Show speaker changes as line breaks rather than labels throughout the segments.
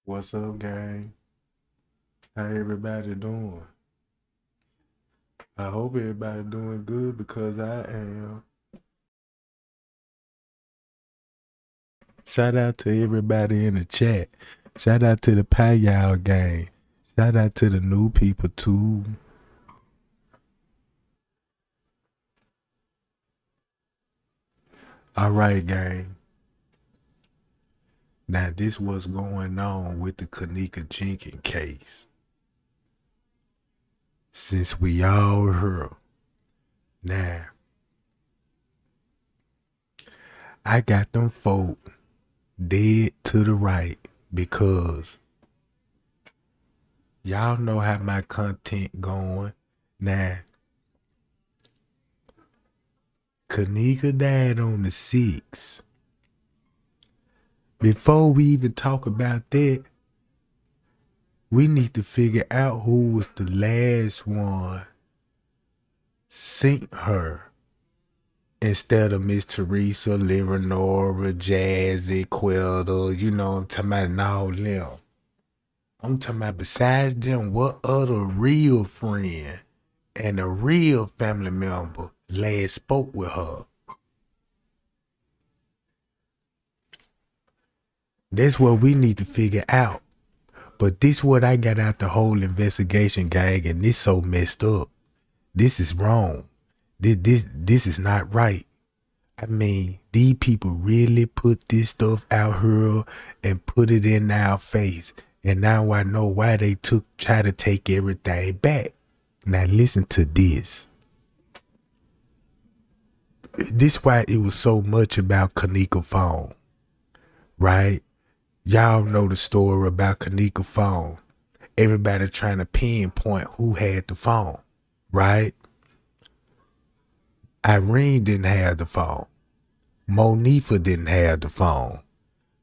What's up, gang? How everybody doing? I hope everybody doing good because I am. Shout out to everybody in the chat. Shout out to the Payal gang. Shout out to the new people too. All right, gang. Now this what's going on with the Kenneka Jenkins case. Since we all heard. Now, I got them folk dead to the right because y'all know how my content going. Now, Kenneka died on the 6th. Before we even talk about that, we need to figure out who was the last one sent her instead of Miss Teresa, Leonora, Jazzy, Quelda, you know, I'm talking about and all them. I'm talking about besides them, what other real friend and a real family member last spoke with her? That's what we need to figure out. But this what I got out the whole investigation, gang, and this so messed up. This is wrong. This is not right. I mean, these people really put this stuff out here and put it in our face. And now I know why they try to take everything back. Now listen to this. This why it was so much about Kenneka phone, right? Y'all know the story about Kenneka phone. Everybody trying to pinpoint who had the phone, right? Irene didn't have the phone. Monifa didn't have the phone.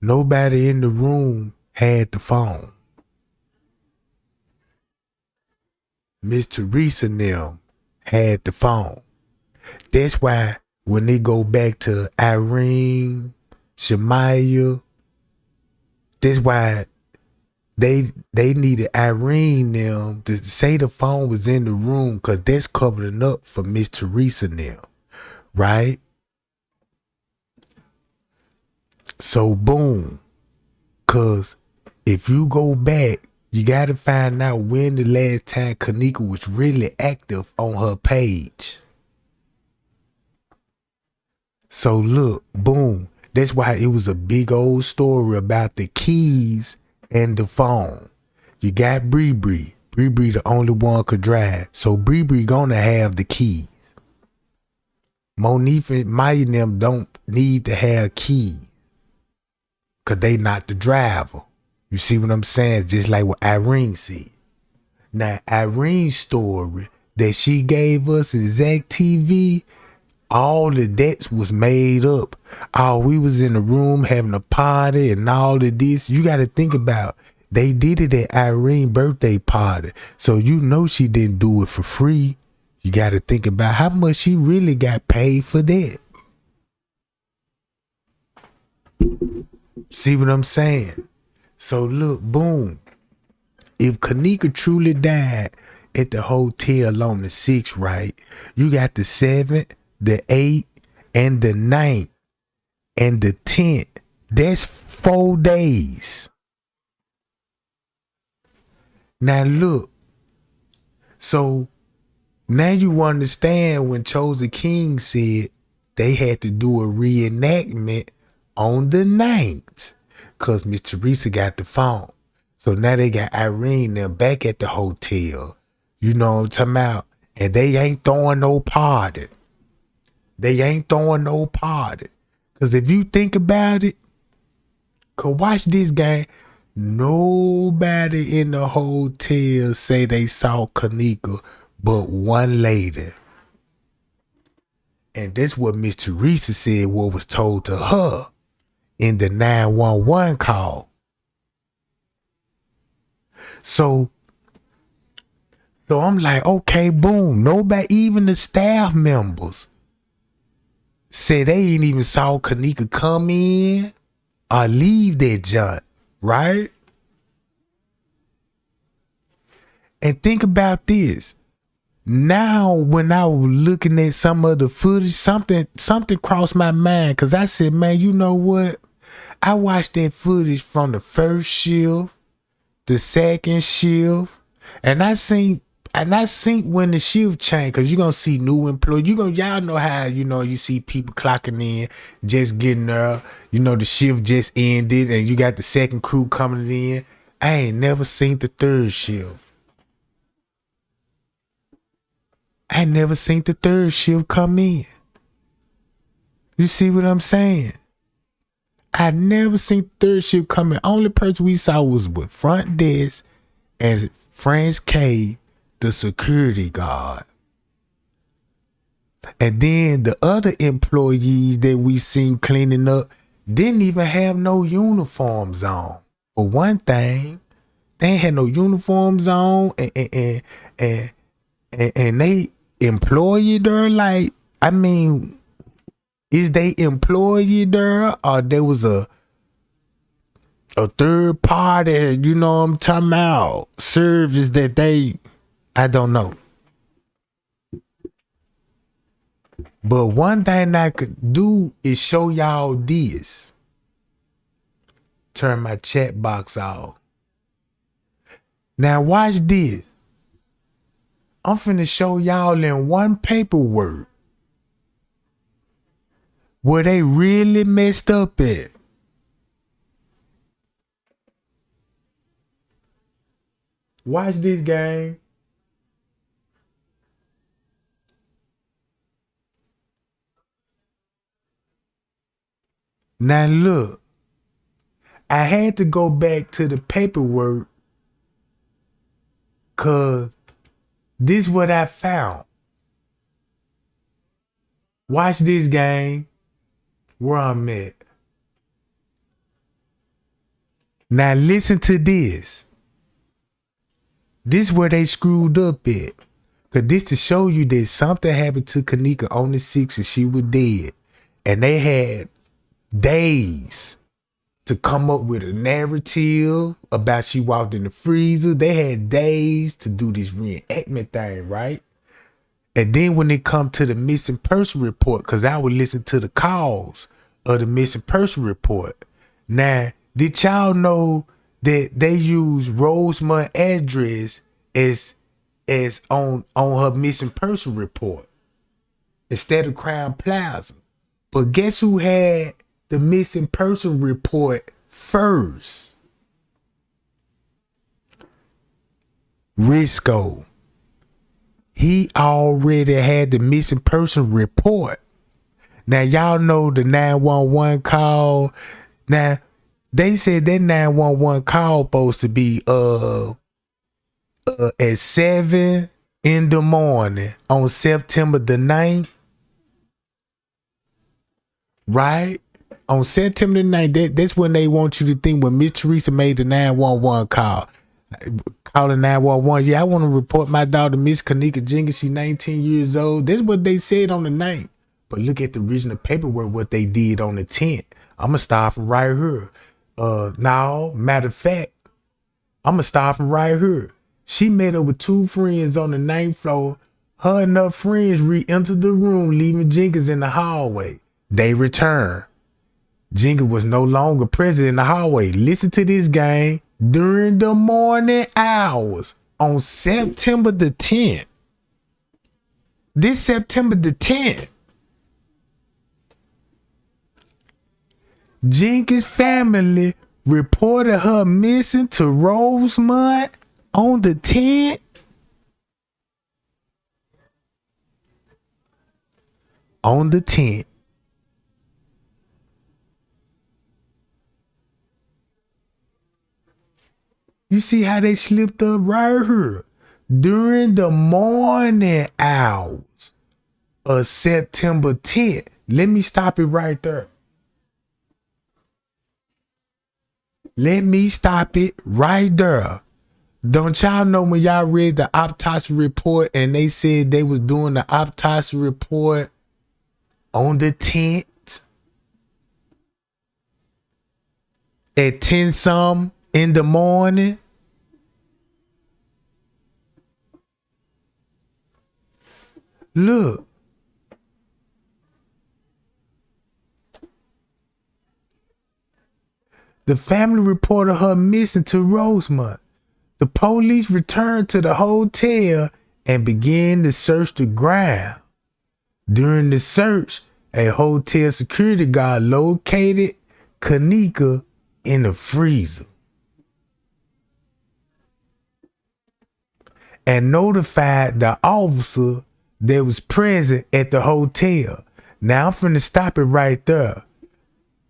Nobody in the room had the phone. Miss Teresa and them had the phone. That's why when they go back to Irene, Shemaya, that's why they needed Irene them to say the phone was in the room because that's covering up for Miss Teresa them, right? So boom, cause if you go back, you gotta find out when the last time Kenneka was really active on her page. So look, boom. That's why it was a big old story about the keys and the phone. You got Bree Bree. Bree Bree the only one could drive. So Bree Bree gonna have the keys. Monique and Maya and them don't need to have keys. Cause they not the driver. You see what I'm saying? Just like what Irene said. Now Irene's story that she gave us in Zach TV, all of that was made up. Oh, we was in the room having a party and all of this. You got to think about, they did it at Irene's birthday party. So you know she didn't do it for free. You got to think about how much she really got paid for that. See what I'm saying? So look, boom. If Kenneka truly died at the hotel on the 6th, right? You got the 7th, the 8th, and the 9th, and the 10th. That's 4 days. Now look. So now you understand when Chosen King said they had to do a reenactment on the 9th. Cause Miss Teresa got the phone. So now they got Irene them back at the hotel. You know what I'm talking about? And they ain't throwing no party. They ain't throwing no party. Cause if you think about it, cause watch this guy. Nobody in the hotel say they saw Kenneka but one lady. And that's what Miss Teresa said what was told to her in the 911 call. So I'm like, okay, boom. Nobody, even the staff members, said they ain't even saw Kenneka come in or leave that junk, right? And think about this. Now, when I was looking at some of the footage, something crossed my mind because I said, man, you know what? I watched that footage from the first shift, the second shift, and I seen when the shift changed, because you're gonna see new employees. Y'all know how, you see people clocking in, just getting there, the shift just ended and you got the second crew coming in. I ain't never seen the third shift. I never seen the third shift come in. You see what I'm saying? I never seen third shift come in. Only person we saw was with front desk and Franz K, the security guard. And then the other employees that we seen cleaning up didn't even have no uniforms on. For one thing, they ain't had no uniforms on, and they employee there, like, I mean, is they employee there, or there was a third party, you know what I'm talking about, service that I don't know. But one thing I could do is show y'all this. Turn my chat box off. Now watch this. I'm finna show y'all in one paperwork where they really messed up at. Watch this, gang. Now look, I had to go back to the paperwork cause this is what I found. Watch this, gang. Where I'm at. Now listen to this. This is where they screwed up at. Cause this to show you that something happened to Kenneka on the 6th and she was dead. And they had days to come up with a narrative about she walked in the freezer. They had days to do this reenactment thing, right? And then when it come to the missing person report, because I would listen to the calls of the missing person report. Now, did y'all know that they use Rosemont address as on her missing person report instead of Crown Plaza? But guess who had the missing person report first? Risco. He already had the missing person report. Now y'all know the 911 call. Now they said that 911 call supposed to be at 7 in the morning on September the 9th. Right? On September the 9th, that's when they want you to think when Miss Teresa made the 911 call. Calling 911, yeah, I want to report my daughter, Miss Kenneka Jenkins. She's 19 years old. That's what they said on the 9th. But look at the original paperwork, what they did on the 10th. I'm going to start from right here. Now, matter of fact, I'm going to start from right here. She met up with two friends on the 9th floor. Her and her friends re-entered the room, leaving Jenkins in the hallway. They returned. Jenkins was no longer present in the hallway. Listen to this, gang. During the morning hours on September the 10th. This September the 10th. Jenkins' family reported her missing to Rosemont on the 10th. On the 10th. You see how they slipped up right here. During the morning hours of September 10th. Let me stop it right there. Let me stop it right there. Don't y'all know when y'all read the autopsy report and they said they was doing the autopsy report on the 10th at 10 some in the morning? Look, the family reported her missing to Rosemont. The police returned to the hotel and began to search the ground. During the search, a hotel security guard located Kenneka in the freezer and notified the officer that was present at the hotel. Now I'm finna stop it right there.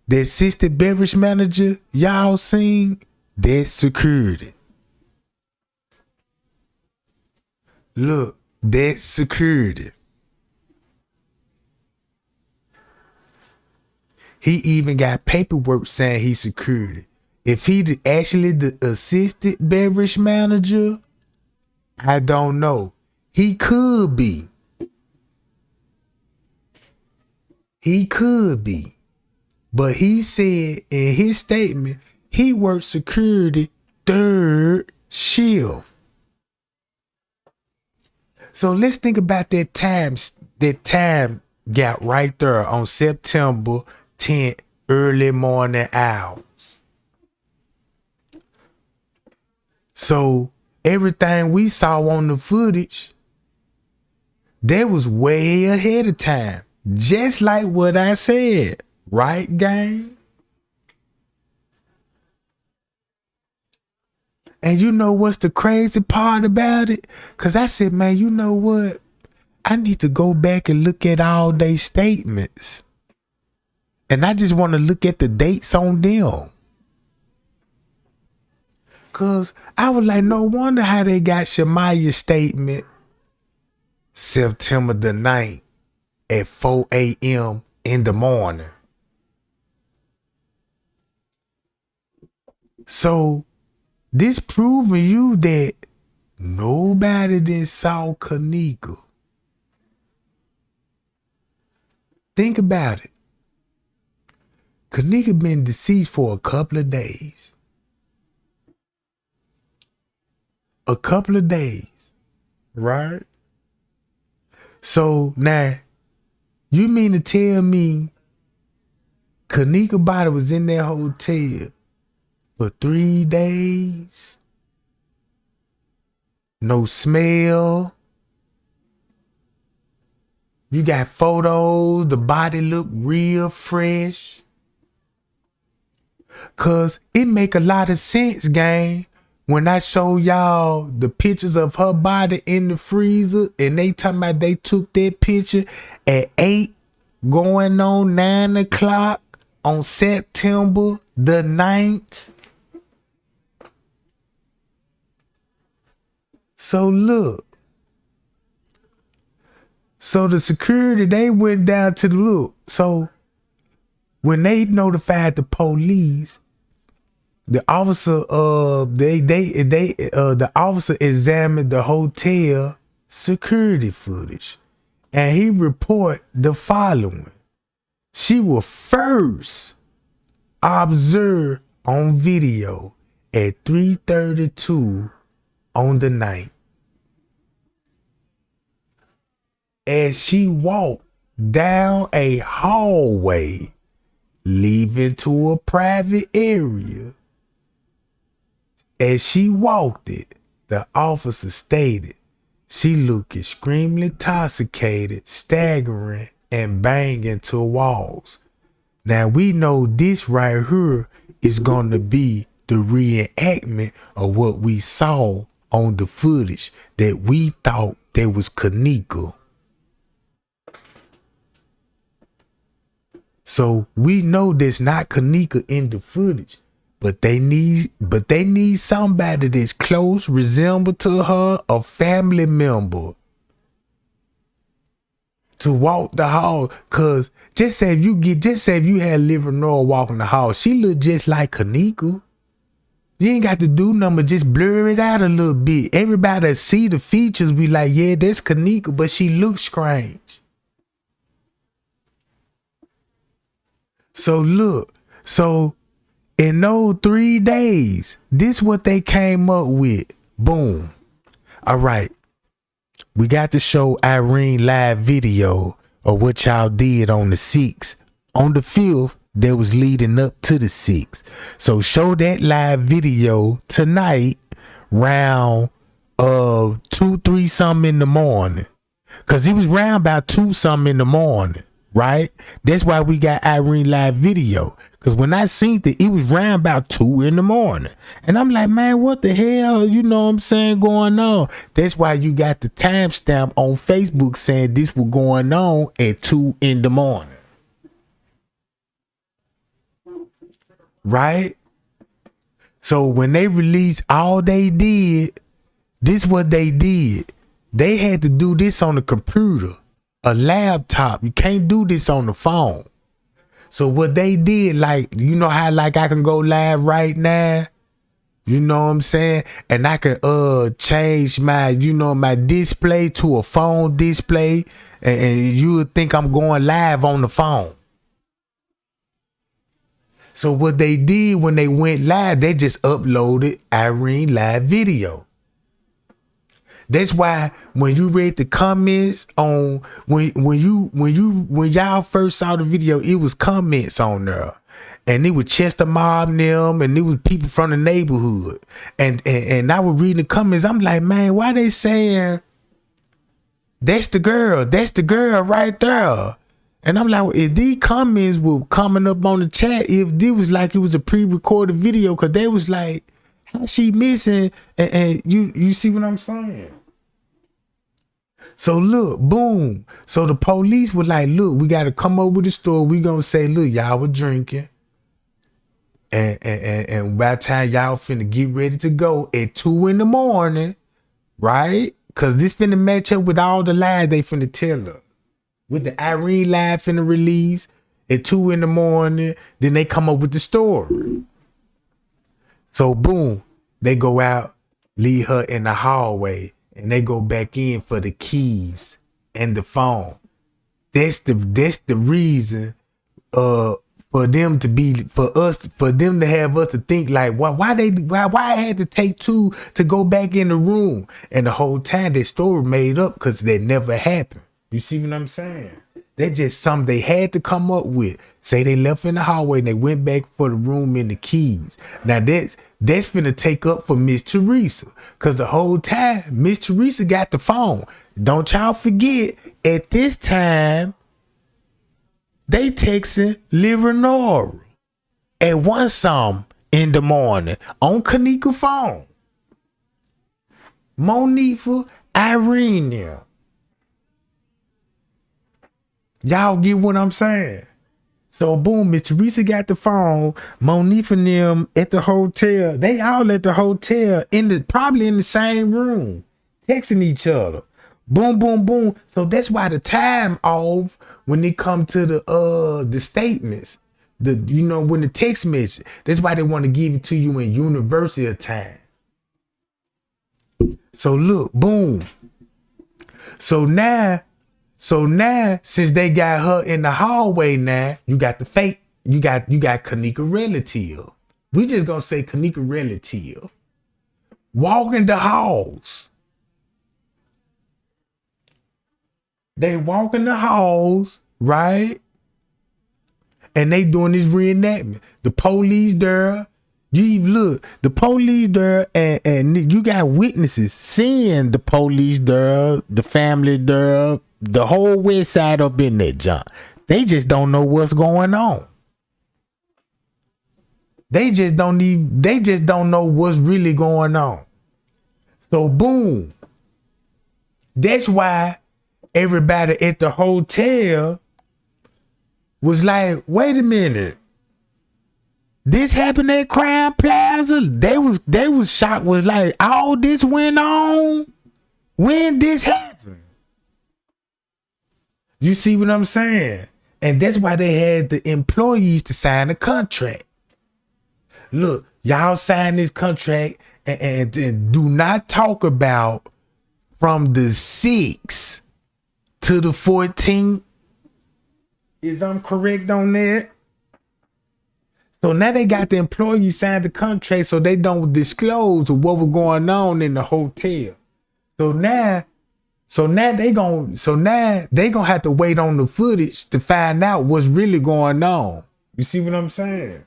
The assistant beverage manager y'all seen, that's security. Look, that's security. He even got paperwork saying he's security. If he actually the assistant beverage manager, I don't know. He could be. He could be. But he said in his statement, he worked security third shift. So let's think about that time gap right there on September 10th, early morning hours. So everything we saw on the footage, that was way ahead of time. Just like what I said. Right, gang? And you know what's the crazy part about it? Because I said, man, you know what? I need to go back and look at all their statements. And I just want to look at the dates on them. Because I was like, no wonder how they got Shemaya's statement September the 9th at 4 a.m. in the morning. So this proving you that nobody did saw Kenneka. Think about it. Kenneka been deceased for a couple of days. A couple of days. Right? So now, you mean to tell me Kenneka body was in that hotel for 3 days? No smell. You got photos, the body look real fresh. Cause it make a lot of sense, gang. When I show y'all the pictures of her body in the freezer and they talking about they took that picture at 8 going on 9 o'clock on September the 9th. So look. So the security, they went down to the look. So when they notified the police, the officer the officer examined the hotel security footage and he report the following. She was first observed on video at 3:32 on the night as she walked down a hallway leading to a private area. As she walked it, the officer stated she looked extremely intoxicated, staggering, and banging to walls. Now we know this right here is going to be the reenactment of what we saw on the footage that we thought that was Kenneka. So we know there's not Kenneka in the footage, but they need somebody that's close, resemble to her, a family member to walk the hall. Cause just say if you had Liv Nora walking the hall, she look just like Kenneka. You ain't got to do nothing but just blur it out a little bit. Everybody that see the features be like, yeah, that's Kenneka, but she looks strange. So look, in those 3 days, this what they came up with. Boom. All right. We got to show Irene live video of what y'all did on the 6th. On the 5th, that was leading up to the 6th. So show that live video tonight round 2-3 something in the morning. Cause it was round about 2 something in the morning, right? That's why we got Irene live video. Cause when I seen it was round about 2 in the morning. And I'm like, man, what the hell, you know what I'm saying, going on? That's why you got the timestamp on Facebook saying this was going on at 2 in the morning. Right? So when they released all they did, this what they did. They had to do this on a computer, a laptop. You can't do this on the phone. So what they did, like, you know how like I can go live right now? You know what I'm saying? And I can change my, you know, my display to a phone display. And you would think I'm going live on the phone. So what they did when they went live, they just uploaded Irene live video. That's why when you read the comments on when y'all first saw the video, it was comments on there. And it was Chester Mob and them, and it was people from the neighborhood. And I was reading the comments, I'm like, man, why they saying that's the girl right there? And I'm like, if these comments were coming up on the chat, if this was like it was a pre-recorded video, cause they was like, how she missing? And you see what I'm saying? So look, boom. So the police were like, look, we got to come over to the store. We gonna say, look, y'all were drinking. And by the time y'all finna get ready to go at 2 in the morning, right? Cause this finna match up with all the lies they finna tell her. With the Irene live finna release at 2 in the morning, then they come up with the story. So boom, they go out, leave her in the hallway, and they go back in for the keys and the phone. That's the reason for them to have us to think like why I had to take 2 to go back in the room. And the whole time that story made up because that never happened. You see what I'm saying? That's just something they had to come up with. Say they left in the hallway and they went back for the room and the keys. Now that's finna take up for Miss Teresa. Cause the whole time Miss Teresa got the phone. Don't y'all forget, at this time, they texting Leonora at 1 some in the morning on Kenneka phone. Monifa, Irene there. Y'all get what I'm saying? So boom, Miss Teresa got the phone. Monifa and them at the hotel. They all at the hotel probably in the same room, texting each other. Boom, boom, boom. So that's why the time off when it come to the statements. When the text message. That's why they want to give it to you in universal time. So look, boom. So now, since they got her in the hallway now, you got the fake, you got Kenneka relative. We just gonna say Kenneka relative. Walking the halls. They walking the halls, right? And they doing this reenactment. The police there. You even look, the police there, and you got witnesses seeing the police there, the family there, the whole west side up in that junk. They just don't know what's going on. They just don't know what's really going on. So boom. That's why everybody at the hotel was like, wait a minute. This happened at Crown Plaza. They was shocked, was like, all this went on? When this happened? You see what I'm saying? And that's why they had the employees to sign a contract. Look, y'all sign this contract and do not talk about from the 6th to the 14th. Is I'm correct on that? So now they got the employees sign the contract so they don't disclose what was going on in the hotel. So now So now they gonna have to wait on the footage to find out what's really going on. You see what I'm saying?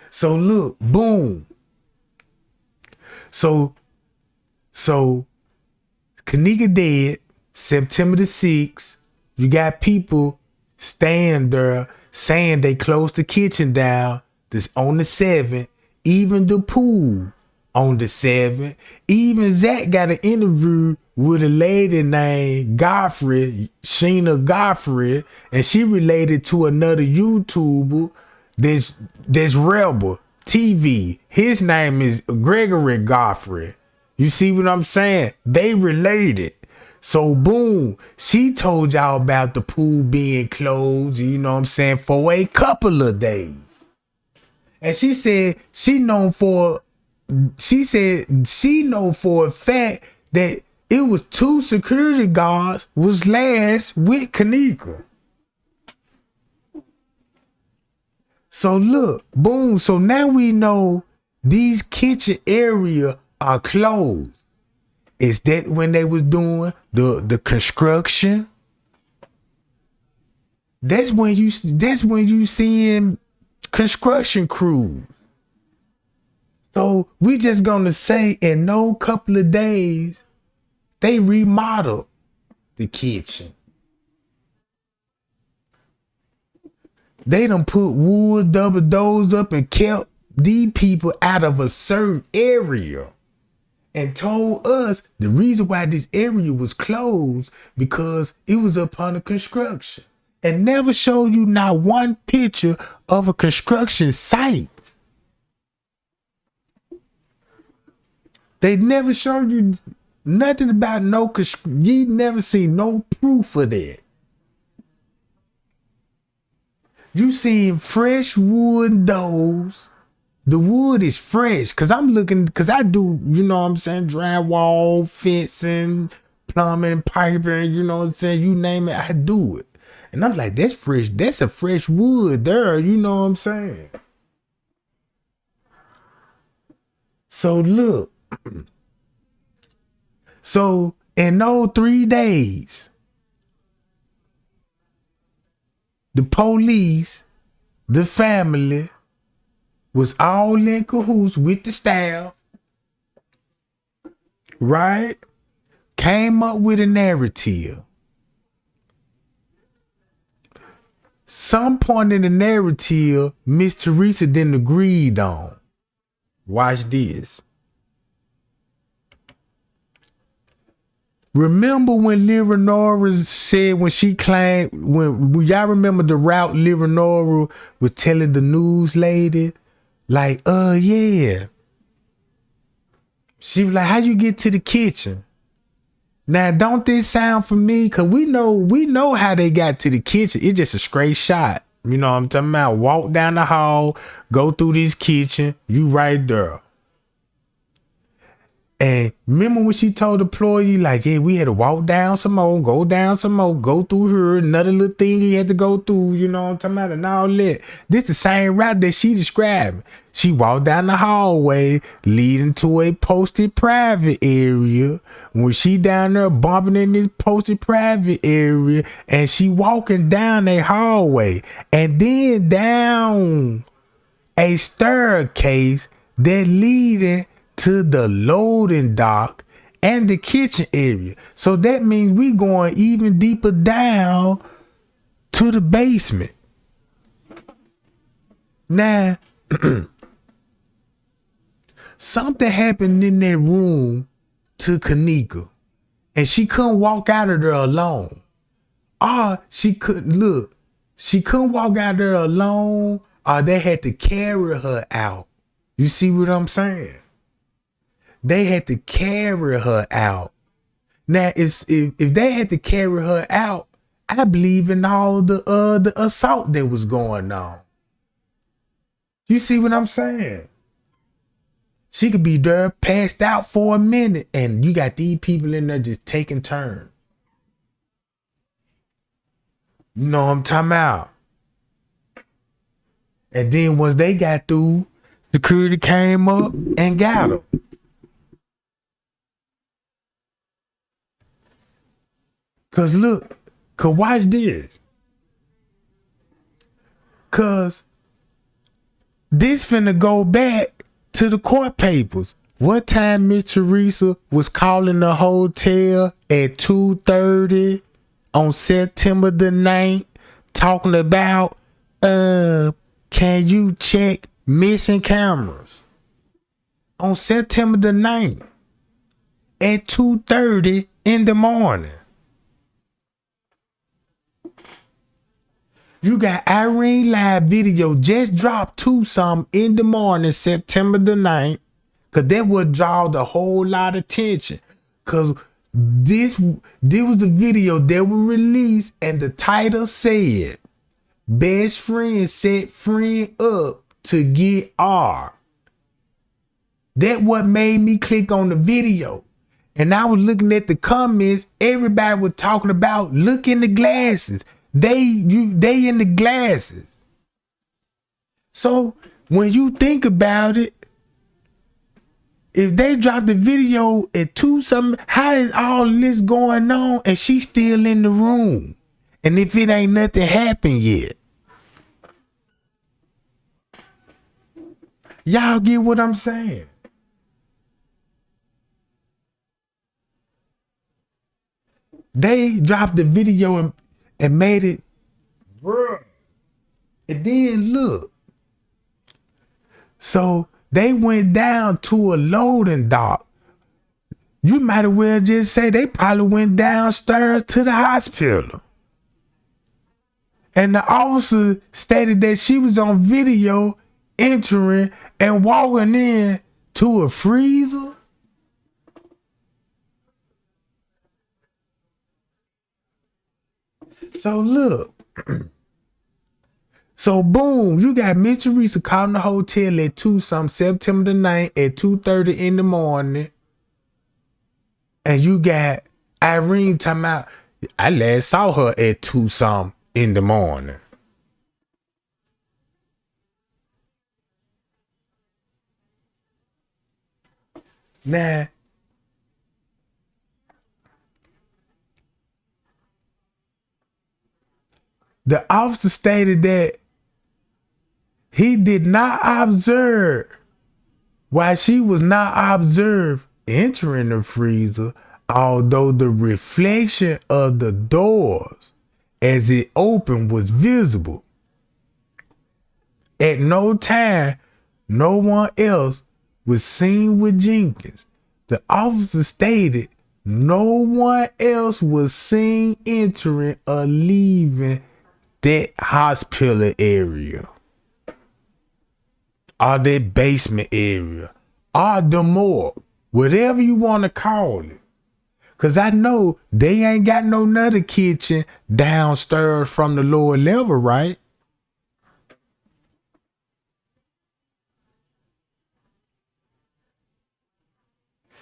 So look, boom. So so Kenneka dead, September the 6th. You got people staying there saying they closed the kitchen down this on the 7th, even the pool on the 7th. Even Zach got an interview with a lady named Godfrey, Sheena Godfrey, and she related to another YouTuber that's Rebel TV. His name is Gregory Godfrey. You see what I'm saying? They related. So boom, she told y'all about the pool being closed, you know what I'm saying, for a couple of days. And she said she know for a fact that it was 2 security guards was last with Kenneka. So look, boom. So now we know these kitchen area are closed. Is that when they was doing the construction? That's when you seeing construction crews. So we just gonna say in no couple of days they remodeled the kitchen. They done put wood double doors up and kept these people out of a certain area. And told us the reason why this area was closed because it was up under construction. And never showed you not one picture of a construction site. They never showed you nothing about no construction. You never seen no proof of that. You seen fresh wood doors. The wood is fresh because I'm looking, because I do, you know what I'm saying, drywall, fencing, plumbing, piping, you know what I'm saying, you name it, I do it. And I'm like, that's fresh, that's a fresh wood there, you know what I'm saying. So look, so in those 3 days, the police, the family, was all in cahoots with the staff, right? Came up with a narrative. Some point in the narrative, Miss Teresa didn't agree on. Watch this. Remember when Leonora said, when she claimed, when y'all remember the route Leonora was telling the news lady? Like, yeah. She was like, how you get to the kitchen? Now, don't this sound for me? Cause we know how they got to the kitchen. It's just a straight shot. You know what I'm talking about? Walk down the hall, go through this kitchen, you right there. And remember when she told the employee, like, yeah, we had to walk down some more, go down some more, go through her, another little thing he had to go through, you know what I'm talking about, and all that. This the same route that she described. She walked down the hallway leading to a posted private area. When she down there bumping in this posted private area, and she walking down a hallway, and then down a staircase that leading to the loading dock and the kitchen area. So that means we going even deeper down to the basement. Now, something happened in that room to Kenneka, and she couldn't walk out of there alone. She couldn't walk out of there alone, or they had to carry her out. You see what I'm saying? They had to carry her out. Now, if they had to carry her out, I believe in all the assault that was going on. You see what I'm saying? She could be there passed out for a minute, and you got these people in there just taking turns. You know what I'm talking about? And then once they got through, security came up and got her. Cause look, cause watch this. Cause this finna go back to the court papers. What time Miss Teresa was calling the hotel at 2:30 on September the 9th, talking about, can you check missing cameras? On September the 9th at 2:30 in the morning. You got Irene live video just dropped to some in the morning, September the 9th. Cause that would draw the whole lot of attention. Cause this was the video that was released and the title said, best friend set friend up to get R. That what made me click on the video. And I was looking at the comments, everybody was talking about, look in the glasses. They in the glasses. So when you think about it, if they drop the video at 2 something, how is all this going on and she's still in the room? And if it ain't nothing happened yet. Y'all get what I'm saying? They dropped the video and made it, bruh. And then look. So they went down to a loading dock. You might as well just say they probably went downstairs to the hospital. And the officer stated that she was on video entering and walking in to a freezer. So look. So boom, you got Miss Teresa calling the hotel at 2 something, September the 9th at 2:30 in the morning. And you got Irene talking about, I last saw her at 2 something in the morning. Now, the officer stated that he did not observe while she was not observed entering the freezer, although the reflection of the doors as it opened was visible. At no time, no one else was seen with Jenkins. The officer stated no one else was seen entering or leaving that hospital area, or that basement area, or the morgue, whatever you want to call it. Cause I know they ain't got no another kitchen downstairs from the lower level, right?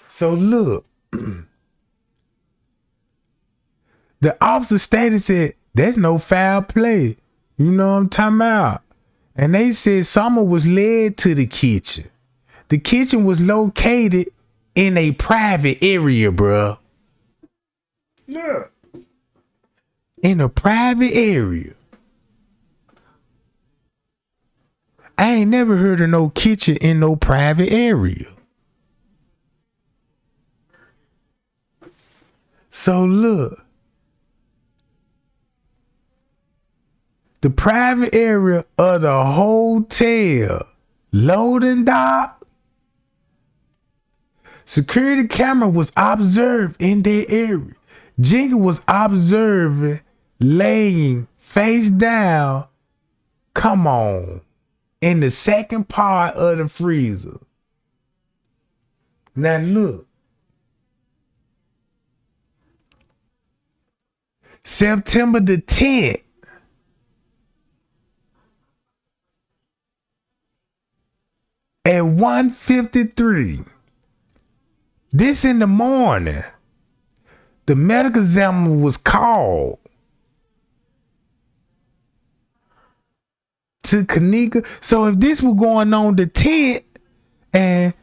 So look, the officer stated said, there's no foul play. You know what I'm talking about? And they said Summer was led to the kitchen. The kitchen was located in a private area, bruh. Yeah. In a private area. I ain't never heard of no kitchen in no private area. So look. The private area of the hotel loading dock. Security camera was observed in that area. Jenkins was observing laying face down. Come on. In the second part of the freezer. Now look. September the 10th. At 1:53, this in the morning, the medical examiner was called to Kenneka. So if this was going on the 10th and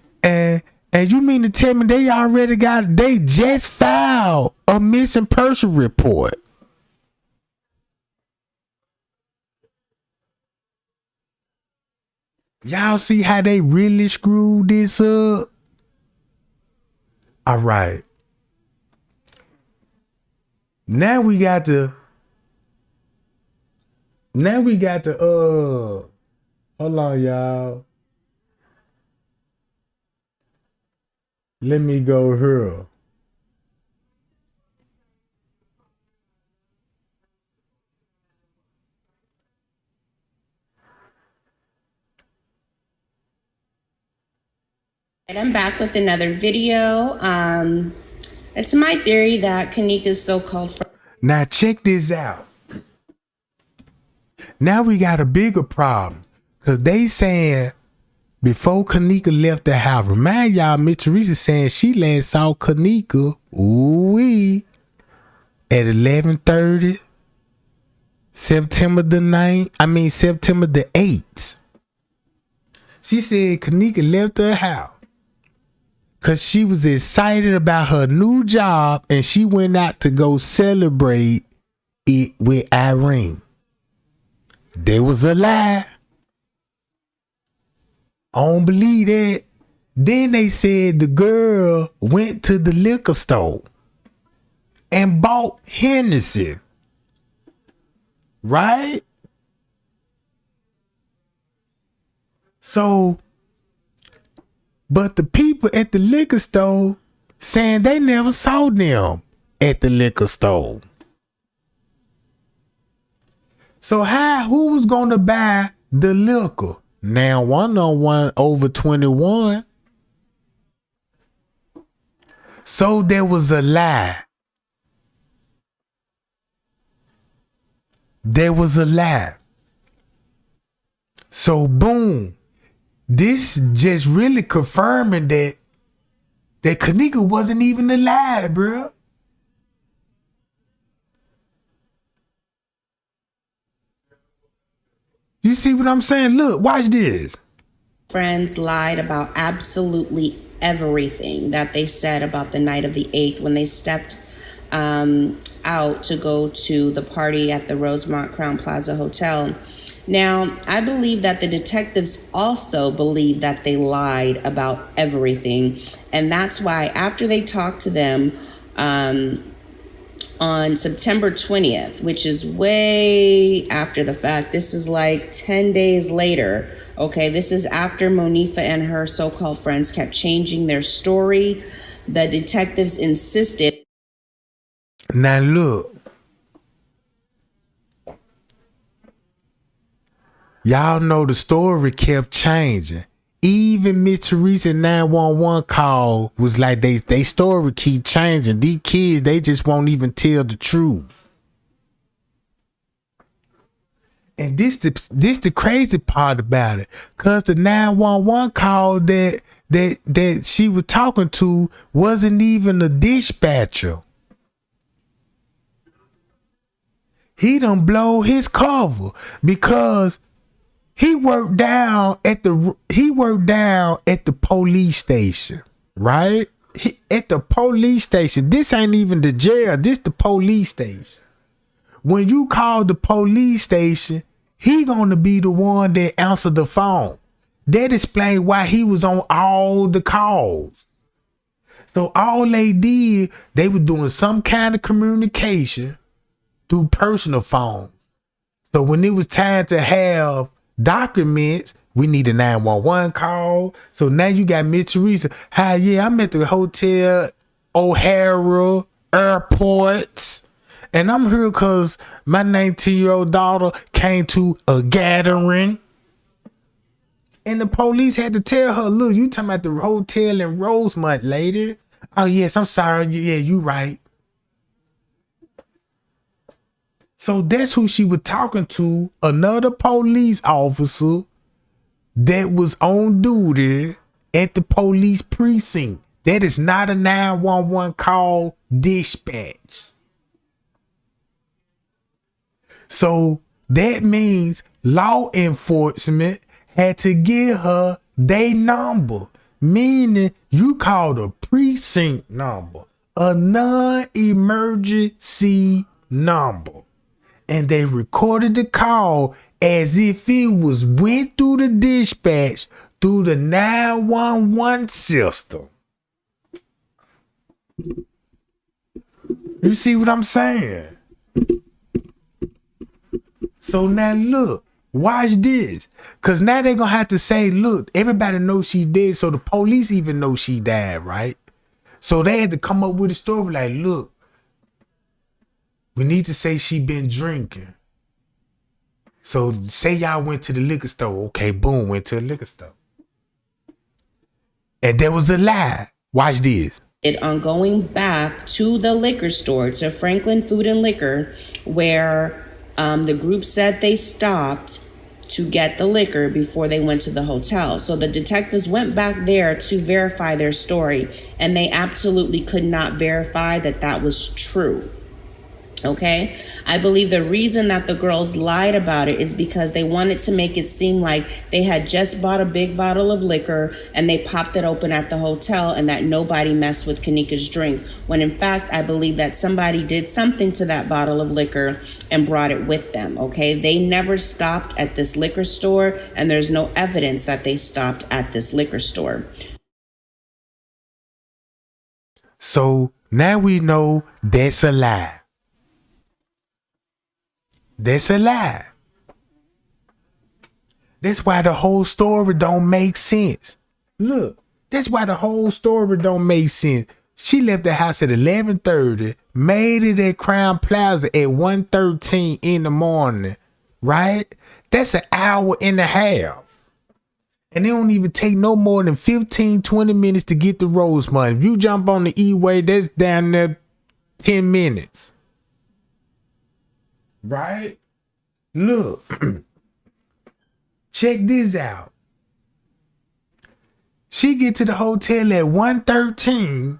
And you mean to tell me they just filed a missing person report? Y'all see how they really screwed this up? All right. Now we got to hold on, y'all. Let me go here.
And I'm back with another video. It's my theory that Kenneka's so-called friend.
Now check this out. Now we got a bigger problem. Cause they saying before Kenneka left the house, remind y'all, Miss Teresa saying she last saw Kenneka at 11:30 September the 8th. She said Kenneka left her house because she was excited about her new job and she went out to go celebrate it with Irene. There was a lie. I don't believe that. Then they said the girl went to the liquor store and bought Hennessy. Right? So, but the people at the liquor store saying they never saw them at the liquor store. So who was gonna buy the liquor? Now one over 21. So there was a lie. There was a lie. So boom. This just really confirming that Kenneka wasn't even alive, bro. You see what I'm saying? Look, watch this.
Friends lied about absolutely everything that they said about the night of the 8th when they stepped out to go to the party at the Rosemont Crown Plaza Hotel. Now, I believe that the detectives also believe that they lied about everything. And that's why after they talked to them on September 20th, which is way after the fact, this is like 10 days later. Okay, this is after Monifa and her so-called friends kept changing their story. The detectives insisted.
Now look. Y'all know the story kept changing. Even Miss Teresa 911 call was like they story keep changing. These kids, they just won't even tell the truth. And this the crazy part about it. Cause the 911 call that she was talking to wasn't even a dispatcher. He done blow his cover because he worked down at the police station, right? At the police station. This ain't even the jail. This the police station. When you call the police station, he gonna be the one that answer the phone. That explains why he was on all the calls. So all they did, they were doing some kind of communication through personal phone. So when it was time to have documents, we need a 911 call. So now you got Miss Teresa. Hi, yeah, I'm at the hotel, O'Hara, airports. And I'm here because my 19-year-old daughter came to a gathering. And the police had to tell her, look, you talking about the hotel in Rosemont, lady. Oh, yes, I'm sorry. Yeah, you right. So that's who she was talking to, another police officer that was on duty at the police precinct. That is not a 911 call dispatch. So that means law enforcement had to give her their number. meaning you called a precinct number, a non-emergency number, and they recorded the call as if it was went through the dispatch through the 911 system. You see what I'm saying? So now look, watch this. Cause now they're gonna have to say, look, everybody knows she dead, so the police even know she died, right? So they had to come up with a story like, look, we need to say she been drinking. So say y'all went to the liquor store. Okay, boom, went to the liquor store. And there was a lie. Watch this.
On going back to the liquor store, to Franklin Food and Liquor, where the group said they stopped to get the liquor before they went to the hotel. So the detectives went back there to verify their story, and they absolutely could not verify that that was true. Okay, I believe the reason that the girls lied about it is because they wanted to make it seem like they had just bought a big bottle of liquor and they popped it open at the hotel and that nobody messed with Kenneka's drink. When in fact, I believe that somebody did something to that bottle of liquor and brought it with them. Okay, they never stopped at this liquor store, and there's no evidence that they stopped at this liquor store.
So now we know that's a lie. That's a lie. That's why the whole story don't make sense. Look, that's why the whole story don't make sense. She left the house at 11:30, made it at Crown Plaza at 1:13 in the morning, right? That's an hour and a half. And it don't even take no more than 15, 20 minutes to get to Rosemont. If you jump on the E-way, that's down there 10 minutes. Right? Look. Check this out. She get to the hotel at 1:13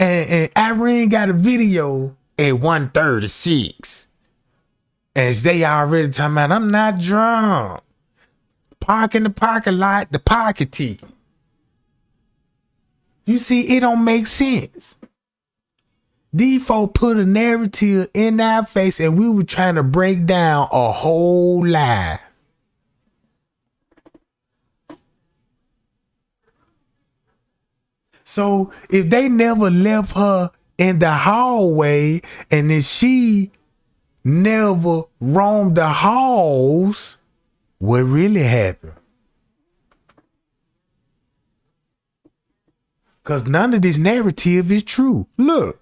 and Irene got a video at 1:36. And they already talking about, I'm not drunk. Park in the parking lot, the pocket ticket. You see, it don't make sense. These folk put a narrative in our face and we were trying to break down a whole lie. So if they never left her in the hallway and if she never roamed the halls, what really happened? Because none of this narrative is true. Look.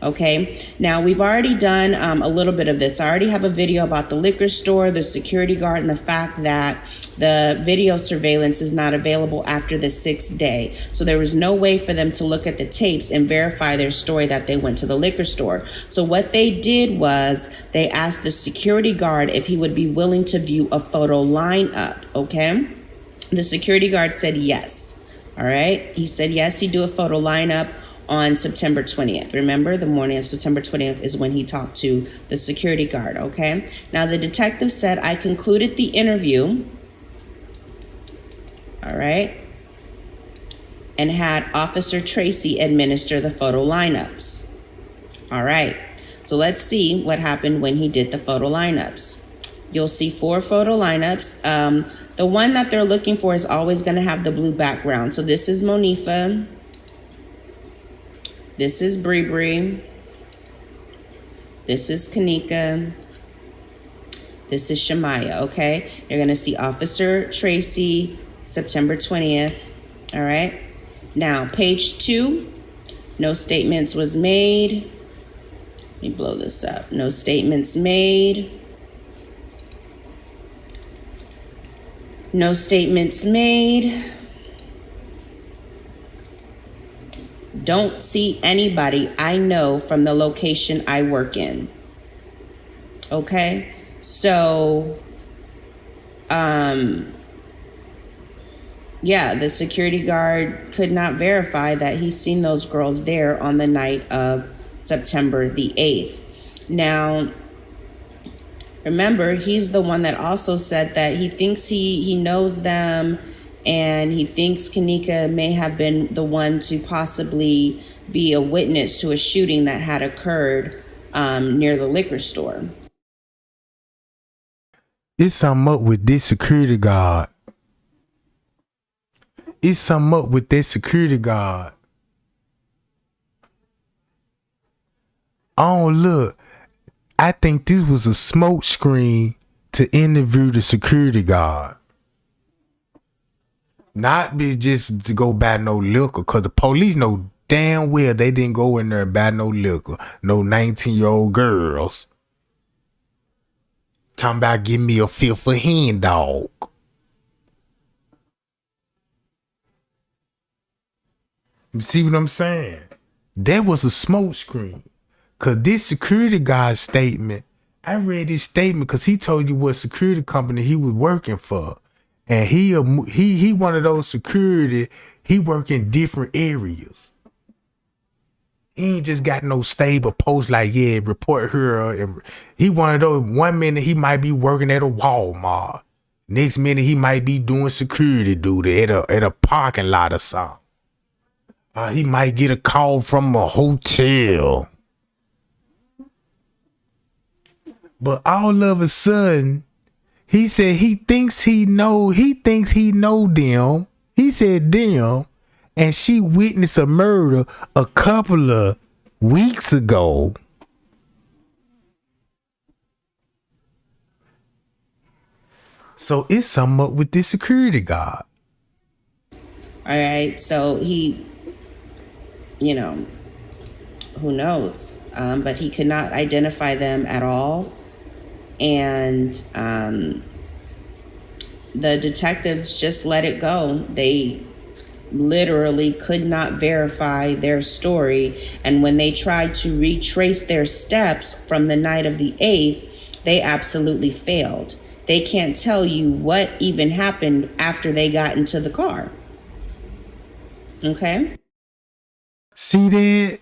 Okay, now we've already done a little bit of this. I already have a video about the liquor store, the security guard, and the fact that the video surveillance is not available after the 6th day. So there was no way for them to look at the tapes and verify their story that they went to the liquor store. So what they did was they asked the security guard if he would be willing to view a photo lineup, okay? The security guard said yes, all right? He said yes, he'd do a photo lineup on September 20th. Remember, the morning of September 20th is when he talked to the security guard, okay? Now, the detective said, I concluded the interview, all right, and had Officer Tracy administer the photo lineups. All right, so let's see what happened when he did the photo lineups. You'll see 4 photo lineups. The one that they're looking for is always going to have the blue background. So this is Monifa. This is Bree. This is Kenneka. This is Shamaya, okay? You're going to see Officer Tracy, September 20th, all right? Now, page 2, no statements was made. Let me blow this up. No statements made. No statements made. Don't see anybody I know from the location I work in. Okay? So, yeah, the security guard could not verify that he's seen those girls there on the night of September the 8th. Now, remember, he's the one that also said that he thinks he knows them and he thinks Kenneka may have been the one to possibly be a witness to a shooting that had occurred near the liquor store.
It's something up with this security guard. It's something up with that security guard. Oh, look. I think this was a smoke screen to interview the security guard. Not be just to go buy no liquor, because the police know damn well they didn't go in there and buy no liquor. No 19-year-old girls. Talking about give me a feel for hand dog. You see what I'm saying? That was a smoke screen. Cause this security guard statement, I read his statement because he told you what security company he was working for. And he one of those security, he work in different areas. He ain't just got no stable post like, yeah, report here. And he one of those, 1 minute he might be working at a Walmart. Next minute he might be doing security duty at a parking lot or something. He might get a call from a hotel. But all of a sudden, he said he thinks he know them. He said them, and she witnessed a murder a couple of weeks ago. So it's something up with this security guard.
All right, so he, who knows? But he could not identify them at all. And the detectives just let it go. They literally could not verify their story. And when they tried to retrace their steps from the night of the 8th, they absolutely failed. They can't tell you what even happened after they got into the car. Okay?
See that?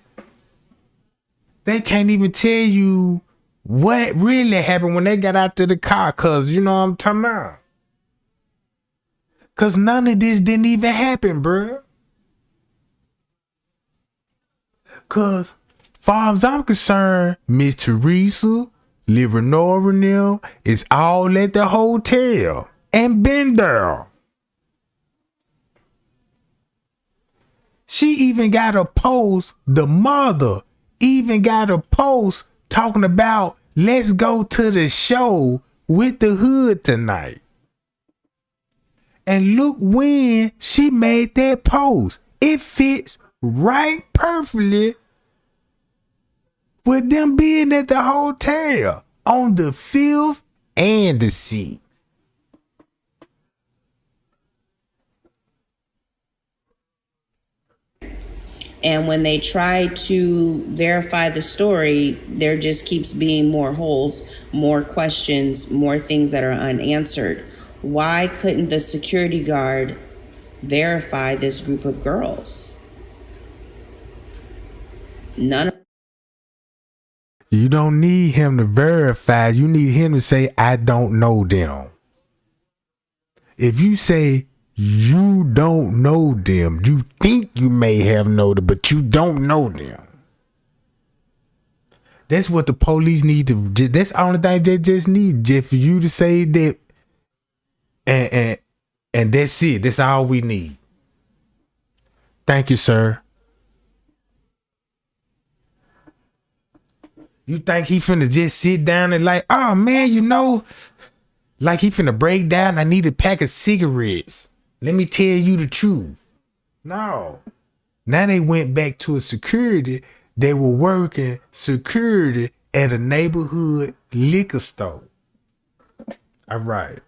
They can't even tell you what really happened when they got out to the car, cause you know what I'm talking about. Cause none of this didn't even happen, bruh. Cause far as I'm concerned, Miss Teresa, Lenore and them is all at the hotel and been there. She even got a post, the mother even got a post talking about let's go to the show with the hood tonight. And look when she made that post. It fits right perfectly with them being at the hotel on the 5th and the 6th.
And when they try to verify the story, there just keeps being more holes, more questions, more things that are unanswered. Why couldn't the security guard verify this group of girls? None of
You don't need him to verify. You need him to say, I don't know them. If you say you don't know them, you think you may have known them, but you don't know them. That's what the police need to. That's the only thing they just need, just for you to say that. And that's it. That's all we need. Thank you, sir. You think he finna just sit down and like, oh man, like he finna break down. I need a pack of cigarettes. Let me tell you the truth. No. Now they went back to a security. They were working security at a neighborhood liquor store. All right.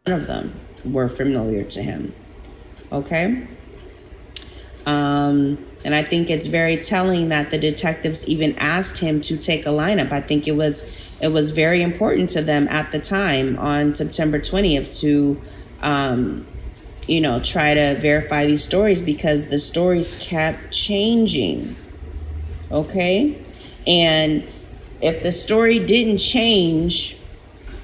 of them were familiar to him. Okay? And I think it's very telling that the detectives even asked him to take a lineup. I think it was very important to them at the time on September 20th to, try to verify these stories because the stories kept changing. Okay? And if the story didn't change,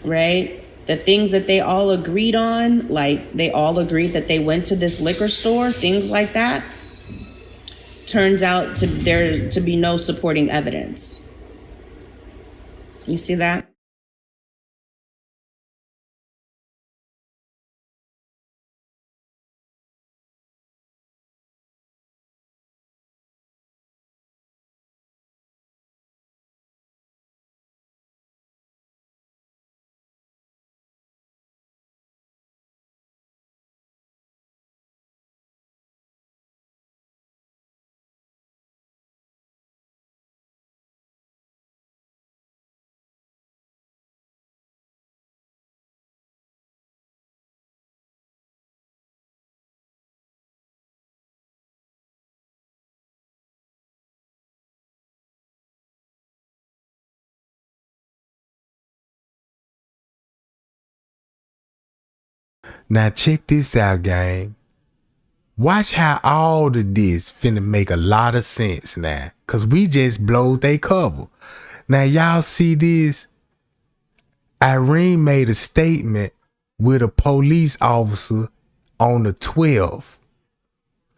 right, the things that they all agreed on, like they all agreed that they went to this liquor store, things like that, turns out to there to be no supporting evidence. You see that?
Now check this out, gang. Watch how all of this finna make a lot of sense now. Cause we just blowed they cover. Now y'all see this? Irene made a statement with a police officer on the 12th.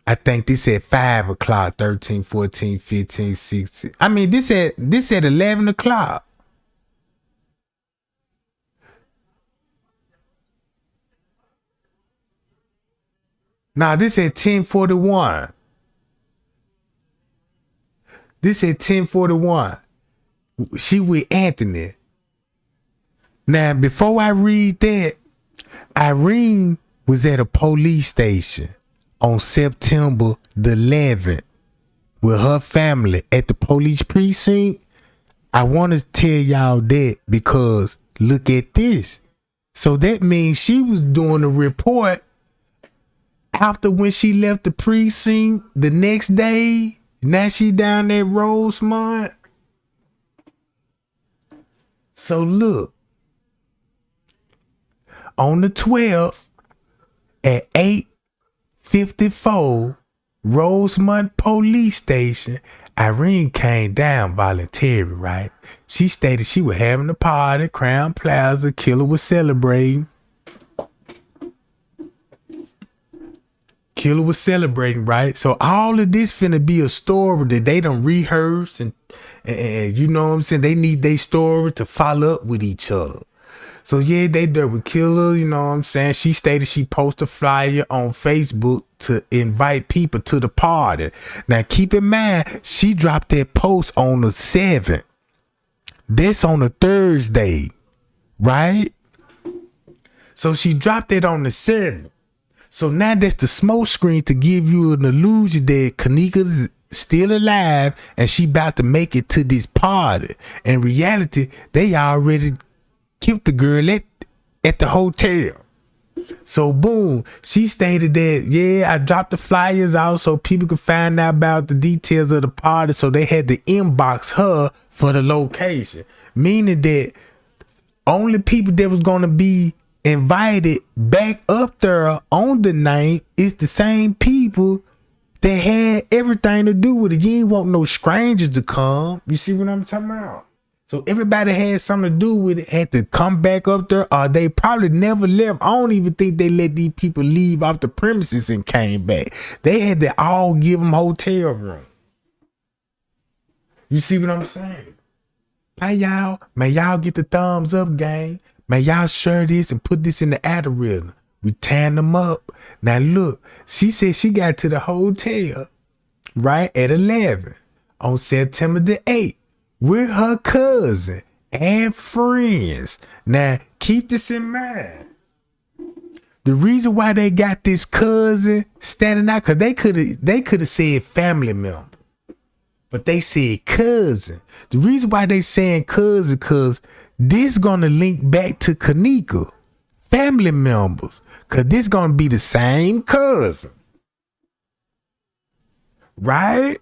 I think this at 5 o'clock, 13, 14, 15, 16. I mean, this at 11 o'clock. Now this at 10:41. This at 10:41. She with Anthony. Now, before I read that, Irene was at a police station on September the 11th with her family at the police precinct. I want to tell y'all that because look at this. So that means she was doing a report after when she left the precinct the next day. Now she down at Rosemont. So look, on the 12th at 8:54, Rosemont Police Station, Irene came down voluntarily, right? She stated she was having a party, Crown Plaza, Killer was celebrating. Killer was celebrating, right? So all of this finna be a story that they done rehearse and you know what I'm saying? They need their story to follow up with each other. So yeah, they did with Killer, you know what I'm saying? She stated she posted a flyer on Facebook to invite people to the party. Now keep in mind, she dropped that post on the 7th. That's on a Thursday, right? So she dropped it on the 7th. So now that's the smoke screen to give you an illusion that Kenneka's still alive and she about to make it to this party. In reality, they already killed the girl at the hotel. So boom, she stated that, yeah, I dropped the flyers out so people could find out about the details of the party. So they had to inbox her for the location. Meaning that only people that was going to be invited back up there on the night is the same people that had everything to do with it. You ain't want no strangers to come. You see what I'm talking about? So everybody had something to do with it, had to come back up there, or they probably never left. I don't even think they let these people leave off the premises and came back. They had to all give them hotel room. You see what I'm saying? Hey y'all, may y'all get the thumbs up, gang. May y'all share this and put this in the algorithm. We tan them up. Now look, she said she got to the hotel right at 11 on September the 8th with her cousin and friends. Now keep this in mind. The reason why they got this cousin standing out, because they could have said family member, but they said cousin. The reason why they saying cousin, because this gonna link back to Kenneka family members, because this gonna be the same cousin, right?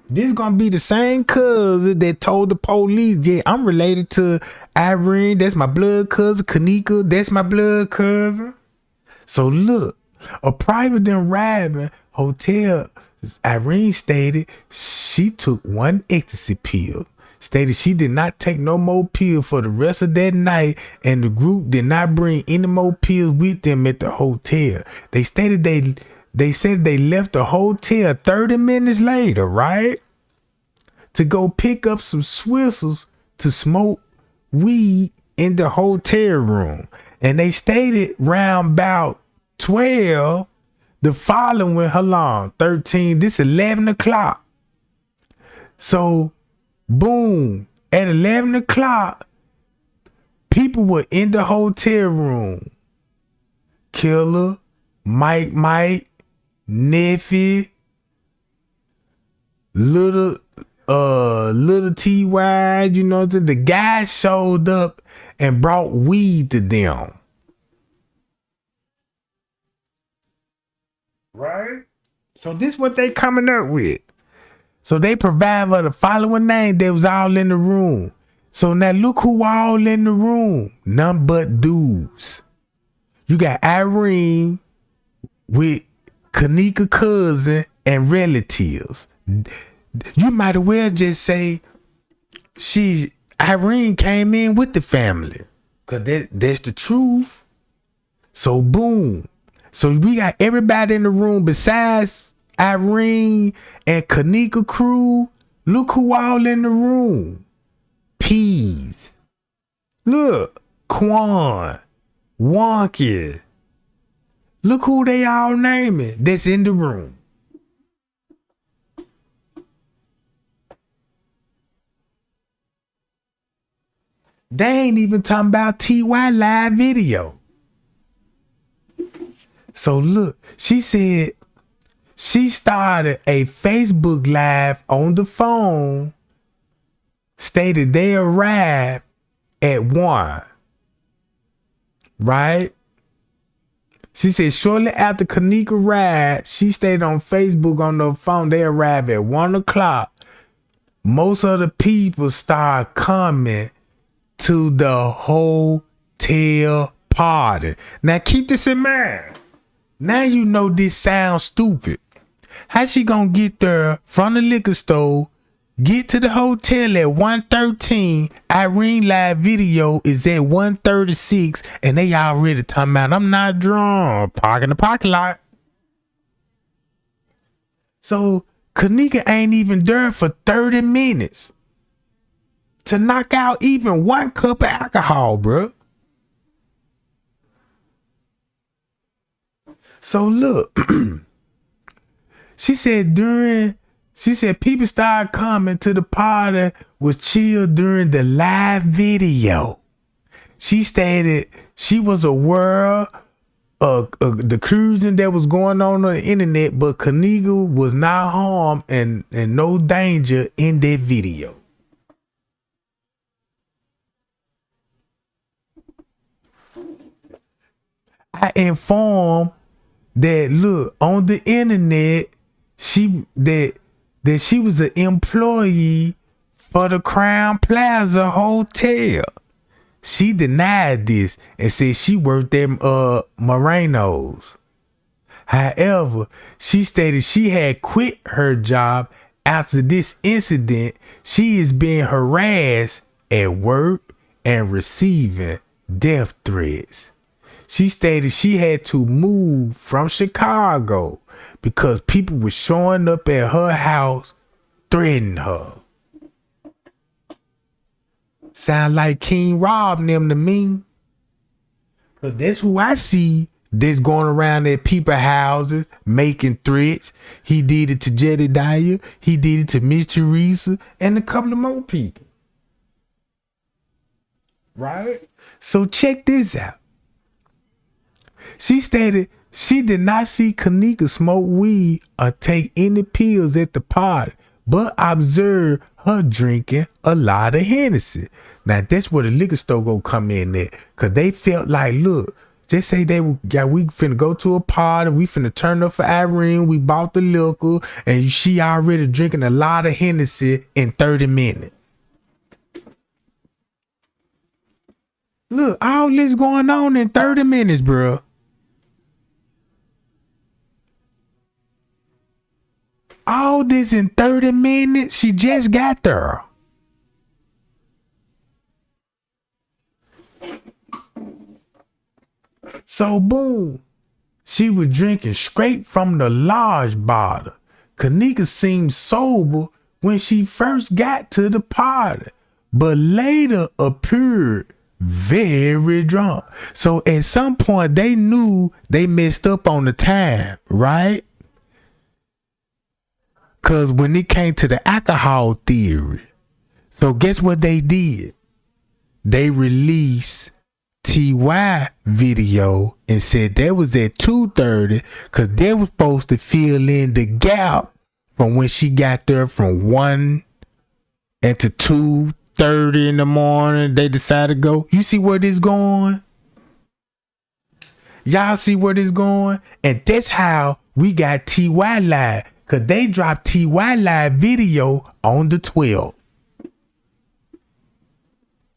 This gonna be the same cousin that told the police, yeah, I'm related to Irene, that's my blood cousin. Kenneka, that's my blood cousin. So look, a private then arriving hotel, Irene stated she took one ecstasy pill. stated she did not take no more pills for the rest of that night, and the group did not bring any more pills with them at the hotel. They stated they said they left the hotel 30 minutes later, right? To go pick up some Swissels to smoke weed in the hotel room. And they stated round about 12, the following, how long? 13, this 11 o'clock. So, boom, at 11 o'clock, people were in the hotel room. Killer, Mike, Neffy, little T.Y., you know, the guys showed up and brought weed to them. Right? So this what they coming up with. So they provide for the following name that was all in the room. So now look who all in the room. None but dudes. You got Irene with Kenneka cousin and relatives. You might as well just say Irene came in with the family. Cause that's the truth. So boom. So we got everybody in the room besides Irene and Kenneka crew. Look who all in the room. Peas. Look. Quan. Wonky. Look who they all naming that's in the room. They ain't even talking about TY live video. So look, she said she started a Facebook live on the phone, stated they arrived at 1. Right? She said shortly after Kenneka arrived, she stayed on Facebook on the phone. They arrived at 1 o'clock. Most of the people started coming to the hotel party. Now keep this in mind. Now you know this sounds stupid. How she gonna get there from the liquor store, get to the hotel at 1:13, Irene live video is at 1:36, and they already talking about, I'm not drunk, park in the parking lot. So Kenneka ain't even there for 30 minutes to knock out even 1 cup of alcohol, bro. So look, she said people started coming to the party was chill during the live video. She stated she was aware of the cruising that was going on the internet, but Kenneka was not harmed and no danger in that video. I informed that look on the internet that she was an employee for the Crown Plaza Hotel. She denied this and said she worked at Moreno's. However, she stated she had quit her job after this incident. She is being harassed at work and receiving death threats. She stated she had to move from Chicago because people were showing up at her house threatening her. Sound like King Rob and them to me. Cause that's who I see that's going around at people's houses making threats. He did it to Jedediah. He did it to Miss Teresa and a couple of more people. Right? So check this out. She stated she did not see Kenneka smoke weed or take any pills at the party, but observed her drinking a lot of Hennessy. Now that's where the liquor store gonna come in at, cause they felt like, look, just say we finna go to a party, we finna turn up for Irene, we bought the liquor, and she already drinking a lot of Hennessy in 30 minutes. Look, all this going on in 30 minutes, bro. All this in 30 minutes. She just got there. So boom, she was drinking straight from the large bottle. Kenneka seemed sober when she first got to the party, but later appeared very drunk. So at some point they knew they messed up on the time, right? Cause when it came to the alcohol theory, so guess what they did? They released TY video and said that was at 2:30 because they were supposed to fill in the gap from when she got there from 1 and to 2:30 in the morning. They decided to go. You see where this going? Y'all see where this going? And that's how we got TY Live, because they dropped TY Live video on the 12th.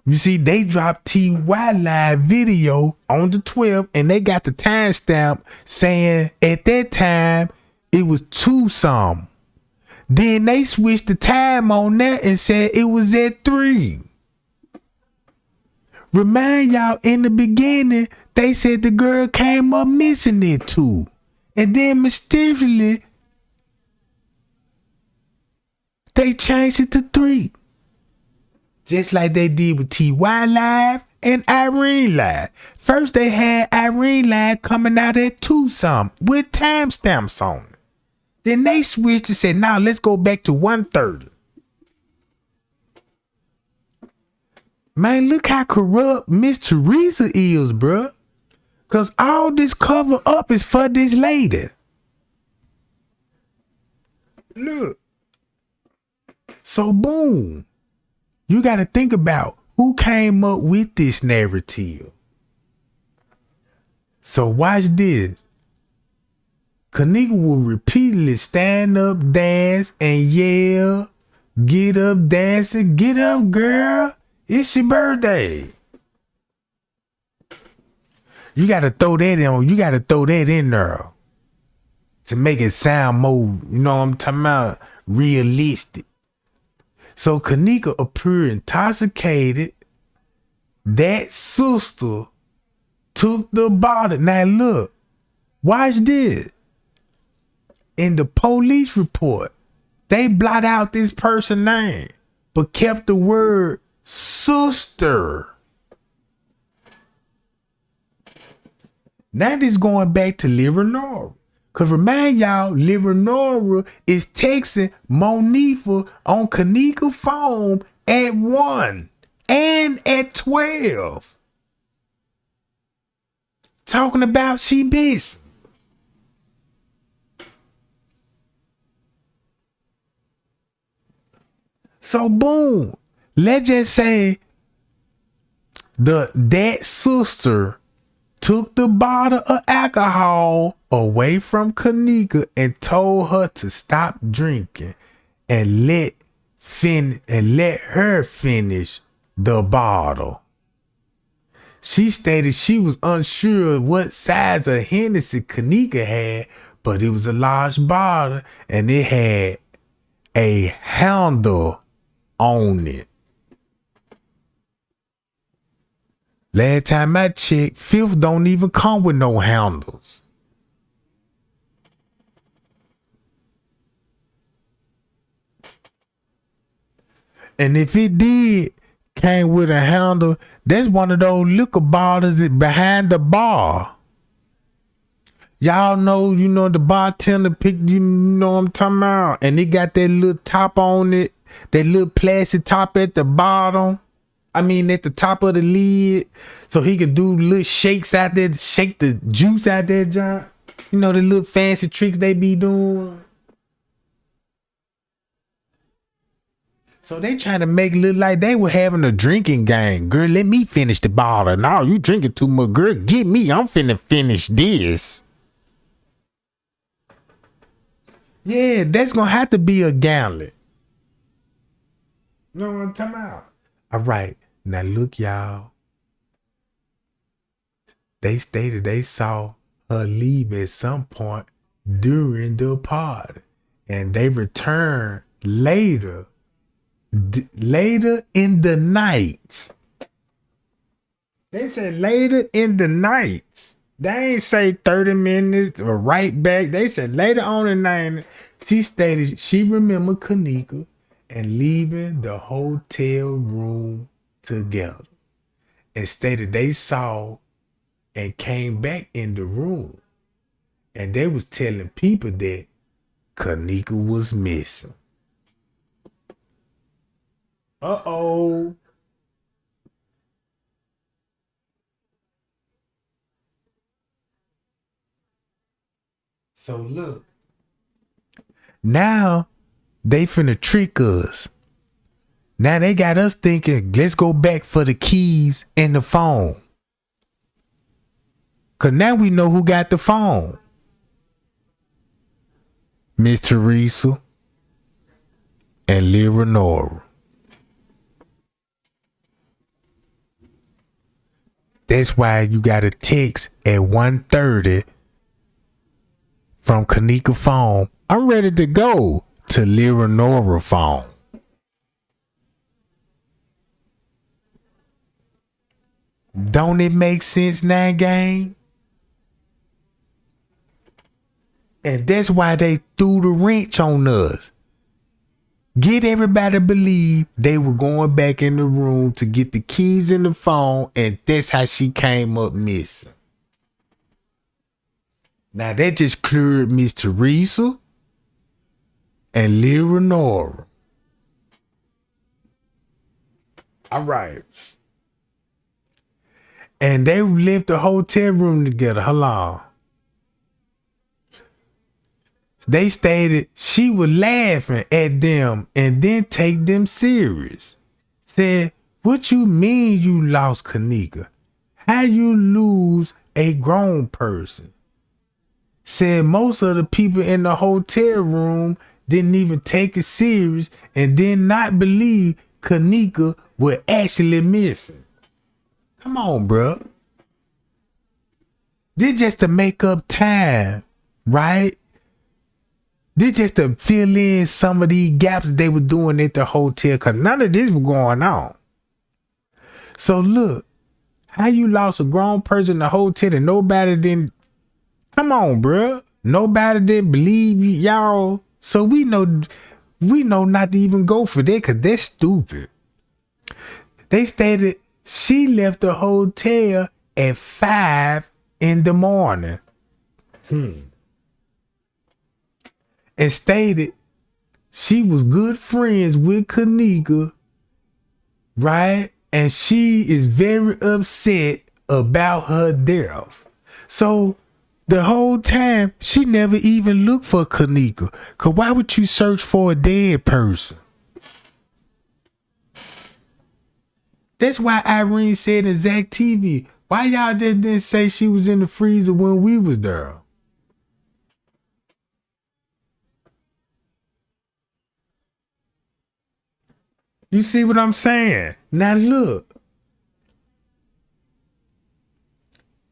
You see, they dropped TY Live video on the 12th, and they got the timestamp saying at that time it was 2 something. Then they switched the time on that and said it was at 3. Remind y'all, in the beginning, they said the girl came up missing at 2. And then mysteriously, they changed it to 3. Just like they did with TY Live and Irene Live. First they had Irene Live coming out at 2 something with timestamps on it. Then they switched and said, now let's go back to 1:30. Man, look how corrupt Miss Teresa is, bruh. Cause all this cover up is for this lady. Look. So boom. You got to think about who came up with this narrative. So watch this. Kenneka will repeatedly stand up, dance, and yell, get up, dancing, get up, girl. It's your birthday. You got to throw that in. You got to throw that in there to make it sound more, you know what I'm talking about, realistic. So Kenneka appeared intoxicated. That sister took the bottle. Now look, watch this. In the police report, they blot out this person's name, but kept the word sister. Now this going back to Liver. Cause remind y'all, Liver is texting Monifa on Kenneka phone at 1 and at 12. Talking about she missed. So boom, let's just say that sister took the bottle of alcohol away from Kenneka and told her to stop drinking and let her finish the bottle. She stated she was unsure what size of Hennessy Kenneka had, but it was a large bottle and it had a handle on it. Last time I checked, fifth don't even come with no handles. And if it did came with a handle, that's one of those liquor bottles that behind the bar. Y'all know, you know, the bartender picked, you know what I'm talking about, and it got that little top on it, that little plastic top at the bottom. I mean, at the top of the lid, so he could do little shakes out there, shake the juice out there, John. You know, the little fancy tricks they be doing. So they trying to make it look like they were having a drinking game. Girl, let me finish the bottle. No, you drinking too much. Girl, get me. I'm finna finish this. Yeah, that's gonna have to be a gallon. You know what I'm talking about? All right, now look, y'all. They stated they saw her leave at some point during the party, and they returned later in the night. They said later in the night. They ain't say 30 minutes or right back. They said later on in the night, she stated she remembered Kenneka and leaving the hotel room together and stated they saw and came back in the room and they was telling people that Kenneka was missing. Uh-oh. So look, now they finna trick us. Now they got us thinking, let's go back for the keys and the phone. Cause now we know who got the phone. Miss Teresa and Leonora. That's why you got a text at 1:30 from Kenneka phone. I'm ready to go to Leonora phone. Don't it make sense now, gang? And that's why they threw the wrench on us. Get everybody to believe they were going back in the room to get the keys in the phone, and that's how she came up missing. Now that just cleared Miss Teresa and Leonora. All right. And they left the hotel room together. Hold on. They stated she was laughing at them and then take them serious. Said, what you mean you lost Kenneka? How you lose a grown person? Said most of the people in the hotel room didn't even take it serious and did not believe Kenneka was actually missing. Come on, bro. This just to make up time, right? This just to fill in some of these gaps they were doing at the hotel because none of this was going on. So look, how you lost a grown person in the hotel and nobody didn't. Come on, bro. Nobody didn't believe y'all. So we know not to even go for that because that's stupid. They stated she left the hotel at 5 in the morning. And stated she was good friends with Kenneka, right? And she is very upset about her death. So the whole time she never even looked for Kenneka. Cause why would you search for a dead person? That's why Irene said in Zach TV, why y'all just didn't say she was in the freezer when we was there? You see what I'm saying? Now look.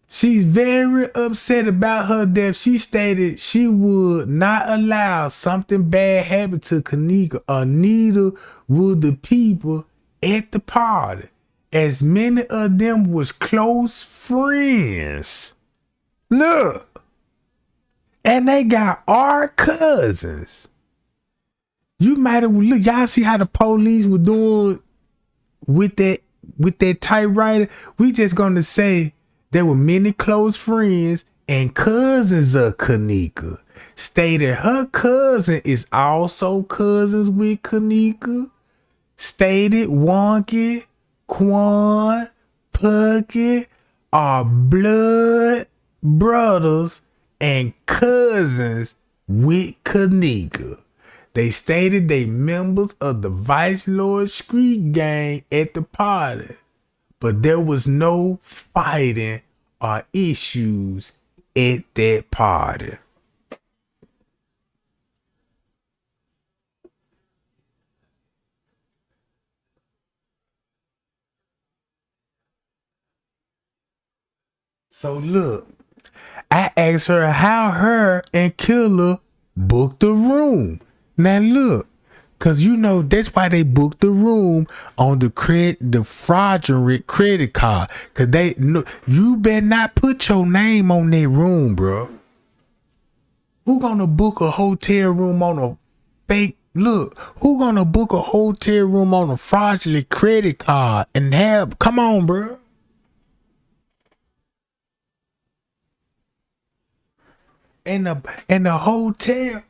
She's very upset about her death. She stated she would not allow something bad happen to Kenneka, or neither would the people at the party, as many of them was close friends. Look. And they got our cousins. You might have look. Y'all see how the police were doing with that typewriter. We just gonna say there were many close friends and cousins of Kenneka. Stated her cousin is also cousins with Kenneka. Stated Wonky, Quan, Pucky are blood brothers and cousins with Kenneka. They stated they members of the Vice Lord Street gang at the party, but there was no fighting or issues at that party. So look, I asked her how her and Killer booked the room. Now look, Cause you know that's why they booked the room on the fraudulent credit card. Cause they know you better not put your name on that room, bro. Who gonna book a hotel room on a fake? Look, who gonna book a hotel room on a fraudulent credit card and have? Come on, bro. And the hotel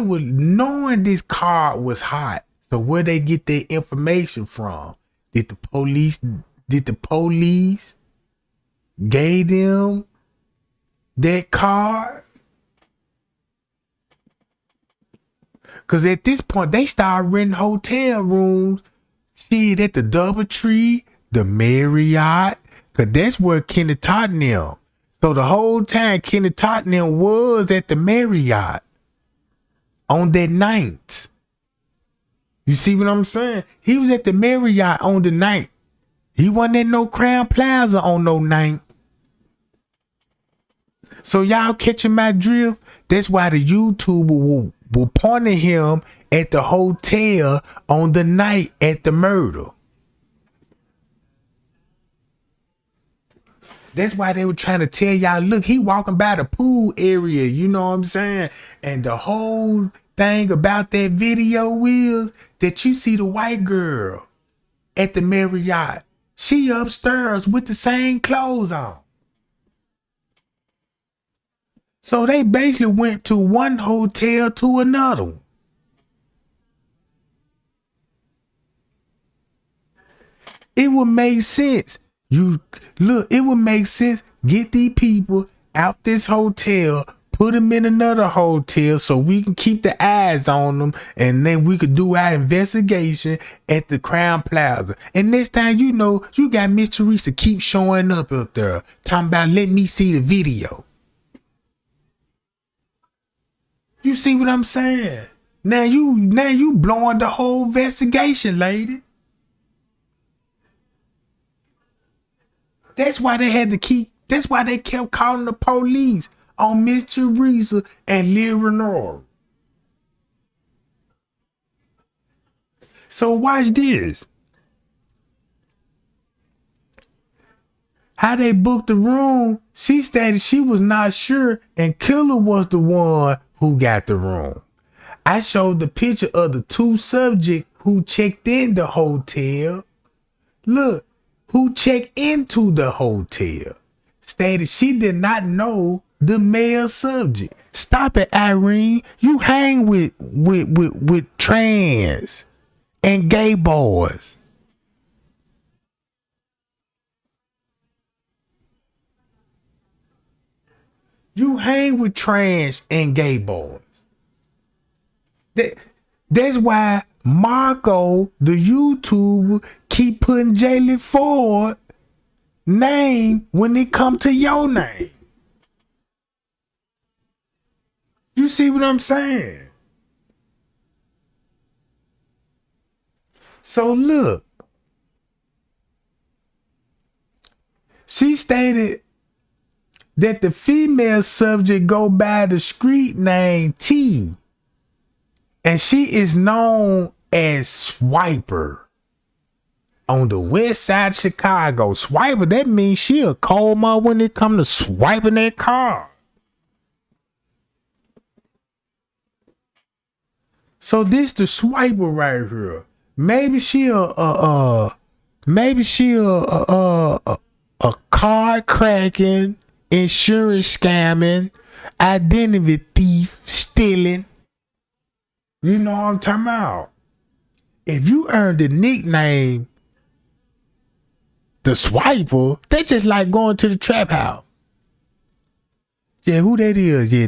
was knowing this card was hot. So where they get their information from? Did the police? Did the police gave them that card? Cause at this point they started renting hotel rooms. Shit at the DoubleTree, the Marriott. Cause that's where Kenneka them. So the whole time Kenneka them was at the Marriott on that night. You see what I'm saying? He was at the Marriott on the night. He wasn't at no Crown Plaza on no night. So y'all catching my drift? That's why the YouTuber will point at him at the hotel on the night at the murder. That's why they were trying to tell y'all, look, he walking by the pool area, you know what I'm saying? And the whole thing about that video is that you see the white girl at the Marriott. She upstairs with the same clothes on. So they basically went to one hotel to another one. It would make sense. You look, it would make sense. Get these people out this hotel, put them in another hotel so we can keep the eyes on them, and then we could do our investigation at the Crown Plaza. And next time you know, you got Miss Teresa keep showing up there, talking about let me see the video. You see what I'm saying? Now you blowing the whole investigation, lady. That's why they had to keep. That's why they kept calling the police on Miss Teresa and Leonora. So watch this. How they booked the room? She stated she was not sure, and Killer was the one who got the room. I showed the picture of the two subjects who checked in the hotel. Look, who checked into the hotel. Stated she did not know the male subject. Stop it, Irene. You hang with trans and gay boys. You hang with trans and gay boys. That's why Marco, the YouTuber, keep putting Jaylee Ford name when it come to your name. You see what I'm saying? So look, she stated that the female subject go by the street name T, and she is known as Swiper on the west side of Chicago. Swiper, that means she a cold mother when it come to swiping that car. So this the Swiper right here. Maybe she a card cracking, insurance scamming, identity thief, stealing. You know what I'm talking about? If you earned the nickname the Swiper, they just like going to the trap house. Yeah, who that is? Yeah,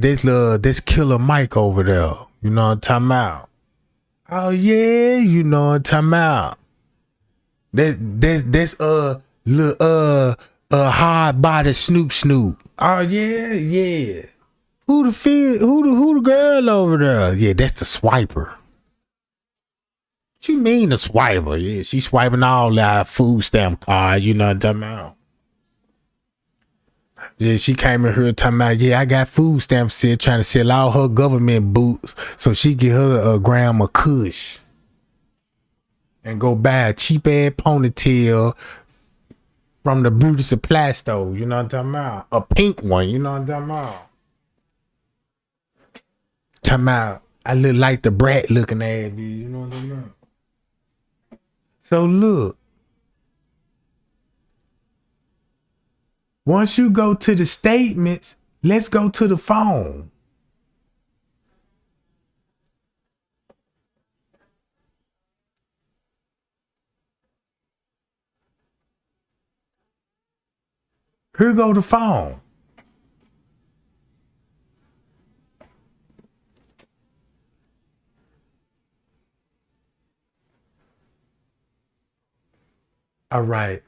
that's Killer Mike over there. You know what I'm talking about? Oh yeah, you know what I'm talking about. That's hard body Snoop. Oh yeah. Who the girl over there? Yeah, that's the Swiper. What you mean the Swiper? Yeah, she swiping all that food stamp card. You know what I'm talking about? Yeah, she came in here talking about, yeah, I got food stamps still trying to sell all her government boots so she get her a gram of kush and go buy a cheap ass ponytail from the beauty supply store. You know what I'm talking about? A pink one. You know what I'm talking about? Talking about, I look like the brat looking ass, bitch. You know what I'm talking about? So look, once you go to the statements, let's go to the phone. Here go the phone. All right.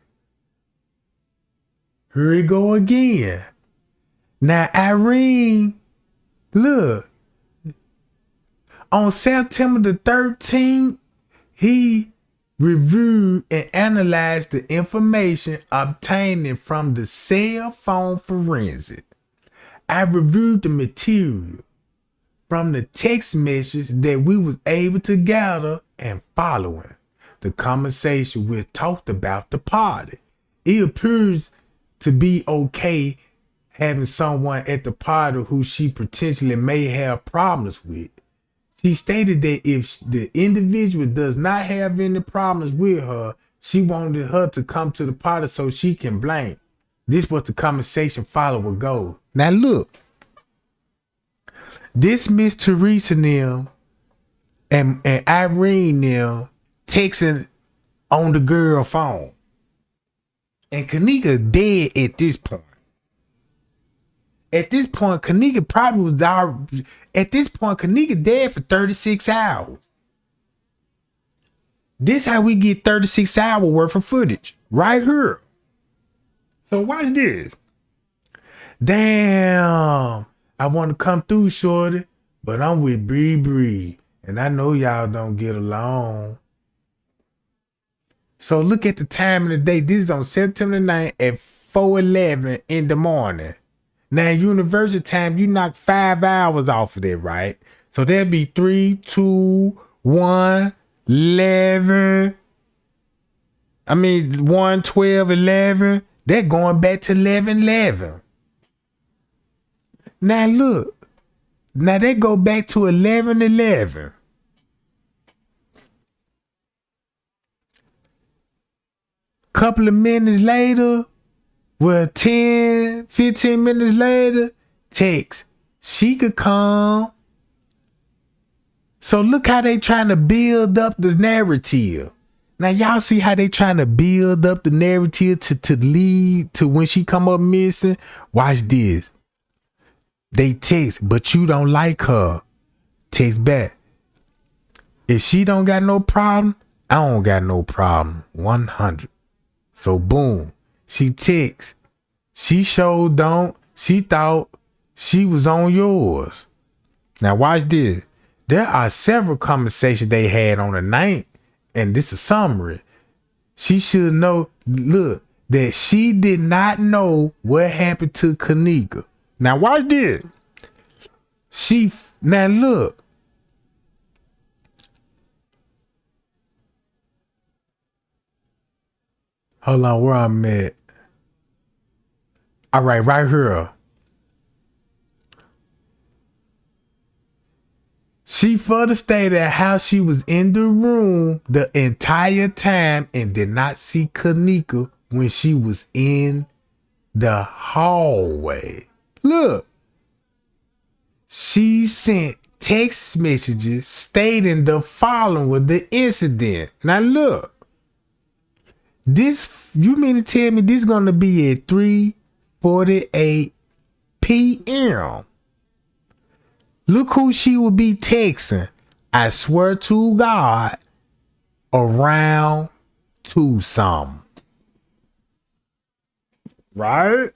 Here we go again. Now, Irene, look, on September the 13th, he reviewed and analyzed the information obtained from the cell phone forensic. I reviewed the material from the text message that we was able to gather, and following the conversation we talked about the party, it appears to be okay having someone at the party who she potentially may have problems with. She stated that if the individual does not have any problems with her, she wanted her to come to the party so she can blame. This was the conversation follower goal. Now look, this Miss Teresa and Irene texting on the girl phone. And Kenneka dead at this point. At this point, Kenneka probably was already, at this point, Kenneka dead for 36 hours. This how we get 36 hours worth of footage. Right here. So watch this. Damn. I want to come through, shorty, but I'm with Bree. And I know y'all don't get along. So look at the time of the day. This is on September 9th at 4:11 in the morning. Now, university time, you knock 5 hours off of that, right? So that'd be 3, 2, 1, 11. 1, 12, 11. They're going back to 11:11. Now look. Now they go back to 11:11. Couple of minutes later, well, 10, 15 minutes later, text, she could come. So look how they trying to build up the narrative. Now y'all see how they trying to build up the narrative to lead to when she come up missing? Watch this. They text, but you don't like her. Text back. If she don't got no problem, I don't got no problem. 100. So boom. She texts. She showed don't. She thought she was on yours. Now watch this. There are several conversations they had on the night, and this is a summary. She should know, look, that she did not know what happened to Kenneka. Now watch this. Now look. Hold on, where I'm at. All right, right here. She further stated how she was in the room the entire time and did not see Kenneka when she was in the hallway. Look. She sent text messages stating the following with the incident. Now look. This, you mean to tell me this gonna be at 3:48 p.m. Look who she would be texting. I swear to God, around 2 something. Right?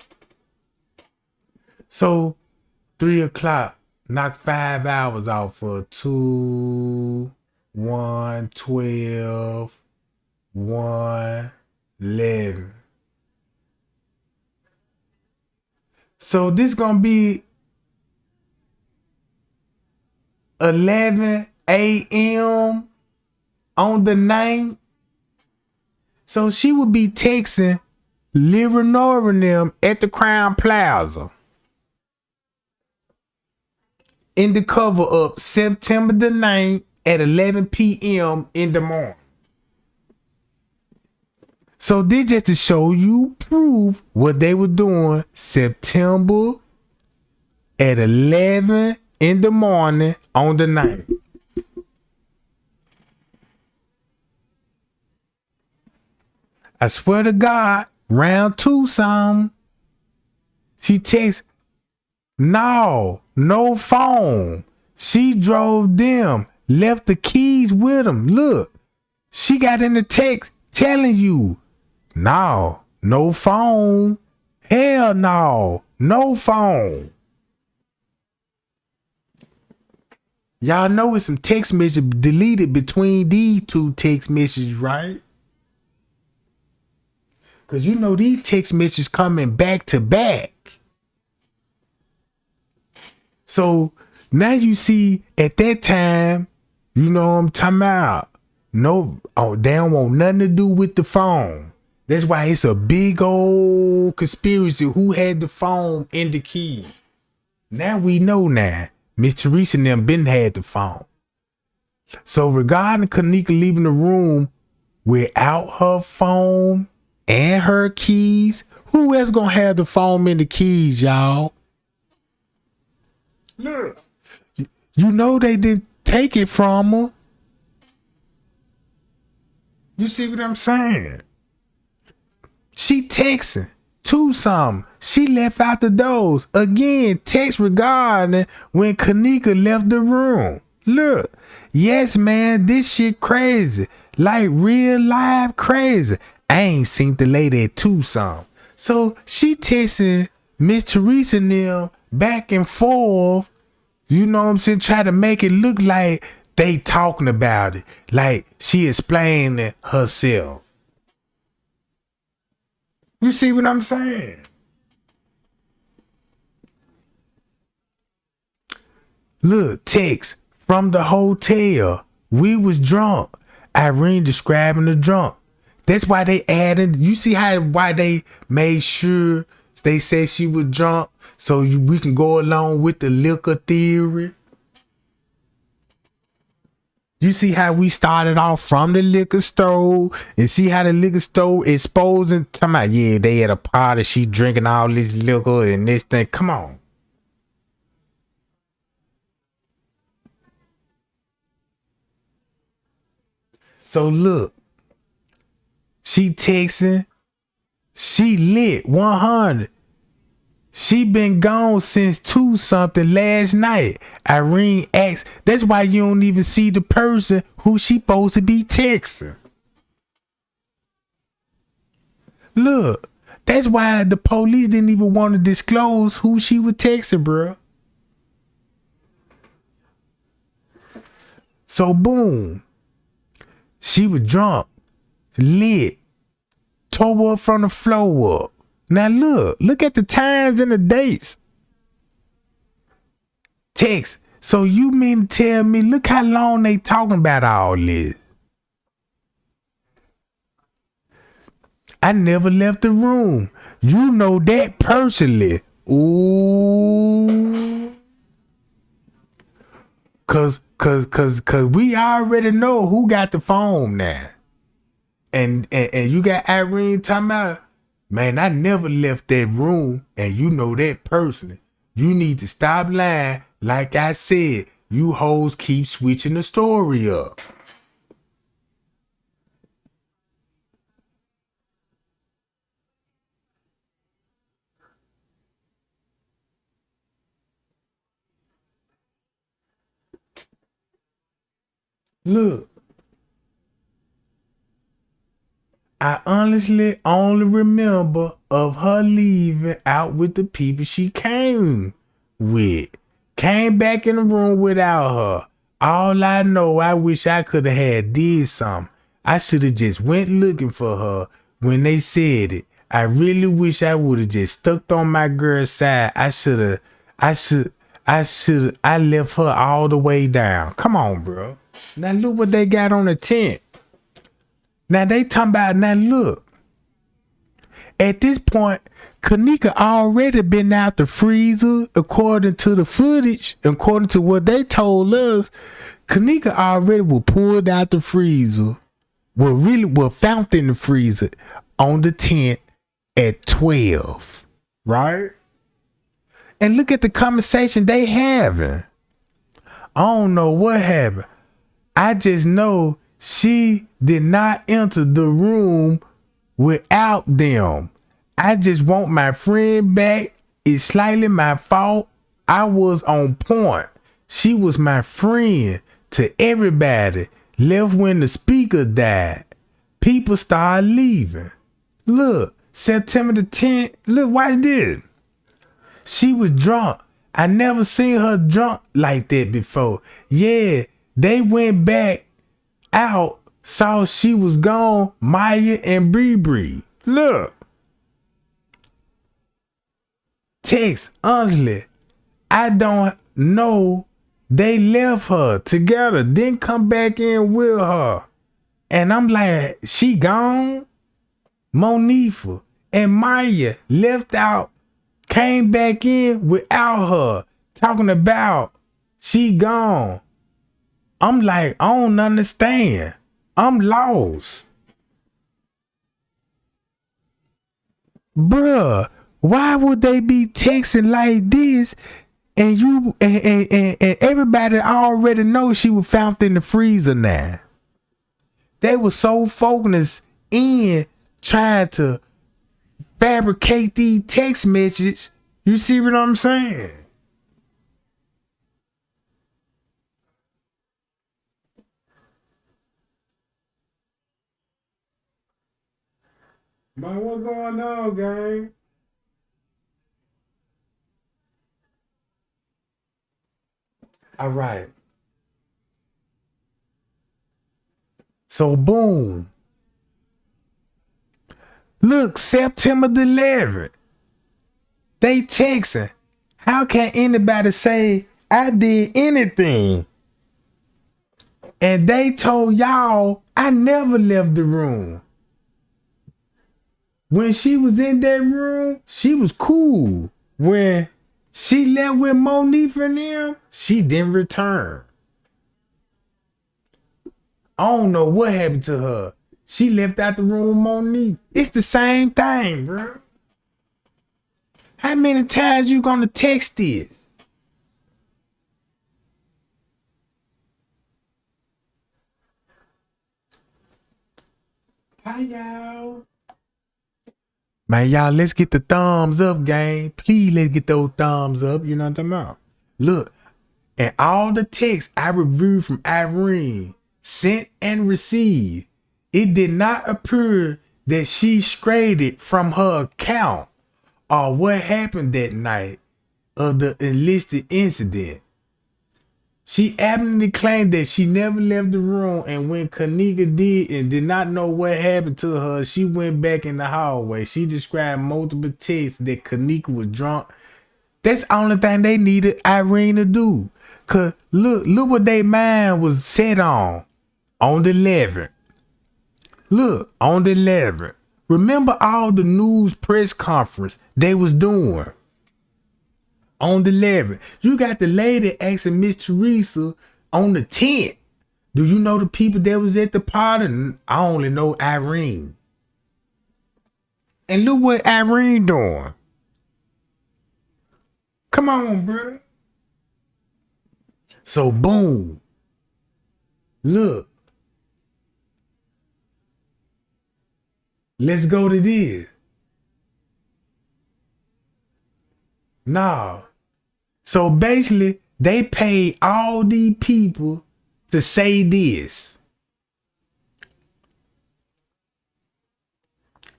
So 3 o'clock, knock 5 hours off for 2, 1, 12, 1, 11. So this gonna be 11 a.m. on the 9th. So she would be texting Leonora and them at the Crown Plaza in the cover up September the 9th at 11 p.m. in the morning. So this just to show you proof what they were doing September at 11 in the morning on the 9th. I swear to God, round 2 some. She texts, no phone. She drove them, left the keys with them. Look, she got in the text telling you, no phone. Hell no phone. Y'all know it's some text messages deleted between these 2 text messages, right? Because you know these text messages coming back to back. So now you see at that time, you know what I'm talking about. No, they don't want nothing to do with the phone. That's why it's a big old conspiracy who had the phone and the key. Now we know now. Miss Teresa and them been had the phone. So regarding Kenneka leaving the room without her phone and her keys, who else gonna have the phone and the keys, y'all? Look, you know they didn't take it from her. You see what I'm saying? She texting to something. She left out the doors. Again, text regarding when Kenneka left the room. Look, yes, man, this shit crazy. Like real life crazy. I ain't seen the lady at 2 something. So she texting Miss Teresa and them back and forth. You know what I'm saying? Try to make it look like they talking about it. Like she explaining herself. You see what I'm saying? Look, text from the hotel. We was drunk. Irene describing the drunk. That's why they added. You see why they made sure they said she was drunk so we can go along with the liquor theory. You see how we started off from the liquor store and see how the liquor store exposing. Talking about, yeah, they at a party. She drinking all this liquor and this thing. Come on. So look, she texting. She lit 100. She been gone since 2 something last night. Irene asked, that's why you don't even see the person who she supposed to be texting. Look, that's why the police didn't even want to disclose who she was texting, bro. So boom, she was drunk, lit, tore up from the floor up. Now look at the times and the dates. Text. So you mean to tell me, look how long they talking about all this. I never left the room. You know that personally. Ooh. Cause we already know who got the phone now. And you got Irene talking about, man, I never left that room, and you know that personally. You need to stop lying. Like I said, you hoes keep switching the story up. Look, I honestly only remember of her leaving out with the people she came with. Came back in the room without her. All I know, I wish I could have had did something. I should have just went looking for her when they said it. I really wish I would have just stuck on my girl's side. I left her all the way down. Come on, bro. Now look what they got on the tent. Now they talking about, now look. At this point, Kenneka already been out the freezer, according to the footage, according to what they told us. Kenneka already was pulled out the freezer. Found in the freezer on the tent at 12. Right? And look at the conversation they having. I don't know what happened. I just know she did not enter the room without them. I just want my friend back. It's slightly my fault. I was on point. She was my friend to everybody. Left when the speaker died. People started leaving. Look, September the 10th. Look, watch this. She was drunk. I never seen her drunk like that before. Yeah, they went back out, saw she was gone, Maya and Bree. Look. Text, honestly, I don't know. They left her together, then come back in with her. And I'm like, she gone? Monifa and Maya left out, came back in without her, talking about she gone. I'm like, I don't understand. I'm lost. Bruh, why would they be texting like this? And you and everybody already knows she was found in the freezer now. They were so focused in trying to fabricate these text messages. You see what I'm saying? Man, what's going on, gang? All right. So boom. Look, September the 11th. They texting. How can anybody say I did anything? And they told y'all I never left the room. When she was in that room, she was cool. When she left with Monifa and them, she didn't return. I don't know what happened to her. She left out the room with Monifa. It's the same thing, bro. How many times you gonna text this? Hi, y'all. Man, y'all, let's get the thumbs up, gang. Please, let's get those thumbs up. You know what I'm talking about? Look, and all the texts I reviewed from Irene, sent and received, it did not appear that she strayed it from her account or what happened that night of the enlisted incident. She adamantly claimed that she never left the room, and when Kenneka did and did not know what happened to her, she went back in the hallway. She described multiple texts that Kenneka was drunk. That's the only thing they needed Irene to do. Cause look what their mind was set on the 11th. Look, on the 11th. Remember all the news press conference they was doing. On the 11th, you got the lady asking Miss Teresa on the 10th. Do you know the people that was at the party? I only know Irene. And look what Irene doing. Come on, bro. So boom. Look. Let's go to this. Nah. So basically, they paid all these people to say this.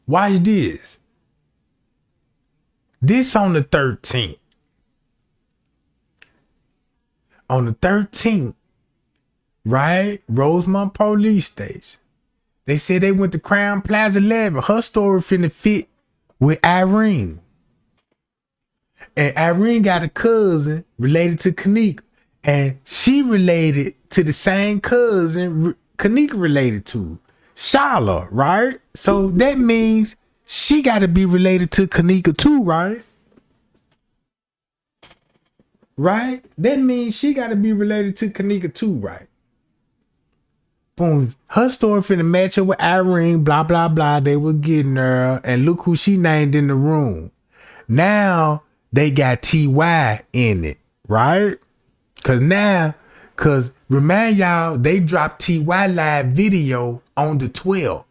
Watch this. This on the 13th. On the 13th, right? Rosemont Police Station. They said they went to Crown Plaza 11. Her story finna fit with Irene. And Irene got a cousin related to Kenneka. And she related to the same cousin Kenneka related to, Shala, right? So that means she got to be related to Kenneka too, right? Right? That means she got to be related to Kenneka too, right? Boom. Her story finna match up with Irene, blah, blah, blah. They were getting her. And look who she named in the room. Now they got TY in it, right? Cause remind y'all, they dropped TY live video on the 12th.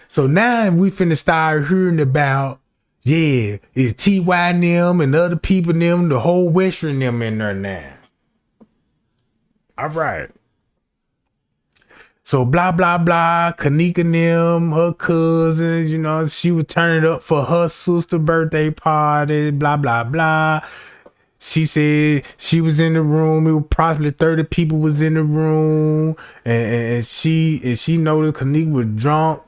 So now we finna start hearing about, yeah, it's TY and them and other people and them, the whole Western them in there now. All right. So blah, blah, blah, Kenneka and them, her cousins, you know, she was turning up for her sister's birthday party, blah, blah, blah. She said she was in the room. It was probably 30 people was in the room. And she noticed Kenneka was drunk.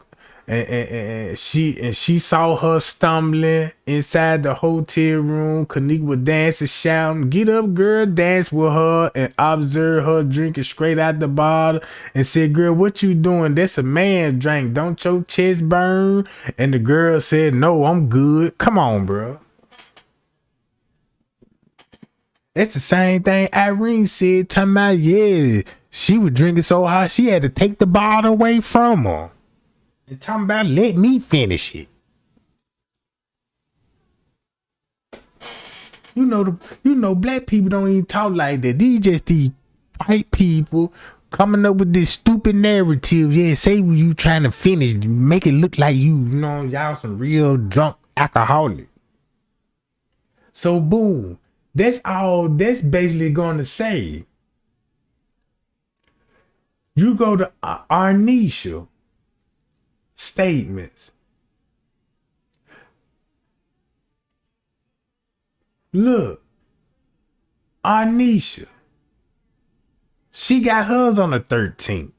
And she saw her stumbling inside the hotel room. Kenneka was dancing, shouting, "Get up, girl!" Dance with her and observe her drinking straight out the bottle. And said, "Girl, what you doing? That's a man drink. Don't your chest burn?" And the girl said, "No, I'm good." Come on, bro. That's the same thing Irene said. Talking about, yeah, she was drinking so hard she had to take the bottle away from her. And talking about, let me finish it. You know, black people don't even talk like that. These just these white people coming up with this stupid narrative. Yeah, say you trying to finish, make it look like you know, y'all some real drunk alcoholic. So boom, that's all that's basically gonna say. You go to Arnisha statements. Look, Arnisha, she got hers on the 13th.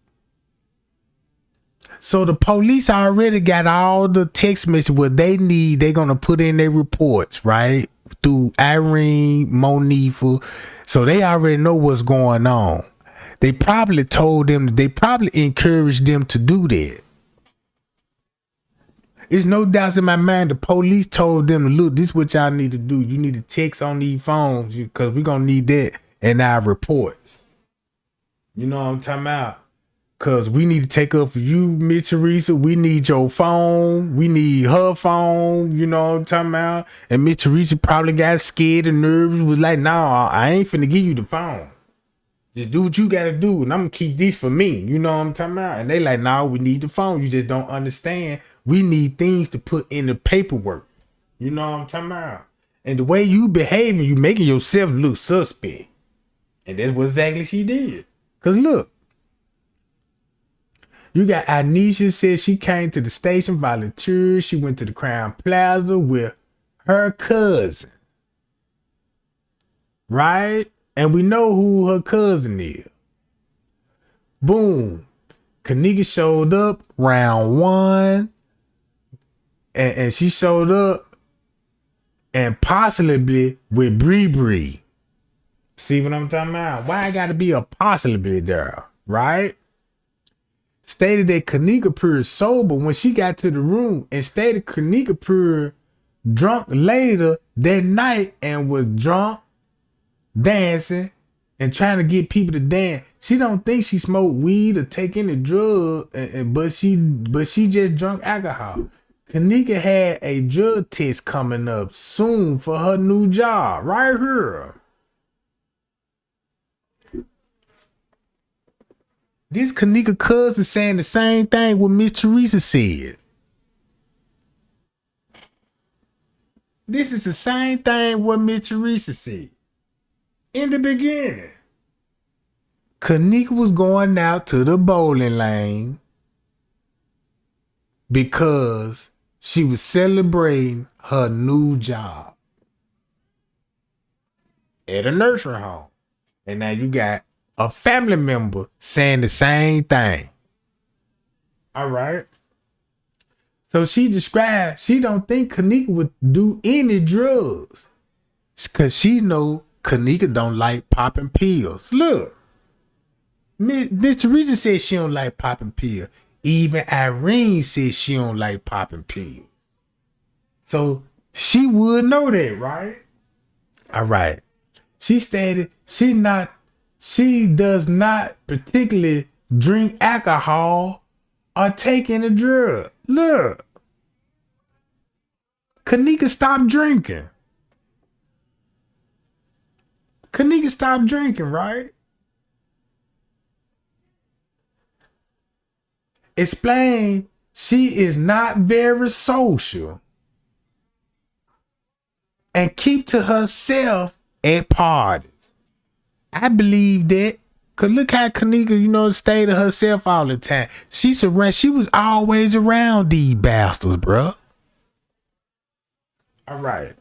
So the police already got all the text messages what they need. They're gonna put in their reports, right? Through Irene, Monifa. So they already know what's going on. They probably told them, they probably encouraged them to do that. It's no doubts in my mind the police told them, look, this is what y'all need to do. You need to text on these phones because we're going to need that in our reports. You know what I'm talking about? Because we need to take up for you, Miss Teresa. We need your phone. We need her phone. You know what I'm talking about? And Miss Teresa probably got scared and nervous. Was like, nah, I ain't finna give you the phone. Just do what you gotta do, and I'm gonna keep this for me. You know what I'm talking about? And they like, nah, we need the phone. You just don't understand. We need things to put in the paperwork. You know what I'm talking about? And the way you behaving, you making yourself look suspect. And that's what exactly she did. Cause look, you got Anisha said she came to the station volunteer. She went to the Crown Plaza with her cousin. Right? And we know who her cousin is. Boom. Kenneka showed up round one. And she showed up and possibly with Bree Bree. See what I'm talking about? Why I gotta be a possibly there, right? Stated that Kenneka appeared sober when she got to the room and stated Kenneka appeared drunk later that night and was drunk, dancing, and trying to get people to dance. She don't think she smoked weed or take any drug, but she just drunk alcohol. Kenneka had a drug test coming up soon for her new job, right here. This Kenneka cousin saying the same thing what Miss Teresa said. This is the same thing what Miss Teresa said. In the beginning, Kenneka was going out to the bowling lane because she was celebrating her new job at a nursery home. And now you got a family member saying the same thing. All right. So she described she don't think Kenneka would do any drugs. Cause she know Kenneka don't like popping pills. Look, Miss Teresa said she don't like popping pills. Even Irene said she don't like popping pills. So she would know that, right? All right. She stated she does not particularly drink alcohol or take any drug. Look. Kenneka stopped drinking. Kenneka stopped drinking, right? Explain she is not very social and keep to herself at parties. I believe that. Cause look how Kenneka, stayed to herself all the time. She was always around these bastards, bro. All right.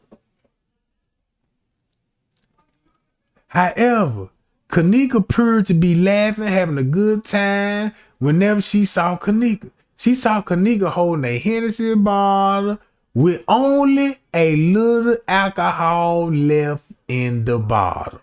However, Kenneka appeared to be laughing, having a good time whenever she saw Kenneka. She saw Kenneka holding a Hennessy bottle with only a little alcohol left in the bottle.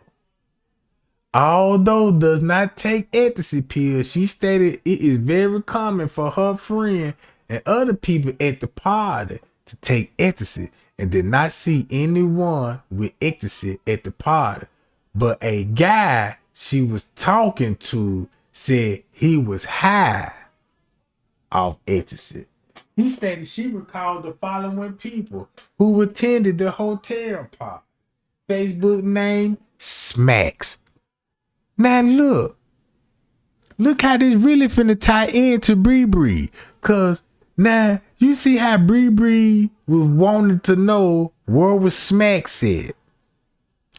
Although does not take ecstasy pills, she stated it is very common for her friend and other people at the party to take ecstasy and did not see anyone with ecstasy at the party. But a guy she was talking to said he was high off ecstasy. He stated she recalled the following people who attended the hotel party. Facebook name, Smacks. Now look how this really finna tie into Bree Bree. Cause now you see how Bree Bree was wanting to know where was Smacks at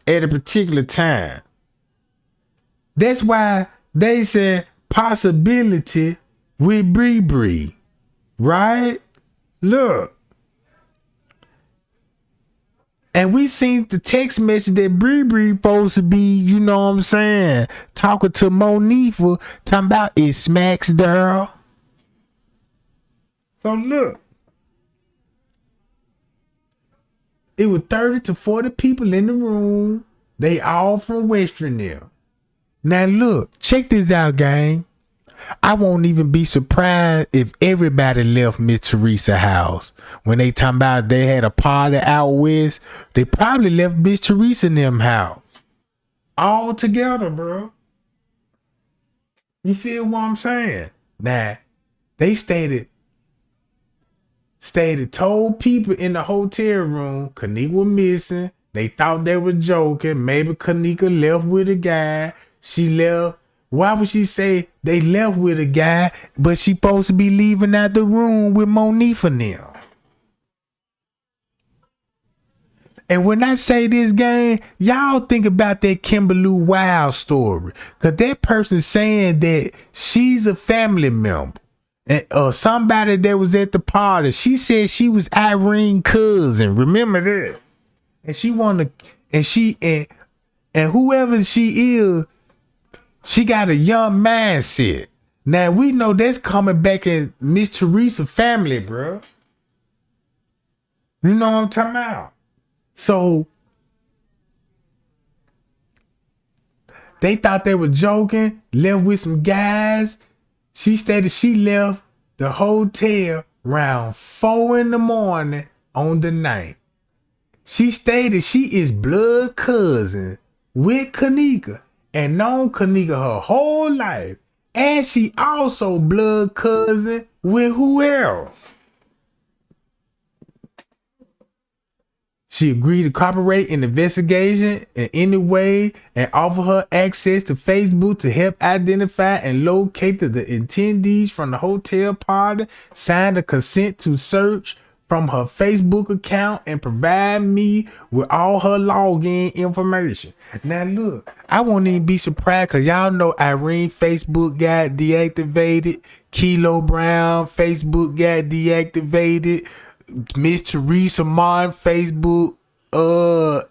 a particular time. That's why they said possibility with Bree Bree. Right? Look. And we seen the text message that Bree Bree supposed to be, talking to Monifa, talking about it smacks girl. So look. It was 30 to 40 people in the room. They all from Western there. Now look, check this out, gang. I won't even be surprised if everybody left Miss Teresa's house. When they talking about they had a party out west, they probably left Miss Teresa in them house. All together, bro. You feel what I'm saying? Now, they told people in the hotel room Kenneka was missing. They thought they were joking. Maybe Kenneka left with a guy. She left. Why would she say they left with a guy, but she supposed to be leaving out the room with Monifa now? And when I say this, gang, y'all think about that Kimberly Wild story. Because that person saying that she's a family member. And somebody that was at the party. She said she was Irene's cousin. Remember that? And she wanted, and whoever she is, she got a young mindset. Now we know that's coming back in Miss Teresa's family, bro. You know what I'm talking about? So they thought they were joking, left with some guys. She stated she left the hotel around 4 a.m. on the night. She stated she is blood cousin with Kenneka and known Kenneka her whole life. And she also blood cousin with who else? She agreed to cooperate in the investigation in any way and offer her access to Facebook to help identify and locate the attendees from the hotel party, signed a consent to search from her Facebook account and provide me with all her login information. Now look, I won't even be surprised because y'all know Irene Facebook got deactivated. Kilo Brown Facebook got deactivated. Miss Teresa Martin Facebook got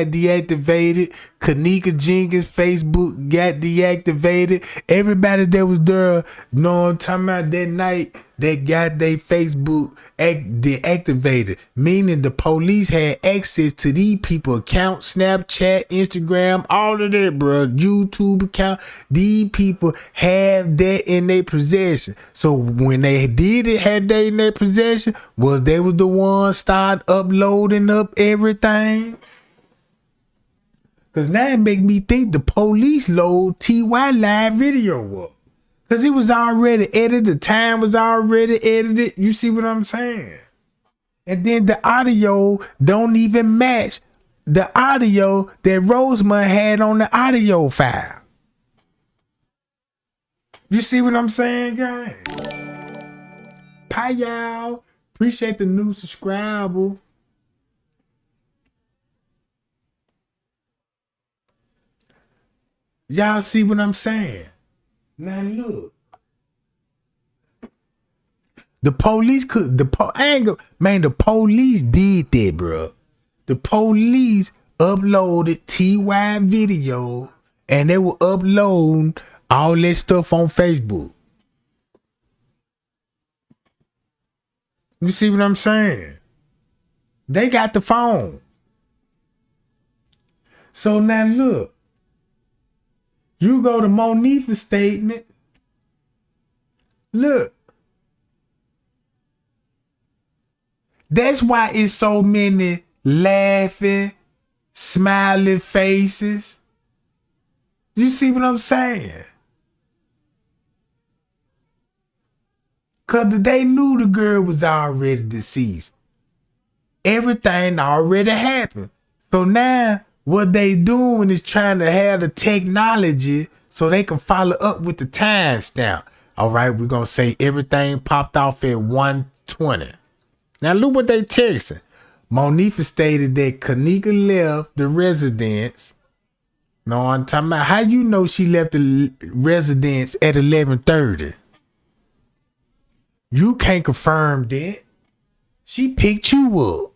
deactivated Kenneka Jenkins Facebook got deactivated. Everybody that was there, know what I'm talking about, that night, they got their Facebook deactivated. Meaning the police had access to these people account, Snapchat, Instagram, all of that, bro. YouTube account. These people have that in their possession. So when they did it, had they in their possession, they was the ones start uploading up everything. Cause now it make me think the police load TY live video up. Cause it was already edited, the time was already edited. You see what I'm saying? And then the audio don't even match the audio that Rosemont had on the audio file. You see what I'm saying, guys? Bye, y'all. Appreciate the new subscriber. Y'all see what I'm saying? Now look. The police the police did that, bro. The police uploaded TY video and they were uploading all that stuff on Facebook. You see what I'm saying? They got the phone. So now look. You go to Monifa's statement. Look. That's why it's so many laughing, smiling faces. You see what I'm saying? Because they knew the girl was already deceased. Everything already happened. So now what they doing is trying to have the technology so they can follow up with the timestamp. All right, we're going to say everything popped off at 1:20. Now look what they texting. Monifa stated that Kenneka left the residence. No, I'm talking about how you know she left the residence at 11:30. You can't confirm that. She picked you up.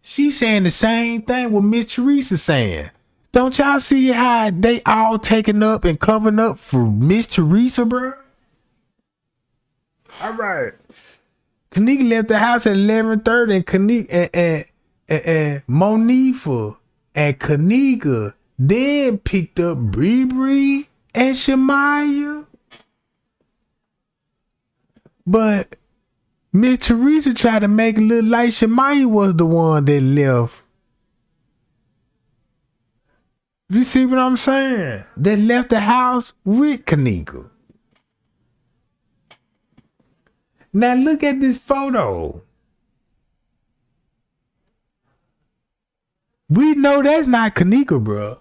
She saying the same thing what Miss Teresa saying. Don't y'all see how they all taking up and covering up for Miss Teresa, bro? All right. Kenneka left the house at 11:30 and Kenneka and Monifa and Kenneka then picked up Bree and Shamaya. But Miss Teresa tried to make it look like Shamaya was the one that left. You see what I'm saying? That left the house with Kenneka. Now look at this photo. We know that's not Kenneka, bro.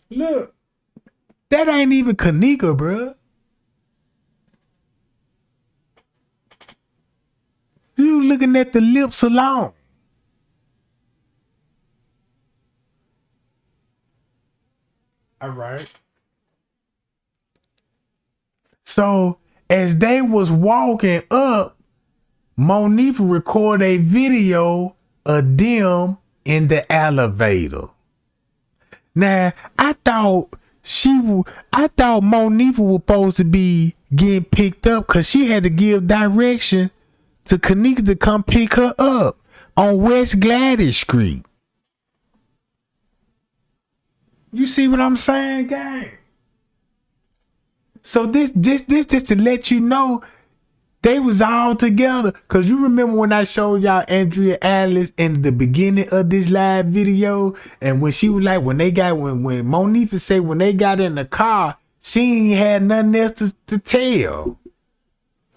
Look, that ain't even Kenneka, bro. You looking at the lips alone. All right. So as they was walking up, Monifa recorded a video of them in the elevator. Now, I thought Monifa was supposed to be getting picked up because she had to give direction to Kenneka to come pick her up on West Gladys Street. You see what I'm saying, gang? So this just to let you know they was all together. Cause you remember when I showed y'all Andrea Alice in the beginning of this live video, and when she was like, when Monifa said when they got in the car, she ain't had nothing else to tell.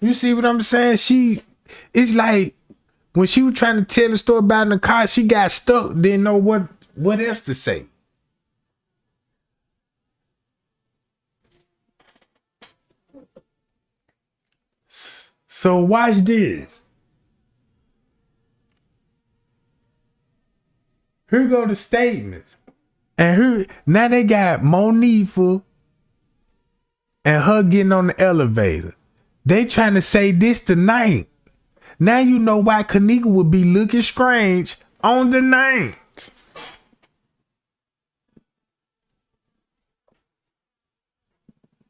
You see what I'm saying? It's like when she was trying to tell the story about in the car, she got stuck, didn't know what else to say. So watch this. Here go the statements. And now they got Monifa and her getting on the elevator. They trying to say this tonight. Now you know why Kenneka would be looking strange on the night.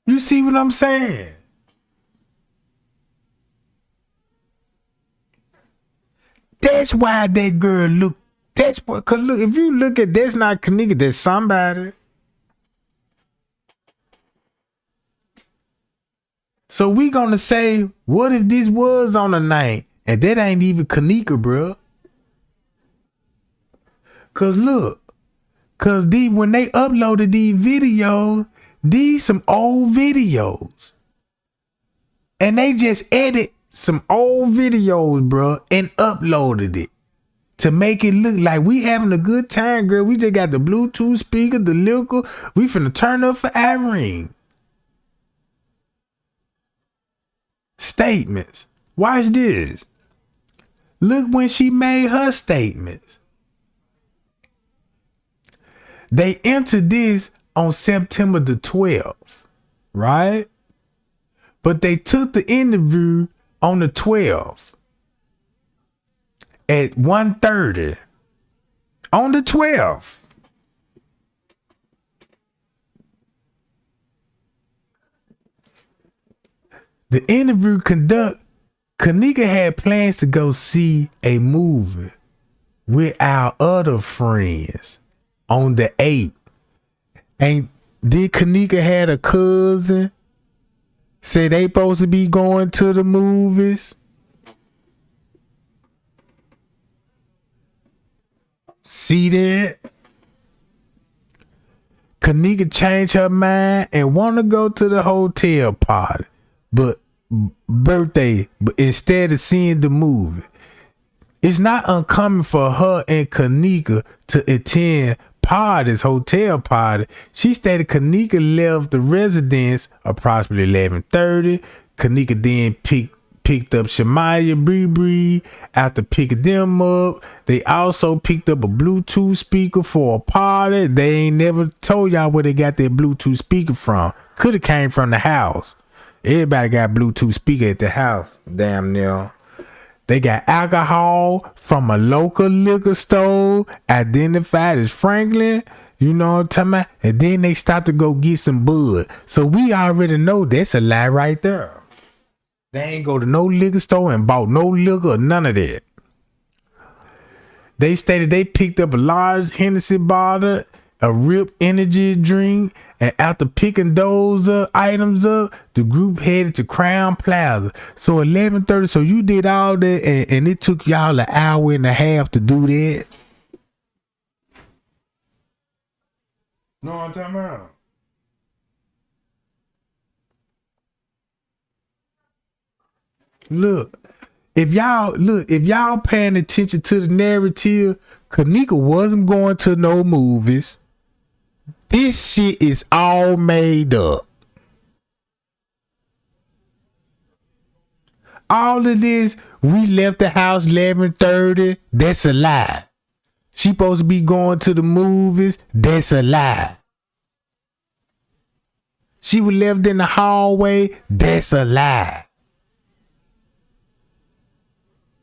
You see what I'm saying? That's why that girl look. That's what. Cause look, if you look at that's not Kenneka, that's somebody. So we gonna say, what if this was on a night and that ain't even Kenneka, bro? Cause look, when they uploaded these videos, these some old videos, and they just edit some old videos, bro, and uploaded it to make it look like we having a good time, girl. We just got the Bluetooth speaker, the liquor. We finna turn up for Irene. Statements. Watch this. Look when she made her statements. They entered this on September the 12th, right? But they took the interview on the 12th at 1:30 on the 12th. The interview Kenneka had plans to go see a movie with our other friends on the 8th. And did Kenneka had a cousin say they supposed to be going to the movies? See that? Kenneka changed her mind and want to go to the hotel party. But instead of seeing the movie. It's not uncommon for her and Kenneka to attend hotel party. She stated Kenneka left the residence approximately 11:30. Kenneka then picked up Shamaya Bree. After picking them up, they also picked up a Bluetooth speaker for a party. They ain't never told y'all where they got their Bluetooth speaker from. Could have came from the house. Everybody got Bluetooth speaker at the house. Damn near. They got alcohol from a local liquor store identified as Franklin. You know what I'm talking about? And then they stopped to go get some bud. So we already know that's a lie right there. They ain't go to no liquor store and bought no liquor or none of that. They stated they picked up a large Hennessy bottle, a Rip energy drink, and after picking those items up, the group headed to Crown Plaza. So 11:30. So you did all that, and it took y'all an hour and a half to do that. Know what I'm talking about? Look, if y'all paying attention to the narrative, Kenneka wasn't going to no movies. This shit is all made up. All of this, we left the house 11:30. That's a lie. She supposed to be going to the movies. That's a lie. She was left in the hallway. That's a lie.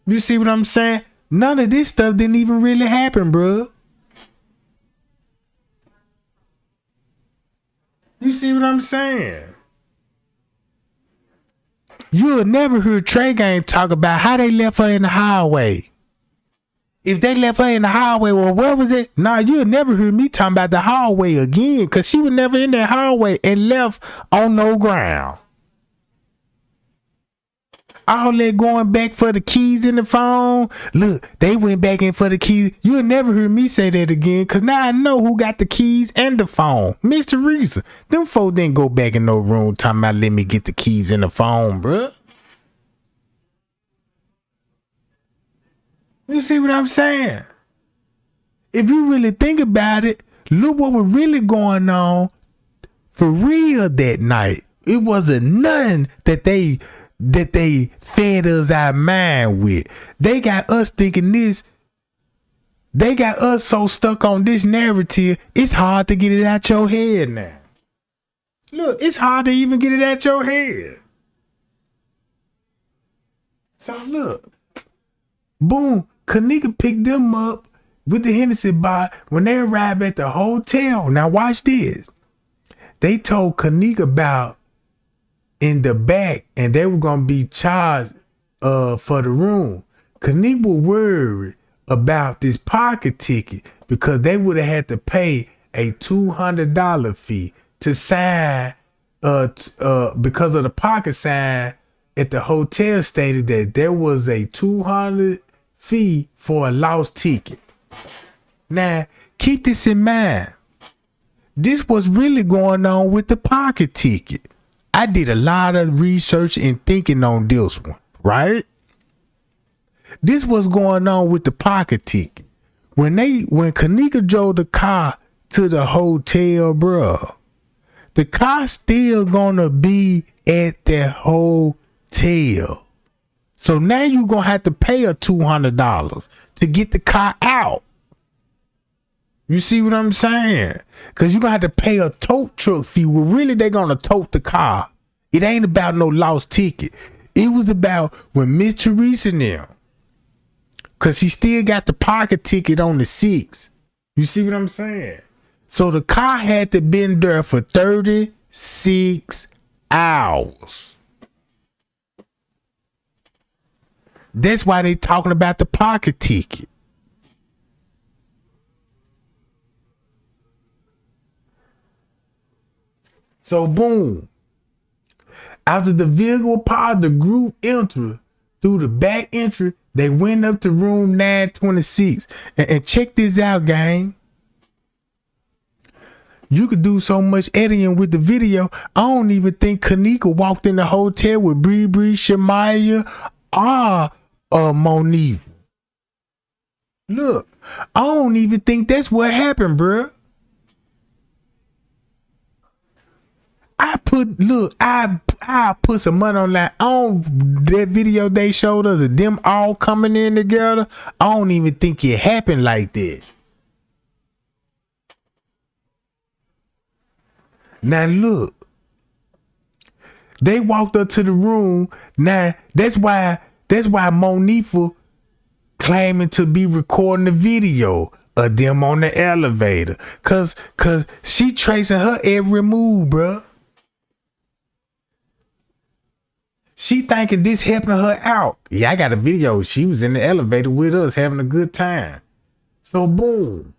You see what I'm saying? None of this stuff didn't even really happen, bro. You see what I'm saying? You'll never hear Trey Gang talk about how they left her in the hallway. If they left her in the hallway, well, where was it? Nah, you'll never hear me talking about the hallway again, because she was never in that hallway and left on no ground. All that going back for the keys in the phone. Look, they went back in for the keys. You'll never hear me say that again, because now I know who got the keys and the phone. Miss Teresa. Them folks didn't go back in no room talking about let me get the keys in the phone, bruh. You see what I'm saying? If you really think about it, look what was really going on for real that night. It wasn't nothing that they fed us our mind with. They got us thinking this. They got us so stuck on this narrative, it's hard to get it out your head now. Look, it's hard to even get it out your head. So look, boom, Kenneka picked them up with the Hennessy bottle when they arrived at the hotel. Now watch this. They told Kenneka about in the back and they were gonna be charged for the room. Kenneka was worried about this pocket ticket because they would have had to pay a $200 fee to sign because of the pocket sign at the hotel stated that there was a $200 fee for a lost ticket. Now, keep this in mind. This was really going on with the pocket ticket. I did a lot of research and thinking on this one, right? This was going on with the pocket ticket. When Kenneka drove the car to the hotel, bruh, the car still gonna be at the hotel. So now you gonna have to pay a $200 to get the car out. You see what I'm saying? Because you're going to have to pay a tote truck fee. Well, really, they're going to tote the car. It ain't about no lost ticket. It was about when Miss Teresa now, because she still got the pocket ticket on the 6th. You see what I'm saying? So the car had to been there for 36 hours. That's why they talking about the pocket ticket. So boom, after the vehicle part, the group entered through the back entry. They went up to room 926. And check this out, gang. You could do so much editing with the video. I don't even think Kenneka walked in the hotel with Bree, Shamaya, or Monique. Look, I don't even think that's what happened, bruh. I put some money on that. On that video they showed us of them all coming in together. I don't even think it happened like that. Now look, they walked up to the room. Now that's why Monifa claiming to be recording the video of them on the elevator, cause she tracing her every move, bruh. She thinking this helping her out. Yeah, I got a video. She was in the elevator with us having a good time. So boom.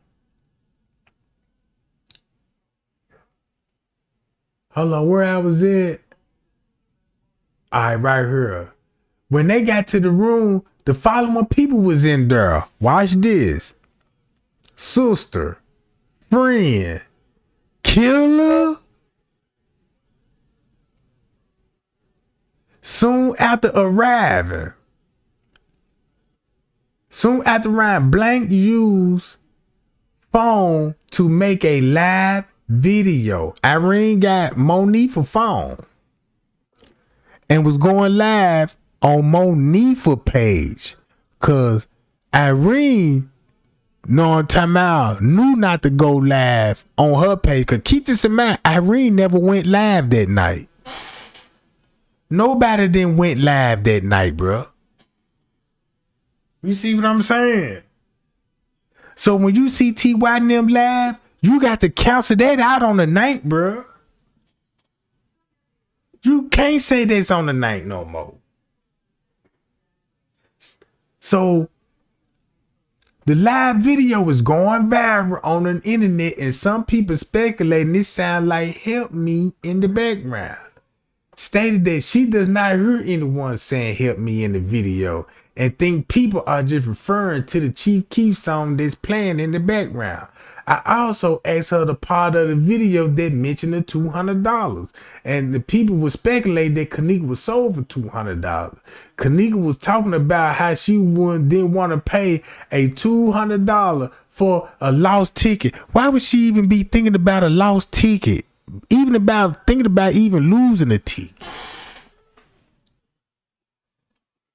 Hold on, where I was at? All right, right here. When they got to the room, the following people was in there. Watch this. Sister, friend, killer. Soon after arriving, Blank used phone to make a live video. Irene got Monifa phone and was going live on Monifa page, cause Irene, knew not to go live on her page. Cause keep this in mind, Irene never went live that night. Nobody then went live that night, bro. You see what I'm saying? So when you see TY and them live, you got to cancel that out on the night, bro. You can't say that's on the night no more. So the live video was going viral on the internet, and some people speculating this sound like "Help Me" in the background. Stated that she does not hear anyone saying "help me" in the video and think people are just referring to the Chief Keef song that's playing in the background. I also asked her the part of the video that mentioned the $200, and the people were speculating that Kenneka was sold for $200. Kenneka was talking about how she didn't want to pay a $200 for a lost ticket. Why would she even be thinking about a lost ticket? Thinking about even losing a ticket.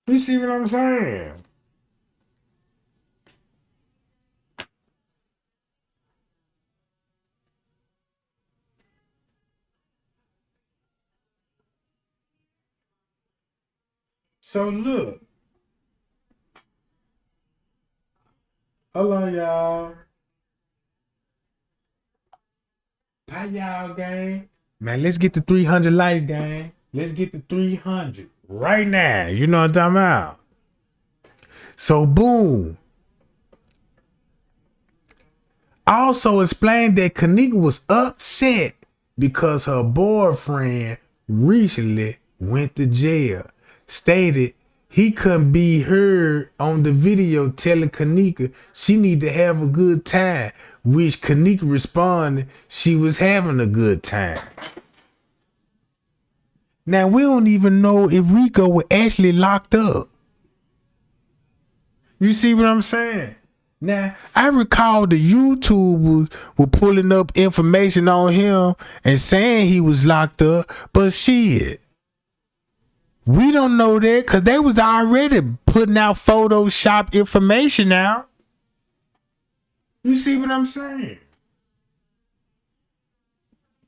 You see what I'm saying? So look, Hold on, y'all. Hi, y'all, gang. Man, let's get to 300 likes, gang. Let's get to 300 right now. You know what I'm talking about? So, boom. Also explained that Kenneka was upset because her boyfriend recently went to jail. Stated he couldn't be heard on the video telling Kenneka she need to have a good time, which Kenneka responded she was having a good time. Now we don't even know if Rico was actually locked up. You see what I'm saying? Now, I recall the YouTubers were pulling up information on him and saying he was locked up, but shit, we don't know that because they was already putting out Photoshop information out. You see what I'm saying?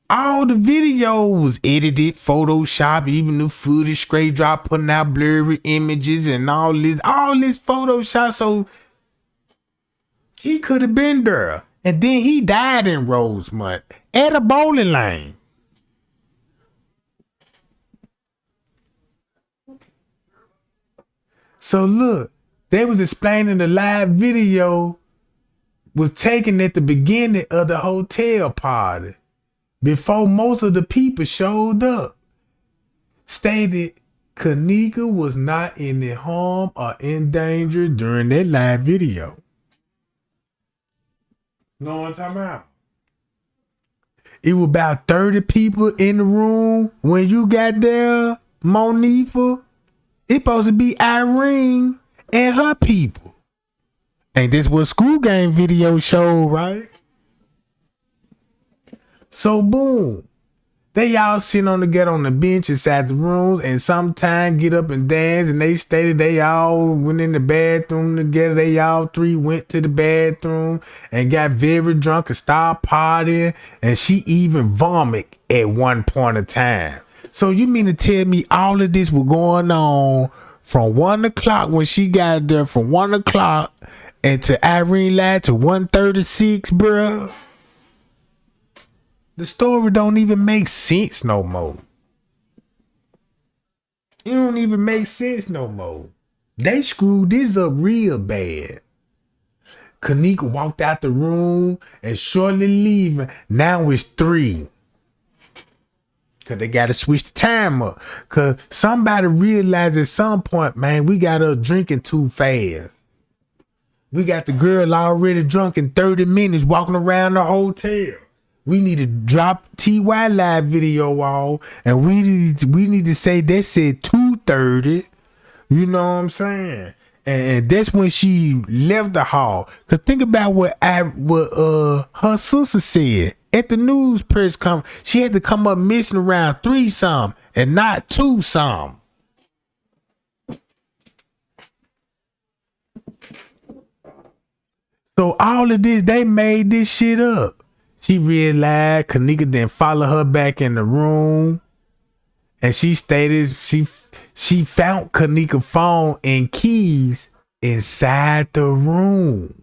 All the video was edited, Photoshop, even the footage straight drop, putting out blurry images and all this Photoshop, so he could have been there. And then he died in Rosemont at a bowling lane. So look, they was explaining the live video was taken at the beginning of the hotel party before most of the people showed up. Stated Kenneka was not in the harm or in danger during that live video. Know what I'm talking about? It was about 30 people in the room when you got there, Monifa. It supposed to be Irene and her people. Ain't this what School Game video showed, right? So boom. They all sitting on the bench inside the rooms and sometimes get up and dance, and they stated they all went in the bathroom together. They all three went to the bathroom and got very drunk and started partying, and she even vomited at one point in time. So you mean to tell me all of this was going on from 1 o'clock when she got there, from 1 o'clock and to Irene lied to 1:36, bruh? The story don't even make sense no more. It don't even make sense no more. They screwed this up real bad. Kenneka walked out the room and shortly leaving. Now it's 3. Cause they gotta switch the time up. Cause somebody realized at some point, man, we got her drinking too fast. We got the girl already drunk in 30 minutes walking around the hotel. We need to drop TY live video off, and we need to say that said 2:30. You know what I'm saying? And that's when she left the hall. Cause think about what her sister said at the news press conference. She had to come up missing around 3 some and not 2 some. So all of this, they made this shit up. She realized Kenneka didn't follow her back in the room, and she stated she found Kenneka's phone and keys inside the room.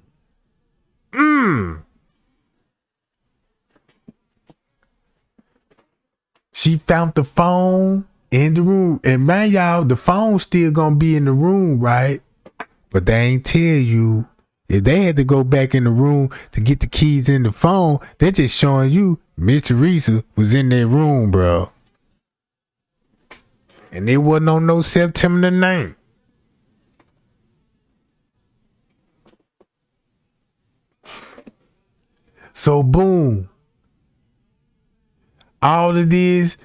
She found the phone in the room, and man, y'all, the phone's still gonna be in the room, right? But they ain't tell you. If they had to go back in the room to get the keys in the phone, they're just showing you Miss Teresa was in that room, bro. And it wasn't on no September the 9th. So boom. All of this,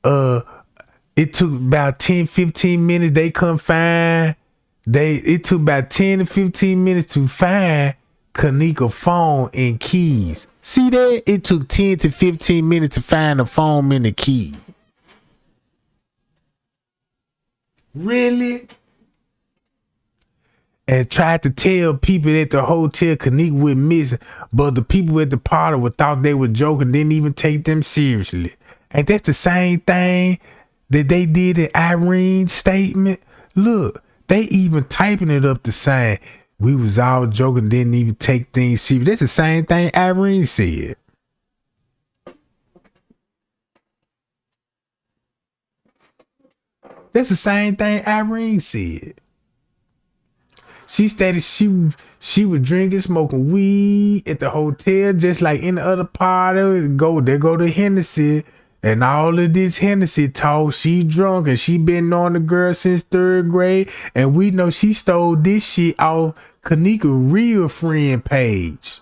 it took about 10-15 minutes. They couldn't find. It took about 10 to 15 minutes to find Kenneka's phone and keys. See that? It took 10 to 15 minutes to find the phone and the key. Really? And tried to tell people at the hotel Kenneka went missing, but the people at the party thought they were joking, didn't even take them seriously. And that's the same thing that they did in Irene's statement. Look. They even typing it up the same. We was all joking, didn't even take things serious. That's the same thing Irene said. That's the same thing Irene said. She stated she was drinking, smoking weed at the hotel, just like any other party. There go the Hennessy, and all of this Hennessy talk. She drunk and she been knowing the girl since 3rd grade, and we know she stole this shit off Kenneka real friend page.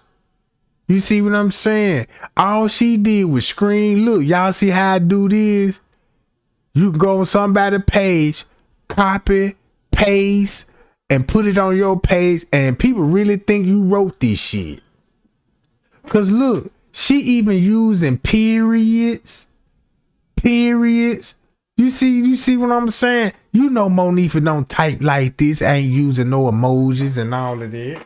You see what I'm saying? All she did was scream. Look, y'all see how I do this? You can go on somebody's page, copy, paste, and put it on your page, and people really think you wrote this shit. Cause look, she even using periods. You see what I'm saying? You know Monifa don't type like this, ain't using no emojis and all of that.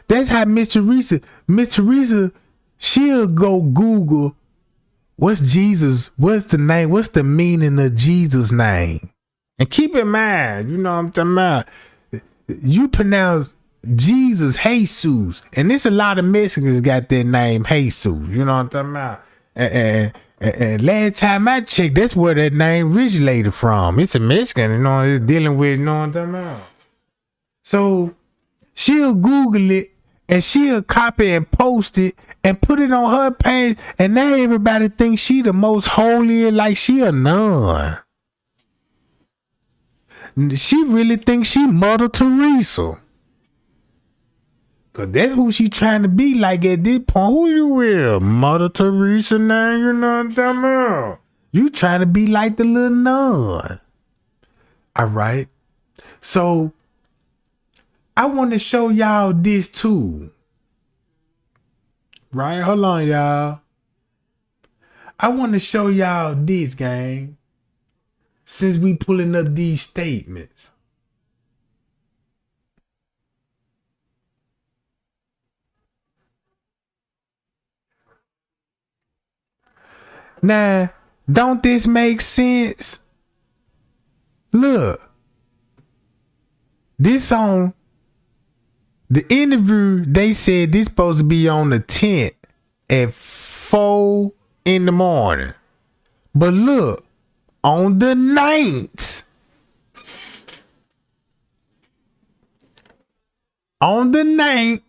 That's how Miss Teresa, she'll go Google what's the name, what's the meaning of Jesus' name. And keep in mind, you know what I'm talking about, you pronounce Jesus Jesus, and there's a lot of Mexicans got that name Jesus, you know what I'm talking about. And last time I checked, that's where that name originated from. It's a Mexican, you know, it's dealing with, you know what I'm talking about. So she'll Google it and she'll copy and post it and put it on her page, and now everybody thinks she the most holy, like she a nun. She really thinks she Mother Teresa. Cause that's who she trying to be like at this point. Who you will? Mother Teresa now, you know what I'm talking about? You trying to be like the little nun. All right. So I want to show y'all this too. Right? Hold on, y'all. I want to show y'all this, gang. Since we pulling up these statements. Now, don't this make sense? Look. This on the interview, they said this supposed to be on the 10th at 4 in the morning. But look, on the 9th. On the 9th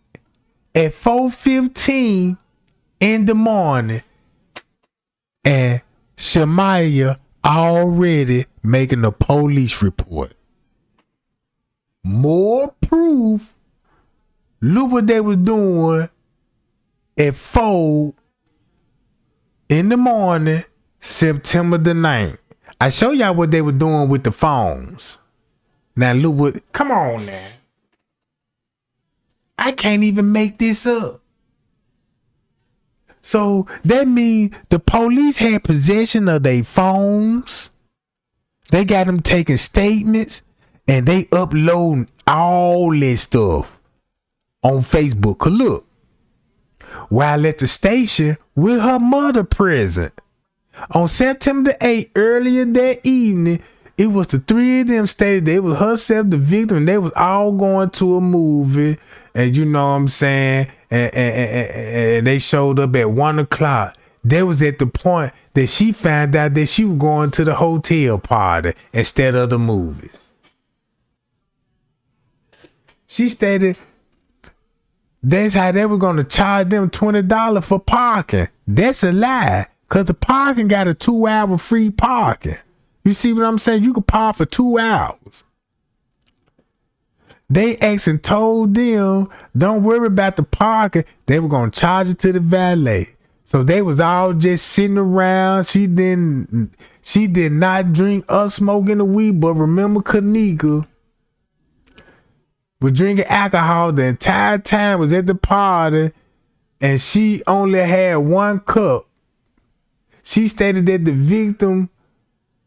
at 4:15 in the morning. And Shamaya already making a police report. More proof. Look what they was doing at 4 in the morning, September the 9th. I show y'all what they were doing with the phones. Now look what, come on now. I can't even make this up. So that means the police had possession of their phones. They got them taking statements and they uploading all this stuff on Facebook. 'Cause look, while at the station with her mother present, on September the 8th, earlier that evening, it was the three of them stated that it was herself, the victim, and they was all going to a movie. And you know what I'm saying? And they showed up at 1 o'clock. They was at the point that she found out that she was going to the hotel party instead of the movies. She stated that's how they were going to charge them $20 for parking. That's a lie. Because the parking got a 2-hour free parking. You see what I'm saying? You could park for 2 hours. They actually told them, don't worry about the parking. They were going to charge it to the valet. So they was all just sitting around. She did not drink or smoke in the weed. But remember, Kenneka was drinking alcohol the entire time, was at the party, and she only had 1 cup. She stated that the victim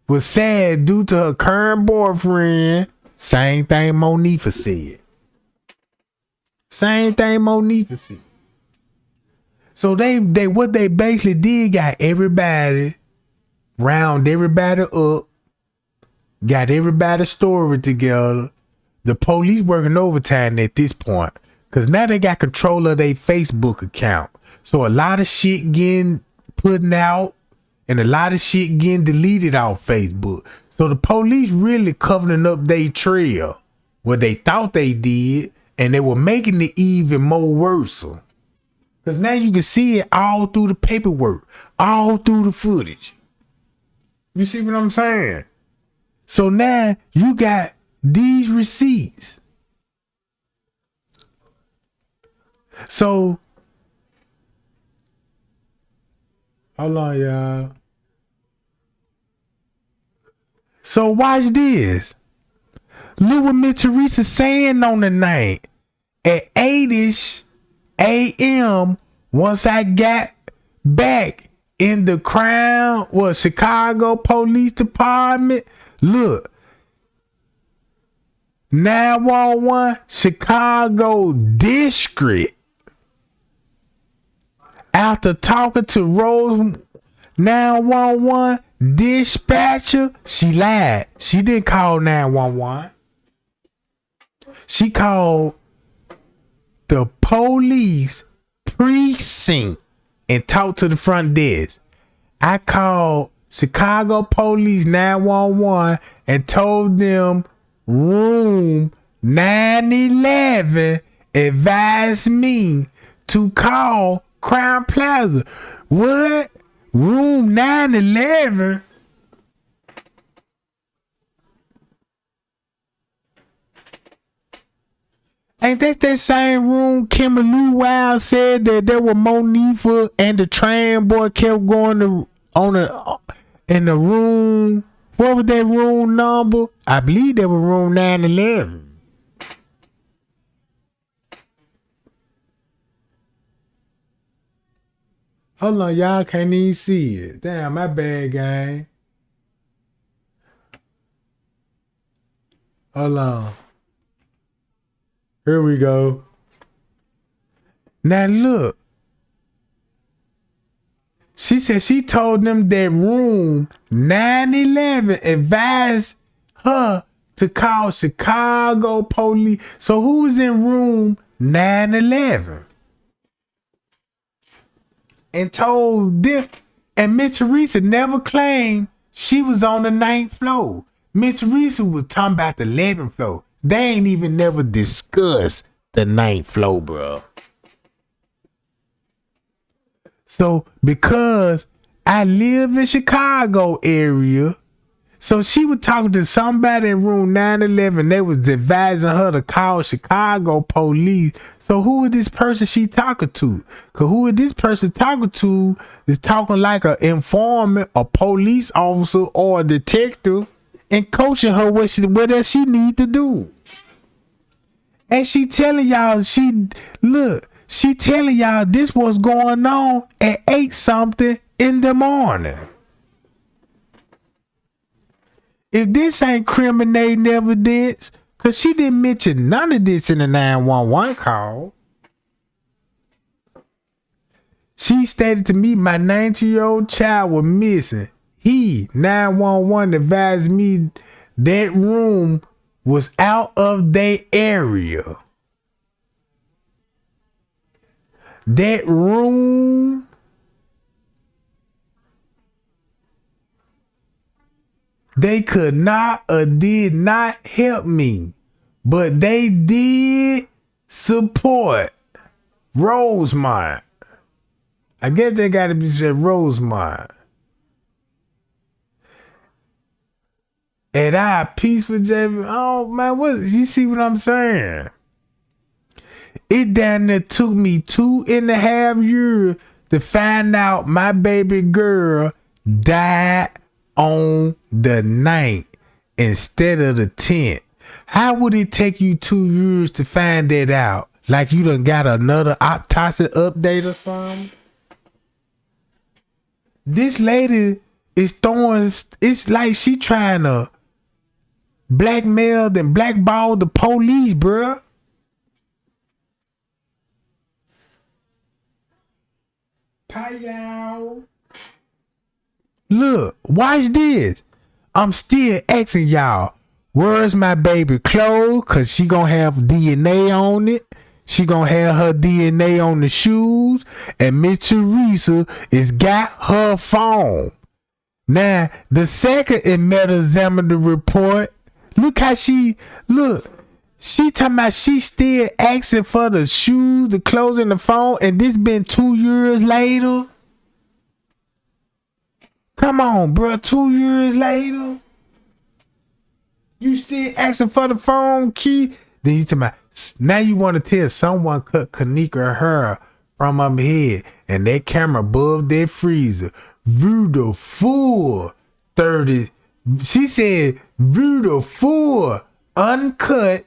was sad due to her current boyfriend. Same thing Monifa said. Same thing Monifa said. So they what they basically did, got everybody, round everybody up, got everybody's story together. The police working overtime at this point. Cause now they got control of their Facebook account. So a lot of shit getting put out and a lot of shit getting deleted off Facebook. So the police really covering up their trail. What they thought they did, and they were making it even more worse. Cause now you can see it all through the paperwork, all through the footage. You see what I'm saying? So now you got these receipts. So hold on, y'all. So watch this. Look what Miss Teresa saying on the night. At 8ish a.m. once I got back in the Chicago Police Department. Look. 911 Chicago District. After talking to Rose 911 dispatcher, she lied. She didn't call 911. She called the police precinct and talked to the front desk. I called Chicago Police 911 and told them room 911 advised me to call Crown Plaza. What? Room 911? Ain't that same room Kimberly Wild said that there were Monifa and the train boy kept going in the room? What was that room number? I believe that was room 911. Hold on, y'all can't even see it. Damn, my bad, gang. Hold on. Here we go. Now look. She said she told them that room 911 advised her to call Chicago police. So who's in room 911? And told them, and Miss Teresa never claimed she was on the 9th floor. Miss Teresa was talking about the 11th floor. They ain't even never discussed the 9th floor, bro. So because I live in Chicago area, so she was talking to somebody in room 911. They was advising her to call Chicago police. So who is this person she talking to? Cause who is this person talking to is talking like an informant, a police officer, or a detective, and coaching her what else she need to do. And she telling y'all, she telling y'all this was going on at 8 something in the morning. If this ain't criminating evidence, cause she didn't mention none of this in the 911 call. She stated to me my 19-year-old child was missing. 911 advised me that room was out of their area. That room they could not or did not help me, but they did support Rosemont. I guess they got to be said Rosemont. And I peaceful JV. Oh man, what you see what I'm saying? It down there took me 2.5 years to find out my baby girl died on the 9th instead of the 10th. How would it take you 2 years to find that out? Like you done got another autopsy update or something? This lady is throwing, it's like she trying to blackmail and blackball the police, bruh. Pow. Look, watch this. I'm still asking y'all, where's my baby clothes? Cause she gonna have DNA on it. She gonna have her DNA on the shoes. And Miss Teresa is got her phone. Now, the second it met examiner report, look how she talking about she still asking for the shoes, the clothes, and the phone, and this been 2 years later. Come on, bro, 2 years later. You still asking for the phone key? Then you talking about, now you want to tell someone cut Kenneka hair from her head and that camera above that freezer. View the full 30. She said, view the full uncut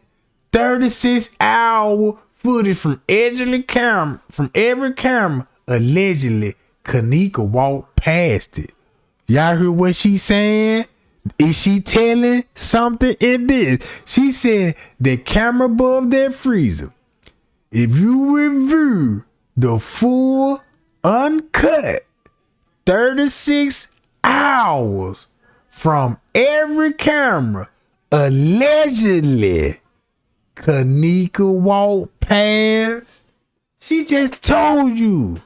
36-hour footage from every camera. Allegedly, Kenneka walked past it. Y'all hear what she saying? Is she telling something in this? She said the camera above that freezer. If you review the full uncut 36 hours from every camera, allegedly Kenneka walked past. She just told you.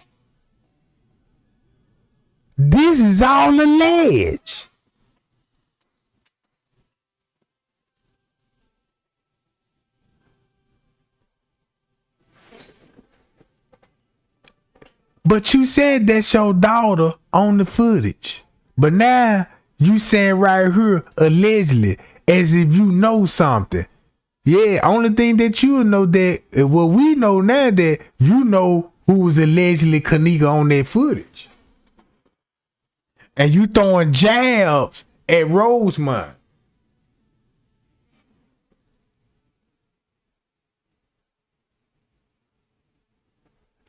This is all alleged. But you said that's your daughter on the footage. But now you saying right here, allegedly, as if you know something. Yeah, only thing that you know that, well, we know now that you know who was allegedly Kenneka on that footage. And you throwing jabs at Rosemont.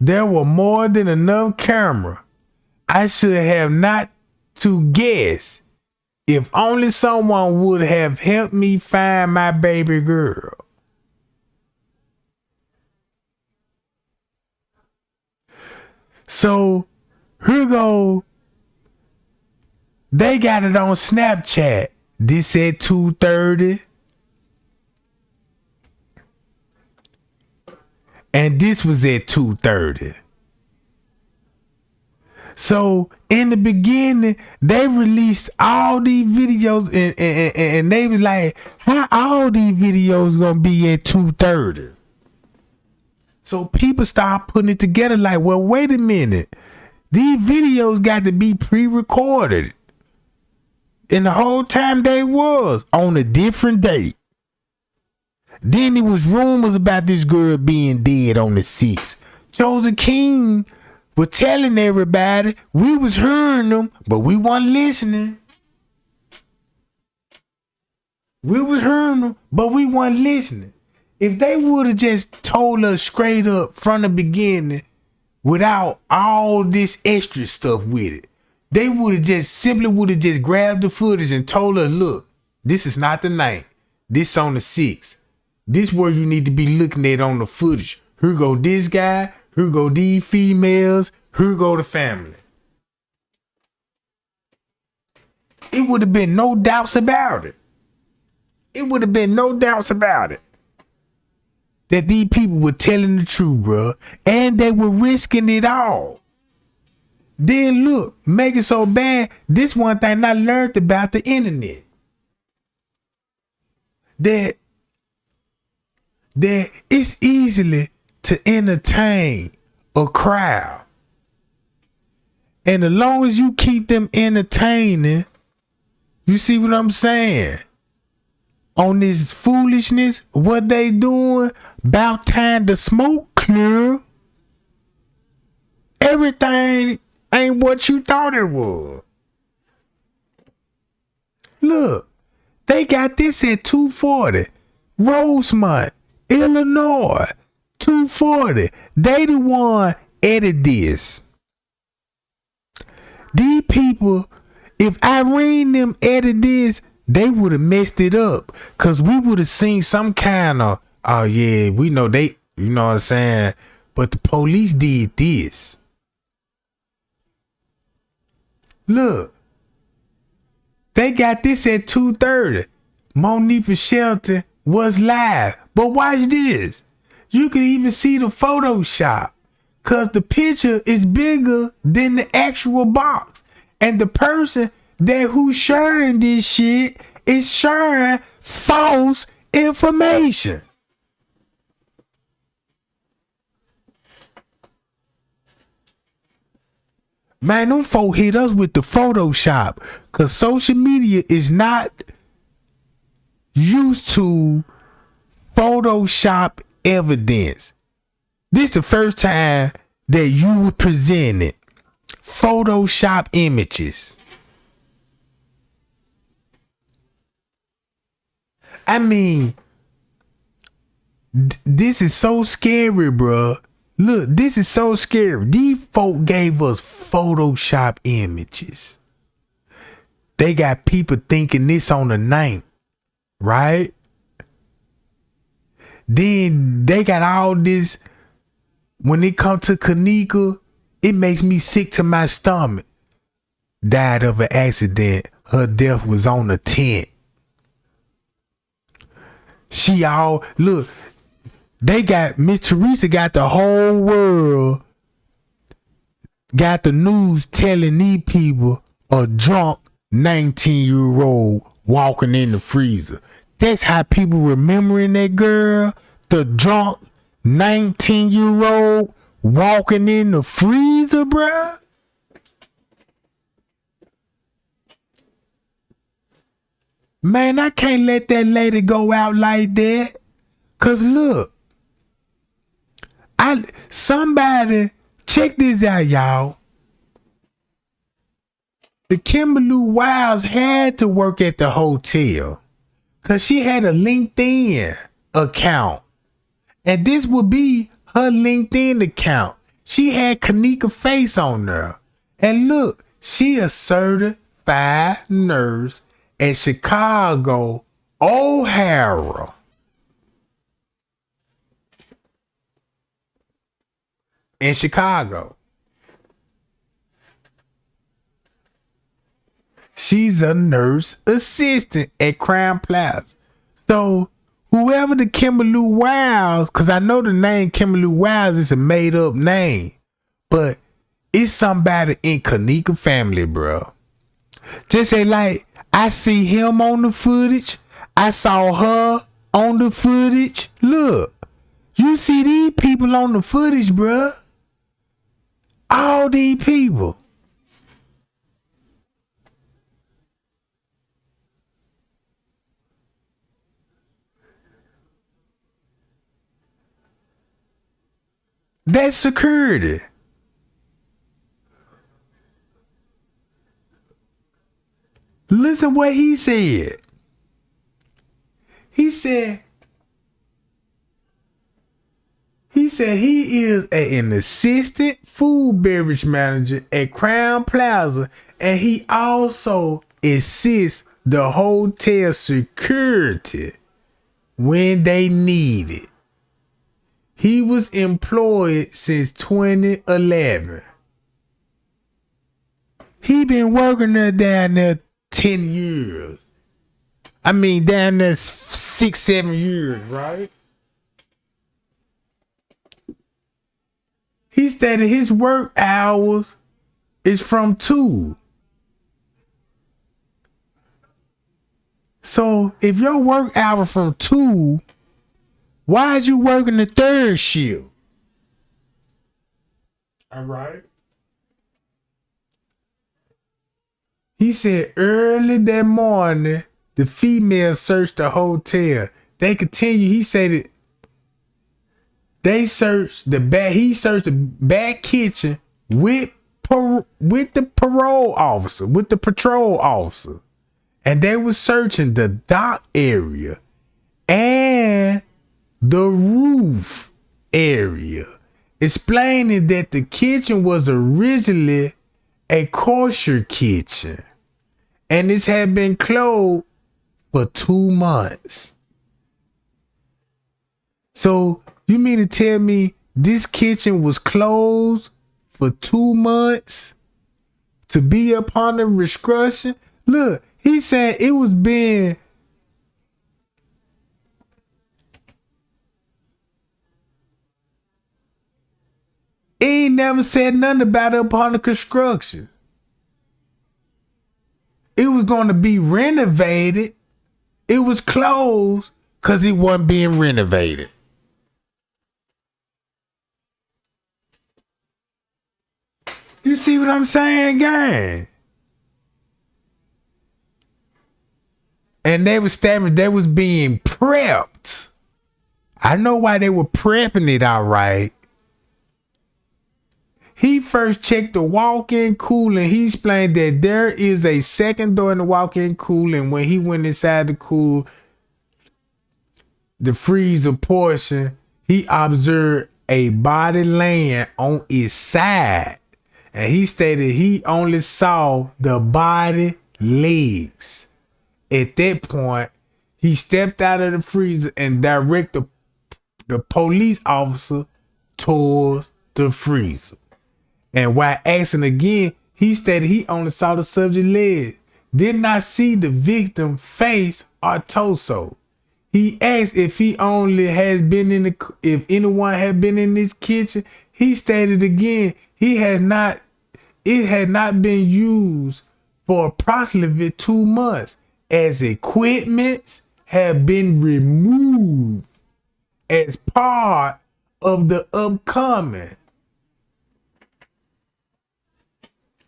There were more than enough camera. I should have not to guess. If only someone would have helped me find my baby girl. So here go. They got it on Snapchat. This at 2:30. And this was at 2:30. So in the beginning, they released all these videos and they was like, how all these videos gonna be at 2:30? So people start putting it together like, well, wait a minute. These videos got to be pre-recorded. And the whole time they was on a different date. Then there was rumors about this girl being dead on the 6th. Chosen King was telling everybody we was hearing them, but we wasn't listening. We was hearing them, but we wasn't listening. If they would have just told us straight up from the beginning without all this extra stuff with it, they would have just grabbed the footage and told us, look, this is not the night. This on the 6th. This where you need to be looking at on the footage. Here go this guy. Here go these females. Here go the family. It would have been no doubts about it. It would have been no doubts about it. That these people were telling the truth, bro. And they were risking it all. Then look, make it so bad. This one thing I learned about the internet. That it's easily to entertain a crowd. And as long as you keep them entertaining, you see what I'm saying? On this foolishness, what they doing, about time the smoke clear. Everything ain't what you thought it was. Look, they got this at 2:40. Rosemont, Illinois, 2:40. They the one edit this. These people, if Irene them edit this, they would have messed it up. Cause we would have seen some kind of, oh yeah, we know they, you know what I'm saying? But the police did this. Look, They got this at 2:30. Monifa Shelton was live. But watch this. You can even see the Photoshop. Cause the picture is bigger than the actual box. And the person that who's sharing this shit is sharing false information. Man, them folk hit us with the Photoshop. Cause social media is not used to Photoshop evidence. This the first time that you presented Photoshop images. I mean, this is so scary, bruh. Look, this is so scary. These folk gave us Photoshop images. They got people thinking this on the 9th, right? Then they got all this. When it comes to Kenneka, it makes me sick to my stomach. Died of an accident. Her death was on the 10th. She all look. They got Miss Teresa got the whole world. Got the news telling these people a drunk 19-year-old walking in the freezer. That's how people remembering that girl. The drunk 19-year-old walking in the freezer, bruh. Man, I can't let that lady go out like that. Cause look, somebody check this out, y'all. The Kimberly Wiles had to work at the hotel. Cause she had a LinkedIn account. And this would be her LinkedIn account. She had Kenneka face on there. And look, she a certified nurse at Chicago O'Hara. In Chicago. She's a nurse assistant at Crown Plaza. So whoever the Kimberly Wiles, because I know the name Kimberly Wiles is a made up name, but it's somebody in Kenneka family, bro. Just say like, I see him on the footage. I saw her on the footage. Look, you see these people on the footage, bro. All these people. That's security. Listen what he said. He said he is an assistant food beverage manager at Crown Plaza, and he also assists the hotel security when they need it. He was employed since 2011. He been working there down there 10 years. I mean, down there 6-7 years, right? He stated his work hours is from 2. So if your work hour from 2, why is you working the 3rd shift? All right. He said early that morning, the female searched the hotel. They continue. He said that they searched the back. He searched the back kitchen with the patrol officer, and they were searching the dock area and the roof area, explaining that the kitchen was originally a kosher kitchen, and this had been closed for 2 months. So you mean to tell me this kitchen was closed for 2 months to be upon the restriction? Look, he said it was being. He ain't never said nothing about it upon the construction. It was going to be renovated. It was closed because it wasn't being renovated. You see what I'm saying, gang? And they was stabbing, they was being prepped. I know why they were prepping it all right. He first checked the walk-in cooling. He explained that there is a second door in the walk-in cooling. When he went inside the freezer portion, he observed a body laying on its side. And he stated he only saw the body legs. At that point, he stepped out of the freezer and directed the police officer towards the freezer. And while asking again, he stated he only saw the subject legs, did not see the victim face or torso. He asked if he only has been if anyone had been in this kitchen. He stated again it had not been used for approximately 2 months, as equipment have been removed as part of the upcoming.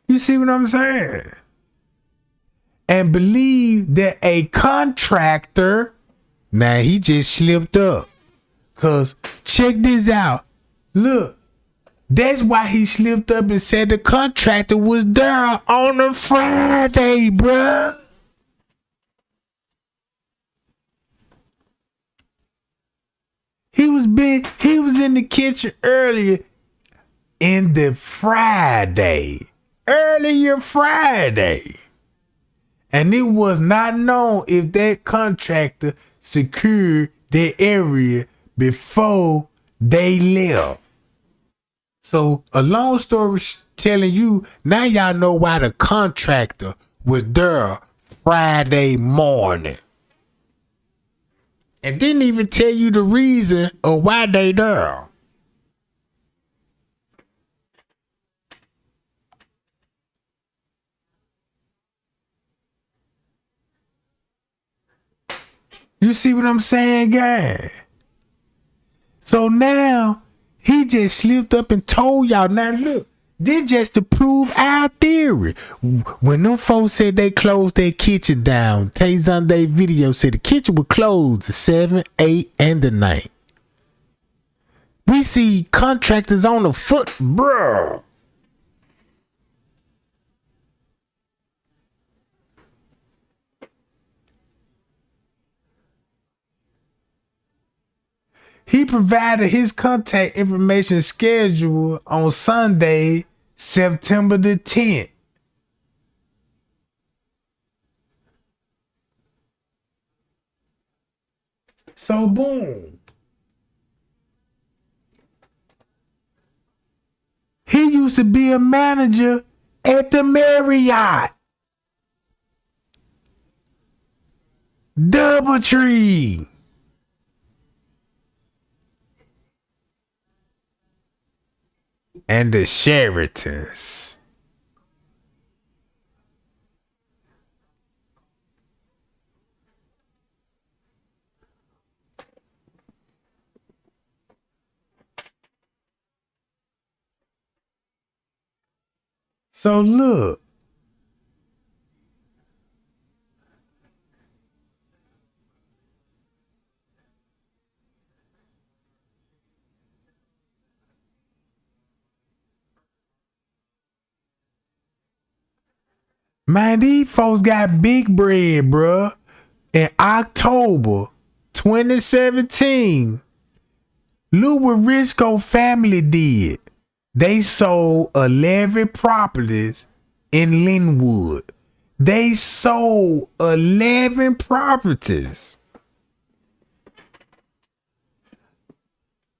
You see what I'm saying? And believe that a contractor, now he just slipped up. Cause check this out. Look, that's why he slipped up and said the contractor was there on a Friday, bruh. He was in the kitchen earlier Friday. And it was not known if that contractor secured the area before they left. So a long story telling you, now y'all know why the contractor was there Friday morning. And didn't even tell you the reason of why they there. You see what I'm saying, guy? So now he just slipped up and told y'all. Now look, this just to prove our theory. When them folks said they closed their kitchen down, Tay Sunday video said the kitchen was closed at 7, 8, and the 9. We see contractors on the foot, bruh. He provided his contact information schedule on Sunday, September the 10th. So boom. He used to be a manager at the Marriott. Doubletree. And the Sheratons. So look. Man, these folks got big bread, bruh. In October 2017, look what Risco family did. They sold 11 properties in Linwood. They sold 11 properties.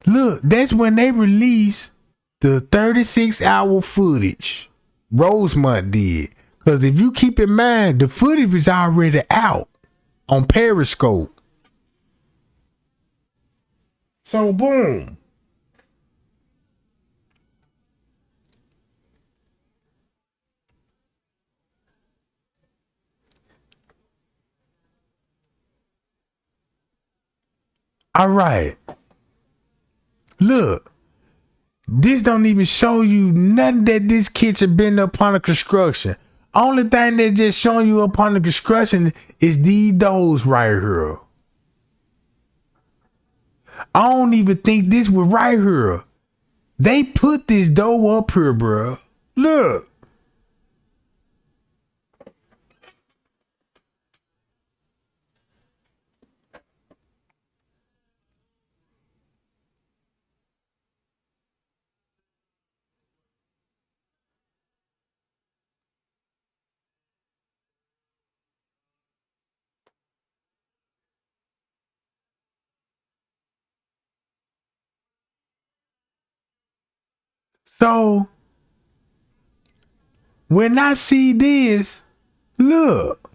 Look, that's when they released the 36-hour footage. Rosemont did. Cause if you keep in mind, the footage is already out on Periscope. So boom. All right. Look. This don't even show you nothing that this kitchen been up under construction. Only thing that just showing you up under construction is these doors right here. I don't even think this was right here. They put this door up here, bro. Look. So when I see this, look.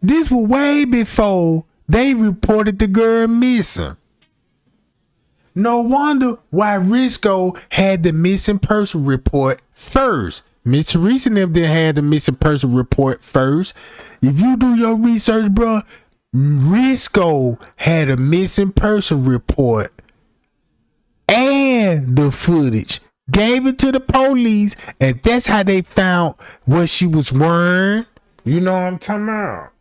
This was way before they reported the girl missing. No wonder why Risco had the missing person report first. Miss Teresa and them didn't have the missing person report first. If you do your research, bro, Risco had a missing person report and the footage. Gave it to the police, and that's how they found what she was wearing. You know what I'm talking about?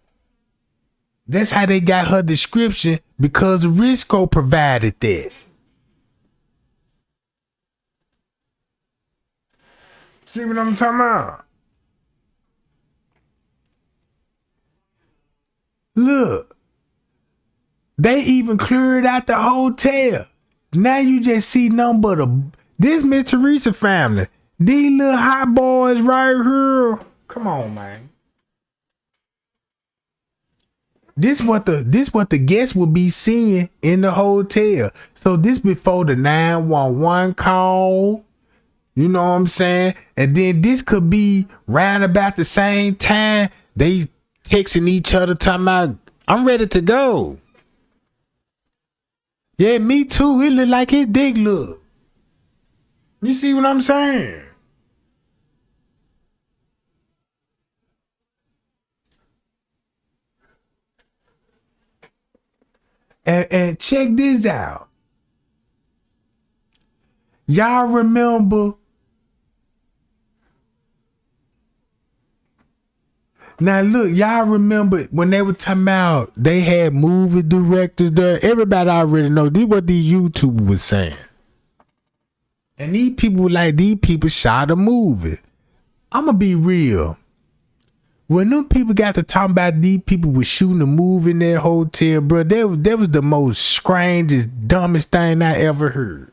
That's how they got her description, because Risco provided that. See what I'm talking about? Look. They even cleared out the hotel. Now you just see nothing but this Miss Teresa family. These little hot boys right here. Come on, man. This what the guests will be seeing in the hotel. So this before the 911 call. You know what I'm saying? And then this could be round about the same time they texting each other talking about, I'm ready to go. Yeah, me too. It look like his dick look. You see what I'm saying? And check this out. Y'all remember? Now look, y'all remember when they were talking about they had movie directors there? Everybody already know this what these YouTubers was saying. And these people shot a movie. I'ma be real. When them people got to talking about these people was shooting a movie in their hotel, bro, that was the most strangest, dumbest thing I ever heard.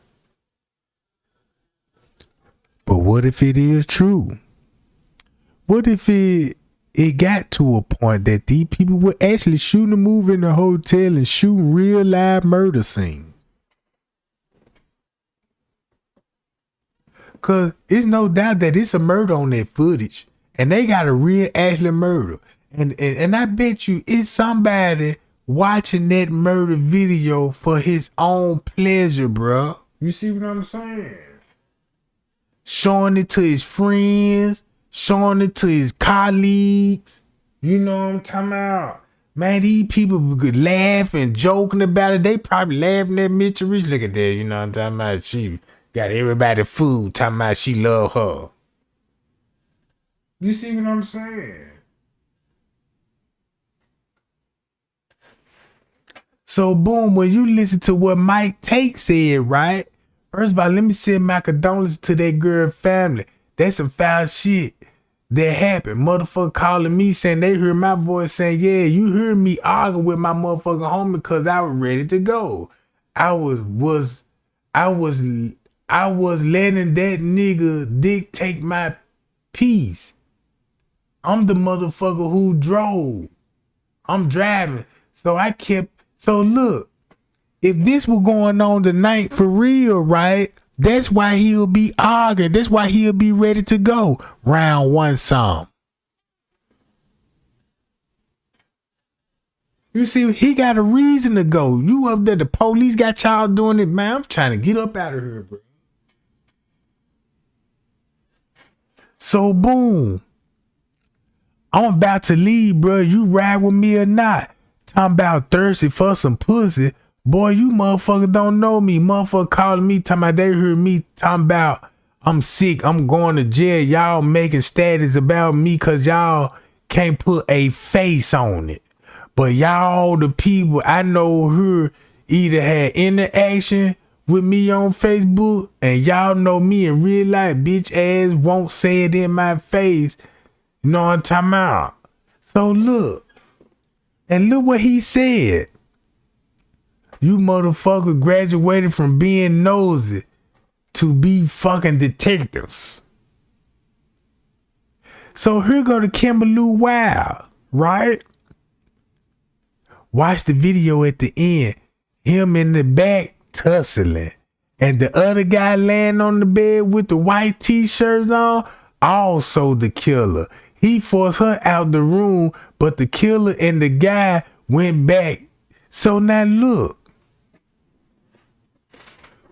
But what if it is true? What if it got to a point that these people were actually shooting a movie in the hotel and shooting real live murder scenes? Cause it's no doubt that it's a murder on that footage. And they got a real actually murder. And I bet you it's somebody watching that murder video for his own pleasure, bro. You see what I'm saying? Showing it to his friends, showing it to his colleagues. You know what I'm talking about? Man, these people could laugh and joking about it. They probably laughing at Mitchell Rich. Look at that, you know what I'm talking about? She got everybody food, talking about she love her. You see what I'm saying? So boom, when you listen to what Mike Tate said, right? First of all, let me send my condolences to that girl family. That's some foul shit that happened. Motherfucker calling me saying they heard my voice saying, yeah, you heard me arguing with my motherfucking homie because I was ready to go. I was letting that nigga dictate my peace. I'm the motherfucker who drove. I'm driving. So look, if this was going on tonight for real, right? That's why he'll be arguing. That's why he'll be ready to go. Round one song. You see, he got a reason to go. You up there, the police got y'all doing it, man. I'm trying to get up out of here, bro. So boom. I'm about to leave, bro. You ride with me or not? Talking about thirsty for some pussy. Boy, you motherfuckers don't know me. Motherfucker calling me, talking about they heard me talking about I'm sick, I'm going to jail. Y'all making status about me because y'all can't put a face on it. But y'all, the people I know her either had interaction with me on Facebook, and y'all know me in real life. Bitch ass won't say it in my face. You know what I'm talking about? So look, and look what he said. You motherfucker graduated from being nosy to be fucking detectives. So here go to Kimberly Wild, right? Watch the video at the end. Him in the back tussling. And the other guy laying on the bed with the white t-shirts on, also the killer. He forced her out the room, but the killer and the guy went back. So now look.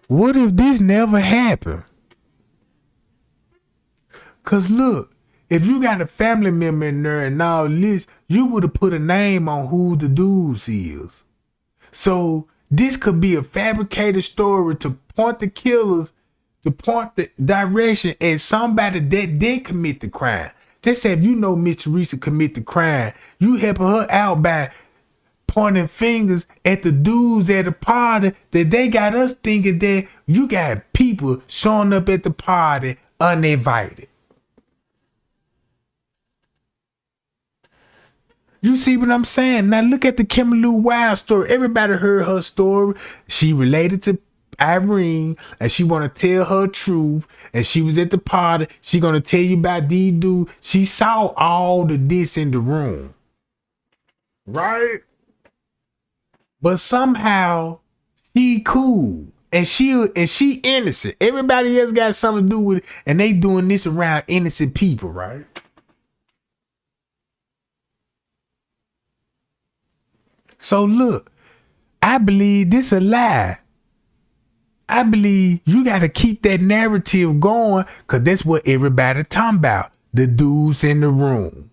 What if this never happened? Cause look, if you got a family member in there and all this, you would have put a name on who the dudes is. So this could be a fabricated story to point the killers, to point the direction at somebody that did commit the crime. Just say if you know Miss Teresa commit the crime, you helping her out by pointing fingers at the dudes at the party that they got us thinking that you got people showing up at the party uninvited. You see what I'm saying? Now look at the Kimberly Wild story. Everybody heard her story. She related to Irene and she want to tell her truth. And she was at the party. She gonna tell you about these dudes. She saw all of this in the room. Right? But somehow she cool and she innocent. Everybody else got something to do with it, and they doing this around innocent people, right? So look, I believe this a lie. I believe you got to keep that narrative going because that's what everybody talking about. The dudes in the room.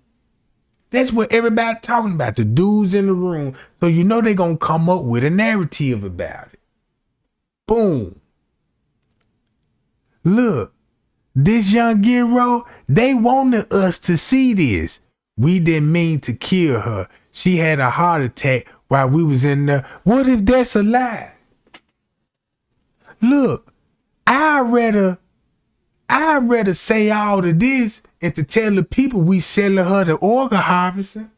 That's what everybody talking about, the dudes in the room. So you know they're going to come up with a narrative about it. Boom. Look, this young girl, they wanted us to see this. We didn't mean to kill her. She had a heart attack while we was in there. What if that's a lie? Look, I'd rather say all of this and to tell the people we selling her the organ harvester.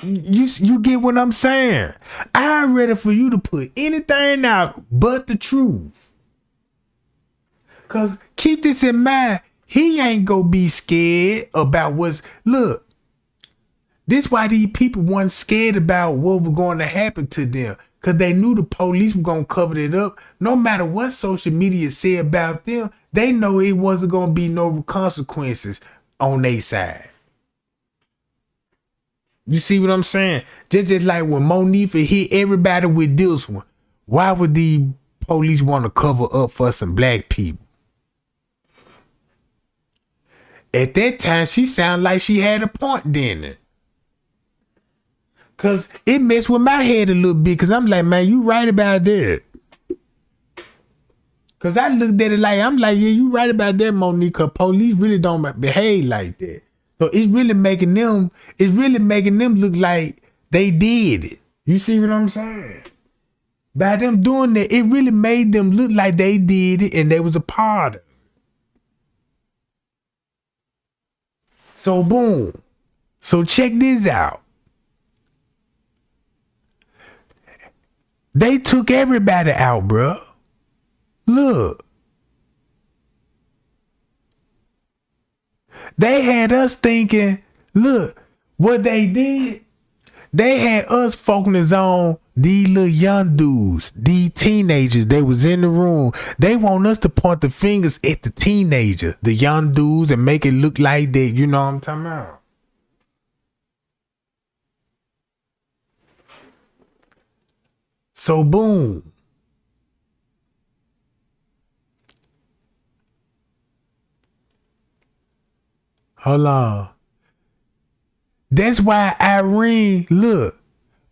You get what I'm saying? I'd rather for you to put anything out but the truth. Cause keep this in mind, he ain't gonna be scared about what's look. This why these people weren't scared about what was going to happen to them. Cause they knew the police were gonna cover it up. No matter what social media said about them, they know it wasn't gonna be no consequences on their side. You see what I'm saying? Just like when Monifa hit everybody with this one, why would the police want to cover up for some black people? At that time, she sounded like she had a point, didn't it? Cause it messed with my head a little bit. Cause I'm like, man, you right about that. Cause I looked at it like, I'm like, yeah, you right about that, Monique. Cause police really don't behave like that. So it's really making them look like they did it. You see what I'm saying? By them doing that, it really made them look like they did it and they was a part of it. So boom. So check this out. They took everybody out, bro. Look. They had us thinking, look, what they did, they had us focusing on these little young dudes, these teenagers, they was in the room. They want us to point the fingers at the teenagers, the young dudes, and make it look like that. You know what I'm talking about? So boom. Hold on. That's why Irene, look,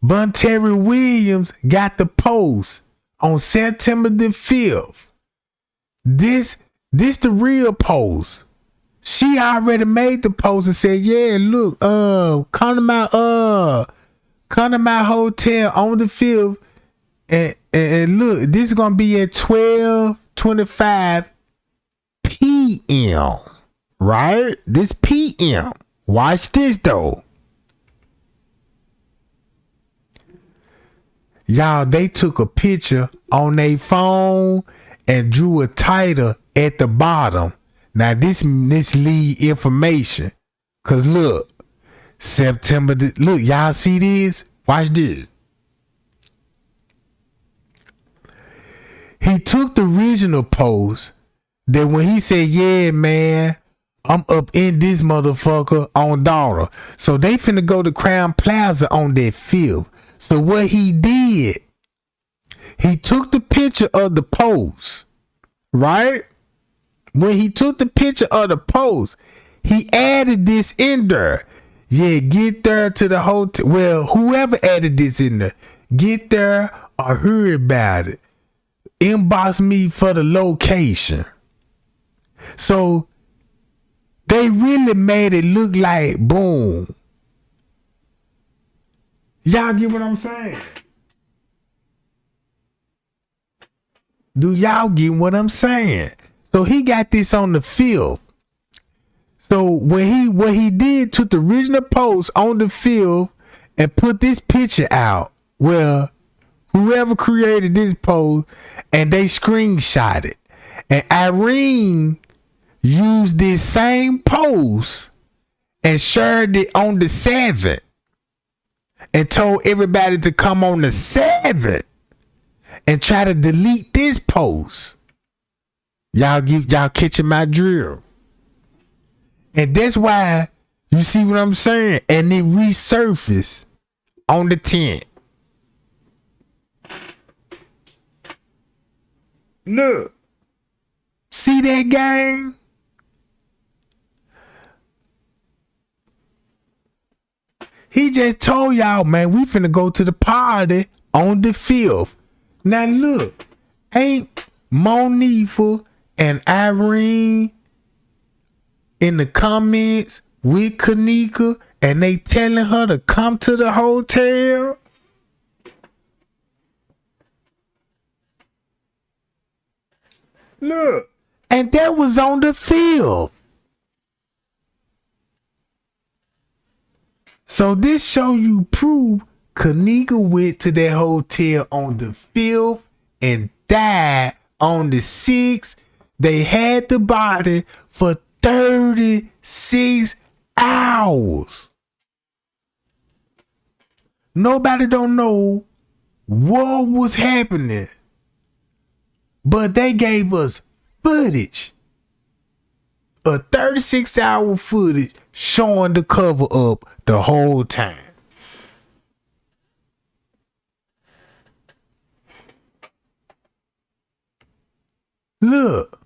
Vontaria Williams got the post on September the 5th. This the real post. She already made the post and said, yeah, look, come to my hotel on the 5th. And look, this is gonna be at 12:25 p.m. Right? This p.m. Watch this though. Y'all, they took a picture on their phone and drew a title at the bottom. Now this lead information. Cause look, look, y'all see this? Watch this. He took the original post that when he said, yeah, man, I'm up in this motherfucker on daughter. So they finna go to Crown Plaza on that 5th. So what he did, he took the picture of the post, right? When he took the picture of the post, he added this in there. Yeah, get there to the hotel. Well, whoever added this in there, get there or hear about it. Inbox me for the location. So they really made it look like boom. Y'all get what I'm saying? Do y'all get what I'm saying? So he got this on the 5th. So what he did, took the original post on the 5th and put this picture out. Well, whoever created this post, and they screenshot it. And Irene used this same post and shared it on the 7th and told everybody to come on the 7th and try to delete this post. Y'all catching my drill. And that's why, you see what I'm saying? And it resurfaced on the 10th. Look. See that gang? He just told y'all, man, we finna go to the party on the 5th. Now look, ain't Monifa and Irene in the comments with Kenneka and they telling her to come to the hotel? Look, and that was on the 5th. So this show you proof Kenneka went to that hotel on the 5th and died on the 6th. They had the body for 36 hours. Nobody don't know what was happening, but they gave us footage, a 36-hour footage showing the cover up the whole time. Look.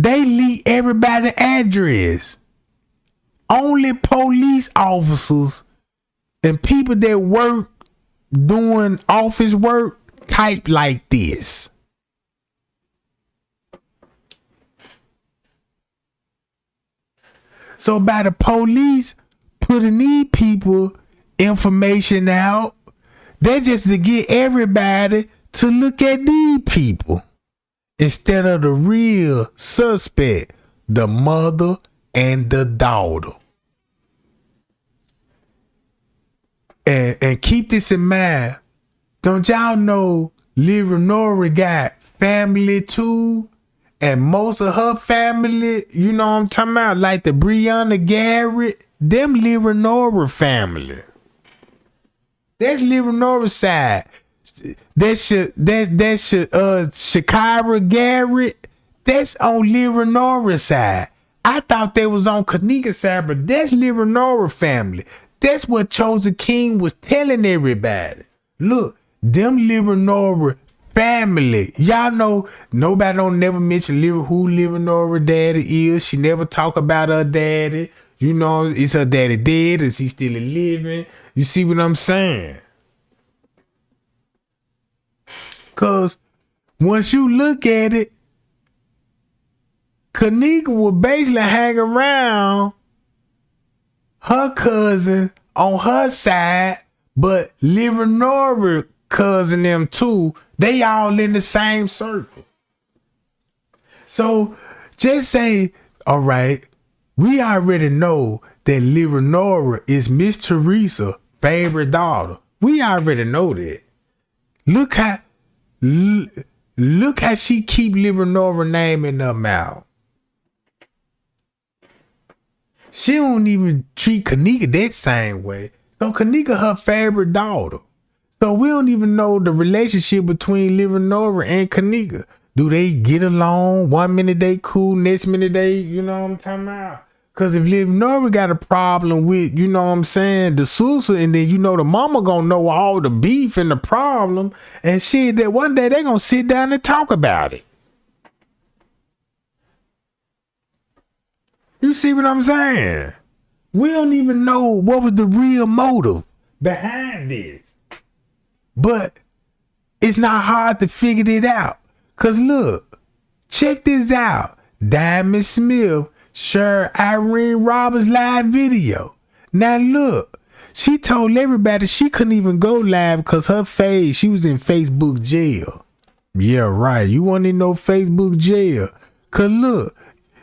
They leak everybody's address. Only police officers and people that work doing office work type like this. So by the police putting these people information out, they're just to get everybody to look at these people instead of the real suspect, the mother and the daughter. And keep this in mind. Don't y'all know Leonora got family too? And most of her family, you know what I'm talking about, like the Breonna Garrett Them Leonora family. That's Leonora side. That's Shakira Garrett. That's on Leonora side. I thought they was on Kenneka side, but that's Leonora family. That's what Chosen King was telling everybody. Look, them Leonora family. Y'all know nobody don't never mention who Leonora daddy is. She never talk about her daddy. You know, is her daddy dead? Is he still living? You see what I'm saying? Cause once you look at it, Kenneka will basically hang around her cousin on her side, but Leonora cousin them too. They all in the same circle. So just say, all right, we already know that Leonora is Miss Teresa's favorite daughter. We already know that. Look how she keep Leonora name in her mouth. She don't even treat Kenneka that same way. So Kenneka her favorite daughter. So we don't even know the relationship between Leonora and Kenneka. Do they get along? 1 minute they cool, next minute they, you know what I'm talking about? Cause if Leonora got a problem with, you know what I'm saying, the sister, and then you know the mama gonna know all the beef and the problem, and shit, that one day they gonna sit down and talk about it. You see what I'm saying? We don't even know what was the real motive behind this. But it's not hard to figure it out. Cause look, check this out. Diamond Smith shared Irene Roberts' live video. Now look, she told everybody she couldn't even go live because her face, she was in Facebook jail. Yeah, right. You want to know Facebook jail? Cause look,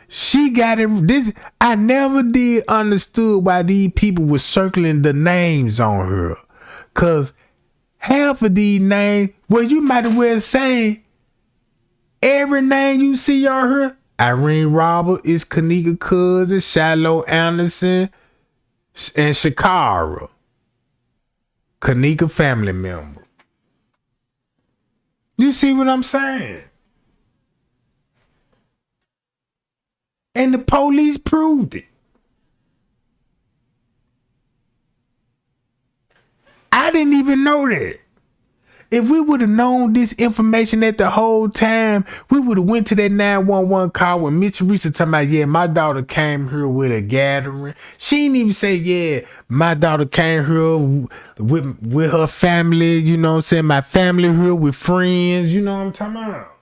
she got it. This I never did understood why these people were circling the names on her. Cause half of these names, well, you might as well say every name you see on her. Irene Roberts is Kenneka cousin, Shiloh Anderson, and Shakira. Kenneka family member. You see what I'm saying? And the police proved it. I didn't even know that. If we would have known this information at the whole time, we would have went to that 911 call when Miss Teresa talking about, yeah, my daughter came here with a gathering. She didn't even say, yeah, my daughter came here with her family, you know what I'm saying? My family here with friends, you know what I'm talking about?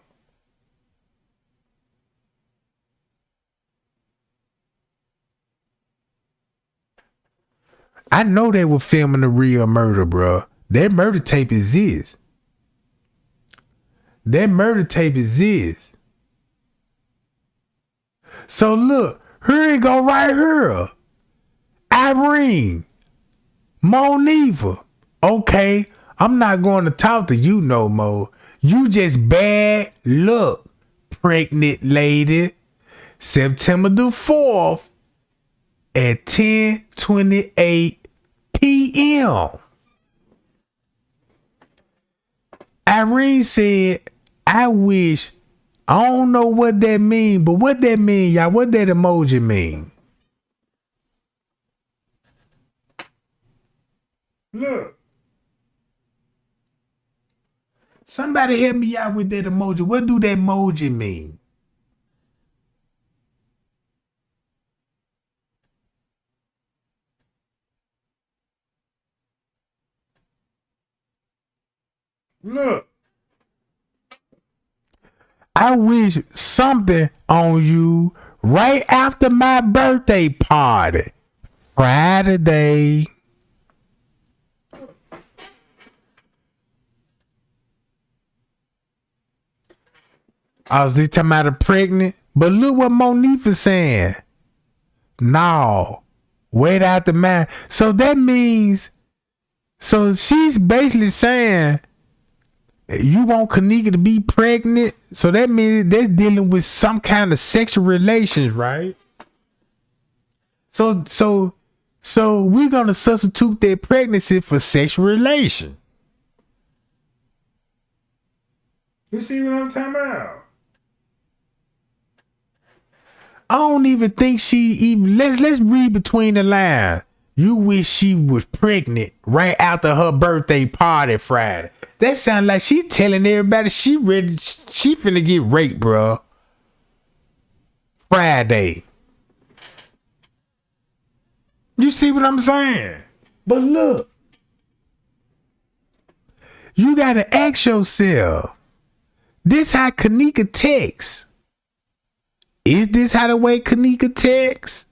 I know they were filming the real murder, bro. That murder tape exists. That murder tape exists. So look, here it go right here. Irene, Monifa. Okay, I'm not going to talk to you no more. You just bad luck, pregnant lady. September the 4th at 10:28 p.m. Irene said, I wish, I don't know what that mean, but what that mean, y'all? What that emoji mean? Look. Somebody help me out with that emoji. What do that emoji mean? Look. I wish something on you right after my birthday party. Friday. I was just talking about a pregnant. But look what Monifa saying. No. Wait out the man. So that means, so she's basically saying, you want Kenneka to be pregnant? So that means they're dealing with some kind of sexual relations, right? So So we're gonna substitute their pregnancy for sexual relation. You see what I'm talking about? I don't even think she even let's read between the lines. You wish she was pregnant right after her birthday party Friday. That sounds like she telling everybody she ready. She finna get raped, bro. Friday. You see what I'm saying? But look, you gotta ask yourself, this how Kenneka texts. Is this how the way Kenneka texts?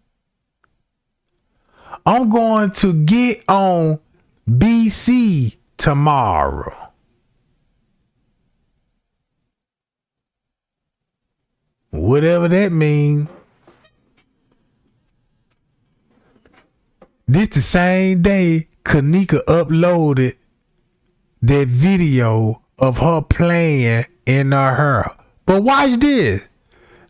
I'm going to get on BC tomorrow. Whatever that means. This the same day Kenneka uploaded that video of her playing in her hair. But watch this.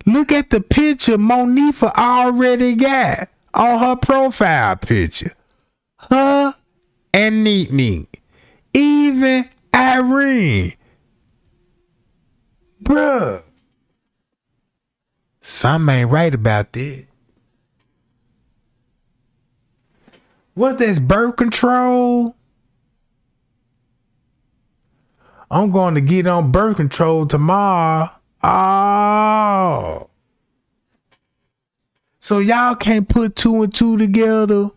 Look at the picture Monifa already got on her profile picture. Her and Neat Neat. Even Irene. Bruh. Something ain't right about that. What's this, birth control? I'm going to get on birth control tomorrow. Oh. So y'all can't put 2 and 2 together.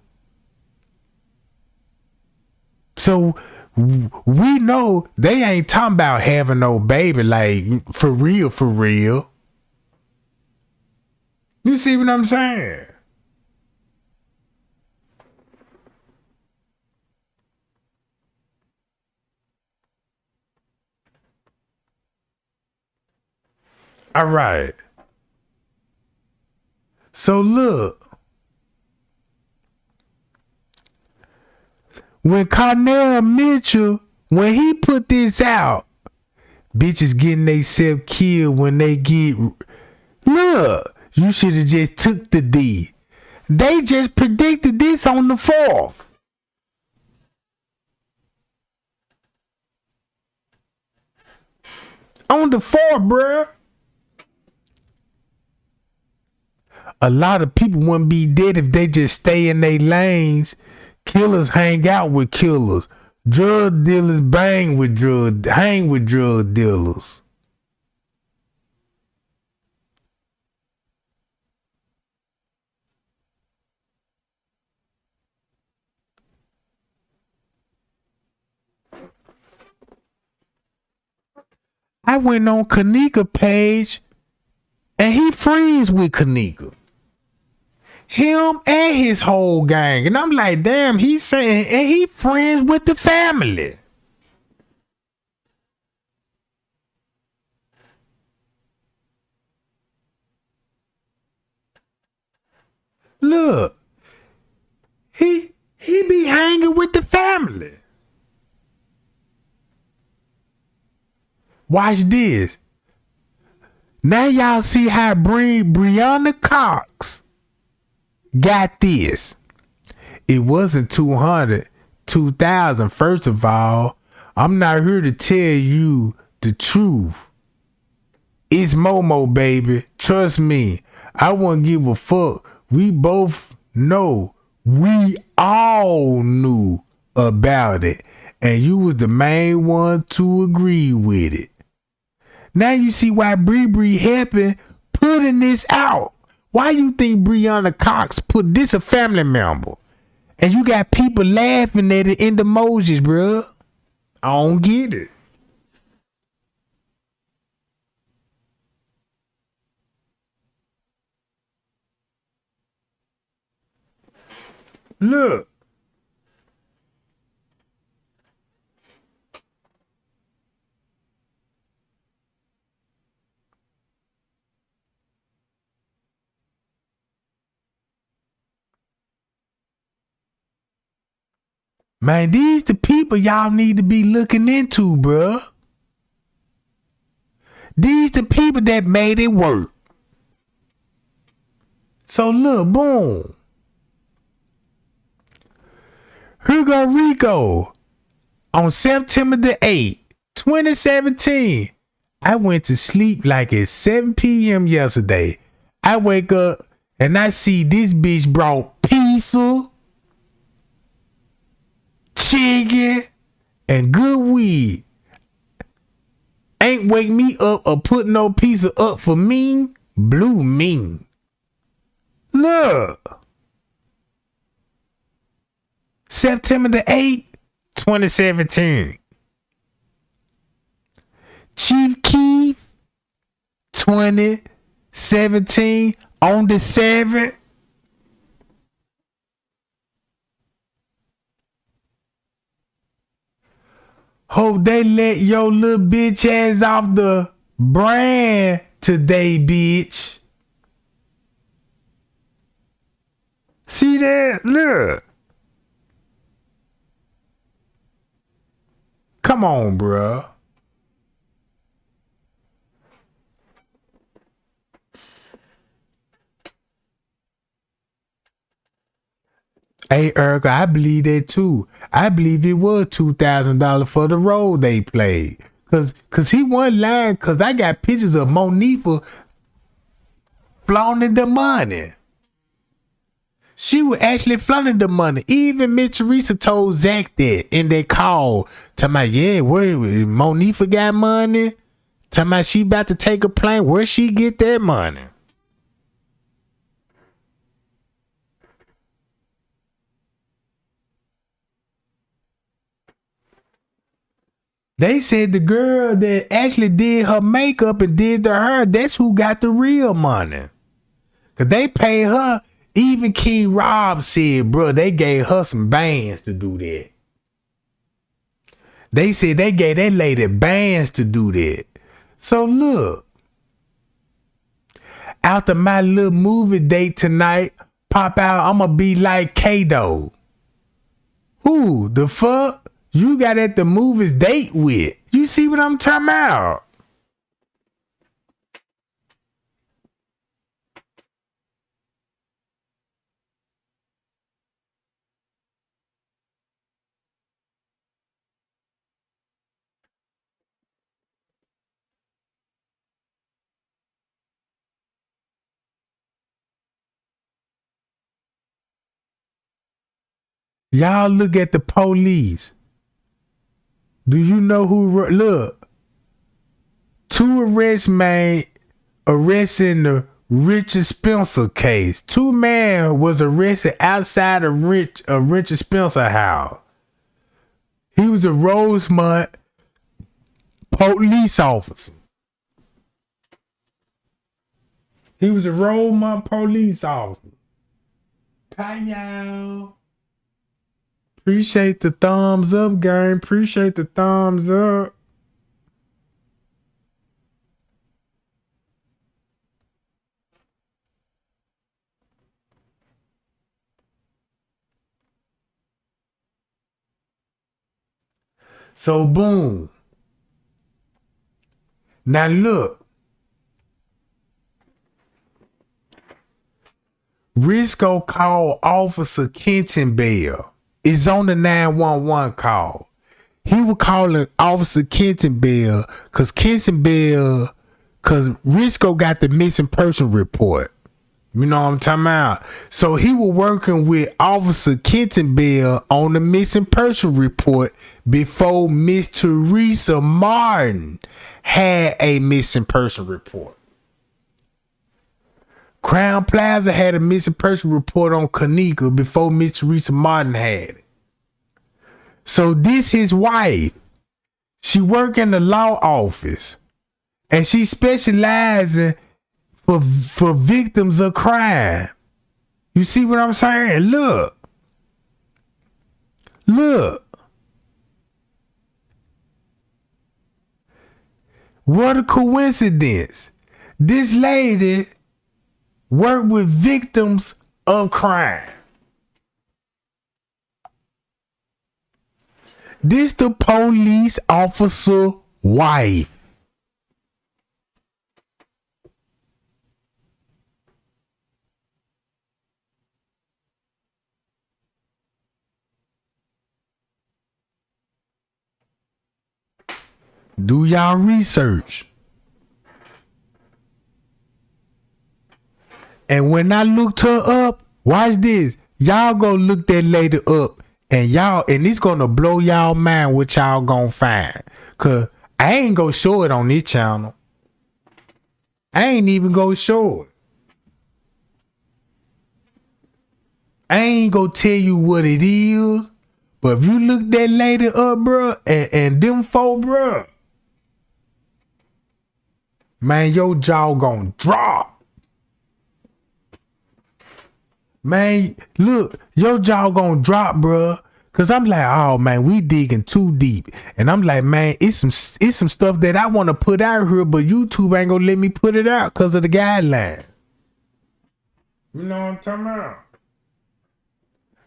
So we know they ain't talking about having no baby, like for real, for real. You see what I'm saying? All right. So look, when Cornell Mitchell, when he put this out, bitches getting themselves killed when they get. Look, you should have just took the D. They just predicted this on the 4th. On the 4th, bruh. A lot of people wouldn't be dead if they just stay in their lanes. Killers hang out with killers. Drug dealers hang with drug dealers. I went on Kenneka page and he friends with Kenneka. Him and his whole gang. And I'm like, damn, he's saying, and he friends with the family. Look, he be hanging with the family. Watch this. Now y'all see how Brianna Cox got this. It wasn't 200, 2,000. First of all, I'm not here to tell you the truth. It's Momo, baby. Trust me. I wouldn't give a fuck. We both know. We all knew about it. And you was the main one to agree with it. Now you see why Bree helping putting this out. Why you think Brianna Cox put this a family member? And you got people laughing at it in the emojis, bro. I don't get it. Look. Man, these the people y'all need to be looking into, bruh. These the people that made it work. So look, boom. Here go Rico. On September the 8th, 2017, I went to sleep like at 7 p.m. yesterday. I wake up and I see this bitch brought pizza, chicken, and good weed. Ain't wake me up or put no pizza up for me. Blue mean. Look. September the 8th, 2017. Chief Keef, 2017, on the 7th. Hope they let your little bitch ass off the brand today, bitch. See that? Look. Come on, bruh. Hey, Erica, I believe that too. I believe it was $2,000 for the role they played. Cause he wasn't lying, cause I got pictures of Monifa flaunting the money. She was actually flaunting the money. Even Miss Teresa told Zach that in their call. Talking about, yeah, where Monifa got money? Talking about she about to take a plane. Where she get that money? They said the girl that actually did her makeup and did the hair, that's who got the real money. Cause they paid her. Even King Rob said, bro, they gave her some bands to do that. They said they gave that lady bands to do that. So look, after my little movie date tonight, pop out, I'ma be like Kato. Who the fuck you got at the movies date with? You see what I'm talking about? Y'all look at the police. Do you know who? Look, two arrests made arresting the Richard Spencer case. Two men was arrested outside of Richard Spencer house. He was a Rosemont police officer. He was a Rosemont police officer. Hi, y'all. Appreciate the thumbs up, gang. Appreciate the thumbs up. So boom. Now look. Risco called Officer Kenton Bell. It's on the 911 call. He was calling Officer Kenton Bell because Risco got the missing person report. You know what I'm talking about? So he was working with Officer Kenton Bell on the missing person report before Miss Teresa Martin had a missing person report. Crown Plaza had a missing person report on Kenneka before Miss Teresa Martin had it. So this his wife. She work in the law office. And she specializing for victims of crime. You see what I'm saying? Look. What a coincidence. This lady work with victims of crime. This the police officer wife. Do y'all research. And when I looked her up, watch this. Y'all go look that lady up and it's gonna blow y'all mind what y'all gonna find. Cause I ain't gonna show it on this channel. I ain't even gonna show it. I ain't gonna tell you what it is. But if you look that lady up, bro, and them folk, bro, man, your jaw gonna drop. Man, look, your jaw gonna drop, bro. Cause I'm like, oh man, we digging too deep. And I'm like, man, it's some stuff that I want to put out here, but YouTube ain't gonna let me put it out because of the guideline. You know what I'm talking about?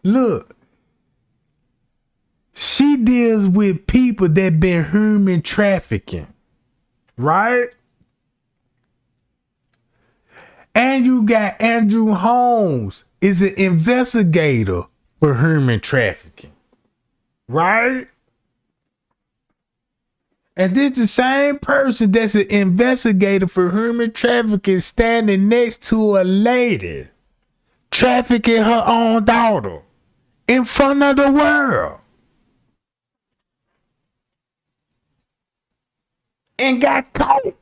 Look, she deals with people that been human trafficking, right? And you got Andrew Holmes is an investigator for human trafficking, right? And this the same person that's an investigator for human trafficking standing next to a lady trafficking her own daughter in front of the world and got caught.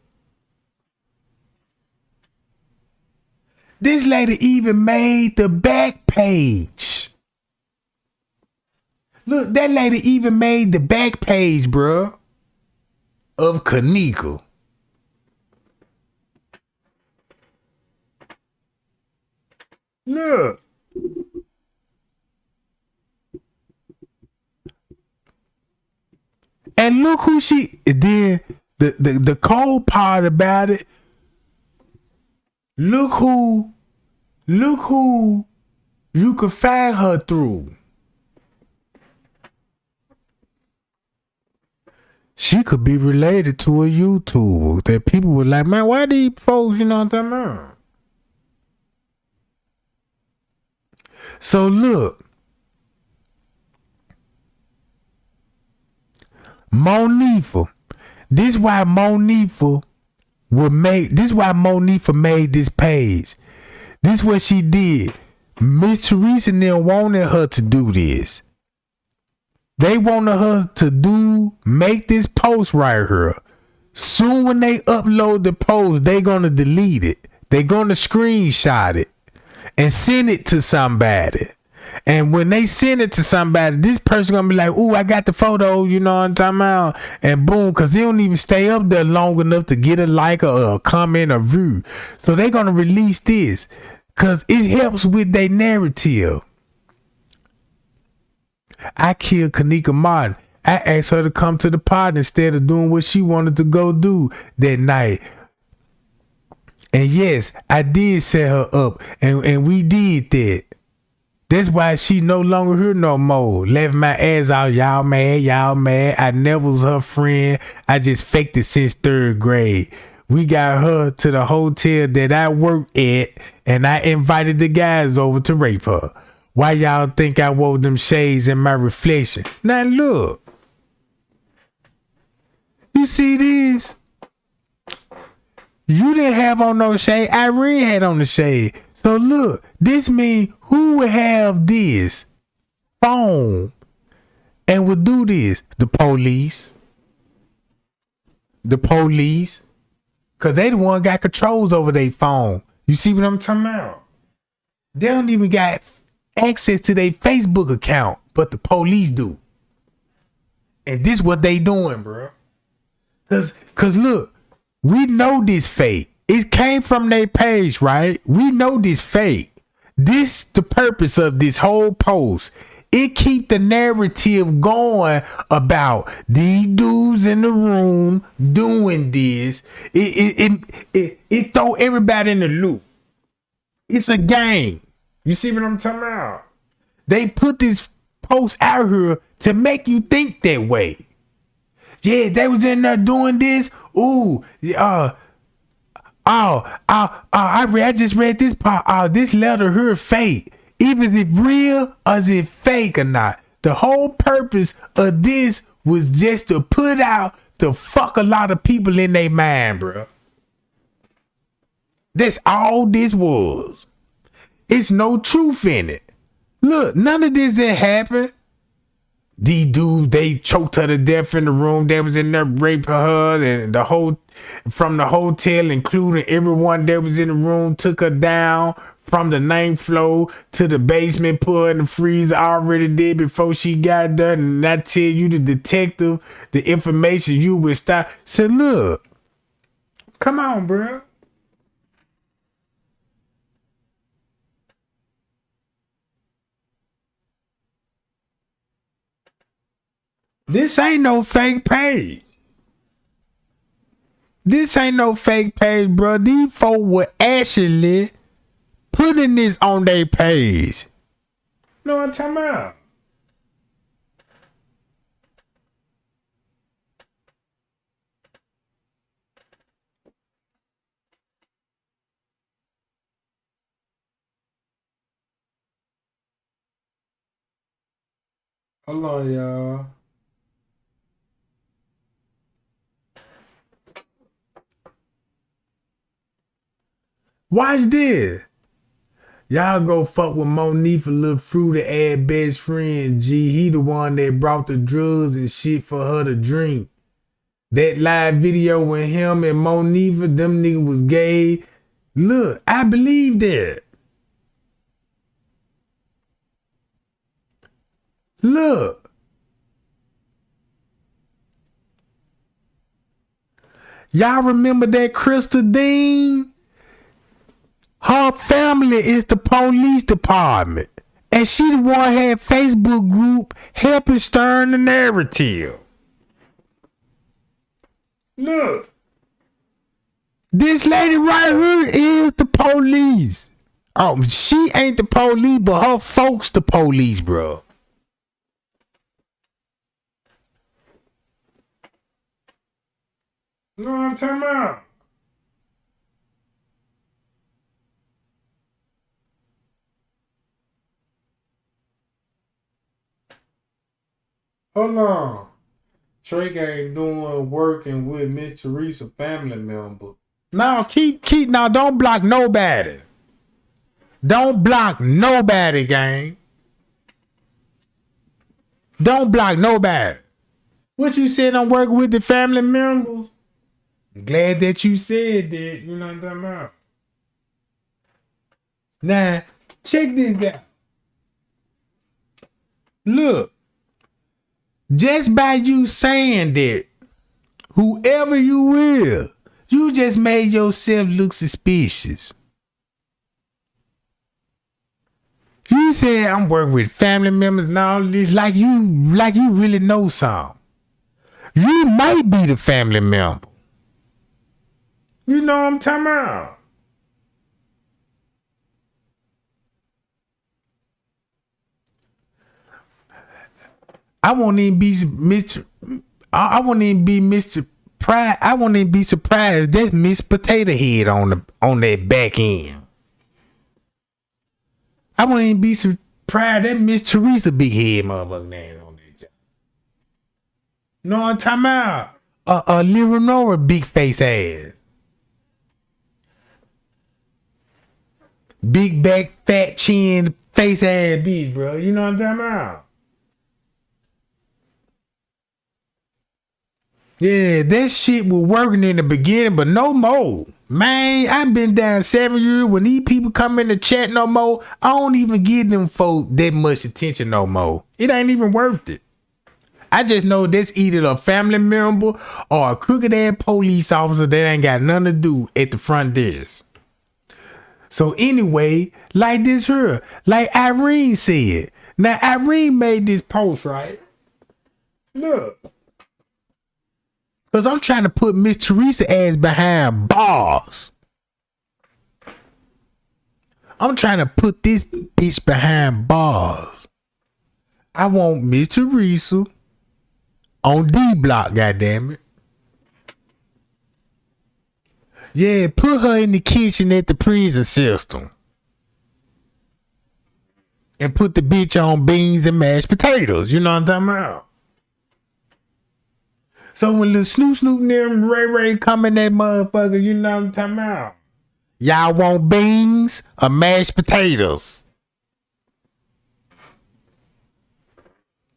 This lady even made the back page. Look, that lady even made the back page, bruh, of Kenneka. Look. And look who she did. The cold part about it. Look who you could find her through. She could be related to a YouTuber that people were like, man, why these folks, you know what I'm talking about? So look, Monifa. This is why Monifa made this page. This is what she did. Miss Teresa and them wanted her to do this. They wanted her to make this post right here. Soon when they upload the post, they gonna delete it. They gonna screenshot it and send it to somebody. And when they send it to somebody, this person gonna be like, ooh, I got the photo, you know what I'm talking about? And boom, because they don't even stay up there long enough to get a like or a comment or view. So they gonna release this because it helps with their narrative. I killed Kenneka Martin. I asked her to come to the party instead of doing what she wanted to go do that night. And yes, I did set her up and we did that. That's why she no longer here no more. Left my ass out. Y'all mad. I never was her friend. I just faked it since 3rd grade. We got her to the hotel that I worked at, and I invited the guys over to rape her. Why y'all think I wore them shades in my reflection? Now look. You see this? You didn't have on no shade. Irene had on the shade. So look, this means who would have this phone and would do this? The police. Cause they the one got controls over their phone. You see what I'm talking about? They don't even got access to their Facebook account, but the police do. And this what they doing, bro. Cause look, we know this fake. It came from their page, right? We know this fake. This the purpose of this whole post. It keep the narrative going about these dudes in the room doing this. It throw everybody in the loop. It's a game. You see what I'm talking about? They put this post out here to make you think that way. Yeah, they was in there doing this. Ooh, I just read this part. This letter here fake. Even if real or is it fake or not. The whole purpose of this was just to put out to fuck a lot of people in their mind, bro. That's all this was. It's no truth in it. Look, none of this that happened. These dudes, they choked her to death in the room. They was in there raping her, and the whole from the hotel, including everyone that was in the room, took her down from the 9th floor to the basement, put her in the freezer. Already did before she got there. And I tell you, the detective, the information you would stop. Said, look, come on, bro. This ain't no fake page. This ain't no fake page, bro. These folk were actually putting this on their page. You know what I'm talking about? Hold on, y'all. Watch this. Y'all go fuck with Monique, a little fruity ass best friend. G, he the one that brought the drugs and shit for her to drink. That live video with him and Monique, them niggas was gay. Look, I believe that. Look. Y'all remember that Crystal Dean? Her family is the police department. And she the one had Facebook group helping stir the narrative. Look. This lady right here is the police. Oh, she ain't the police, but her folks the police, bro. You know what I'm talking about? Hold on. Trey ain't doing working with Miss Teresa family member. Now now don't block nobody. Don't block nobody, gang. Don't block nobody. What you said I'm working with the family members? I'm glad that you said that. You know what I'm talking about? Now, check this out. Look. Just by you saying that, whoever you will, you just made yourself look suspicious. You said I'm working with family members and all this like you really know something. You might be the family member. You know what I'm talking about? I won't even be Mr. I won't even be Mr. Pride. I won't even be surprised. That's Miss Potato Head on that back end. I won't even be surprised that Miss Teresa big head motherfucking ass on that job. No, I'm talking about a Lyra Nora big face ass. Big back, fat chin, face ass bitch, bro. You know what I'm talking about? Yeah, that shit was working in the beginning, but no more. Man, I've been down 7 years. When these people come in the chat no more, I don't even give them folk that much attention no more. It ain't even worth it. I just know that's either a family member or a crooked ass police officer that ain't got nothing to do at the front desk. So anyway, like this here, like Irene said. Now, Irene made this post, right? Look. Because I'm trying to put Miss Teresa ass behind bars. I'm trying to put this bitch behind bars. I want Miss Teresa on D block, goddammit. Yeah, put her in the kitchen at the prison system. And put the bitch on beans and mashed potatoes. You know what I'm talking about? So when little Snoop and them Ray come in that motherfucker, you know what I'm talking about? Y'all want beans or mashed potatoes?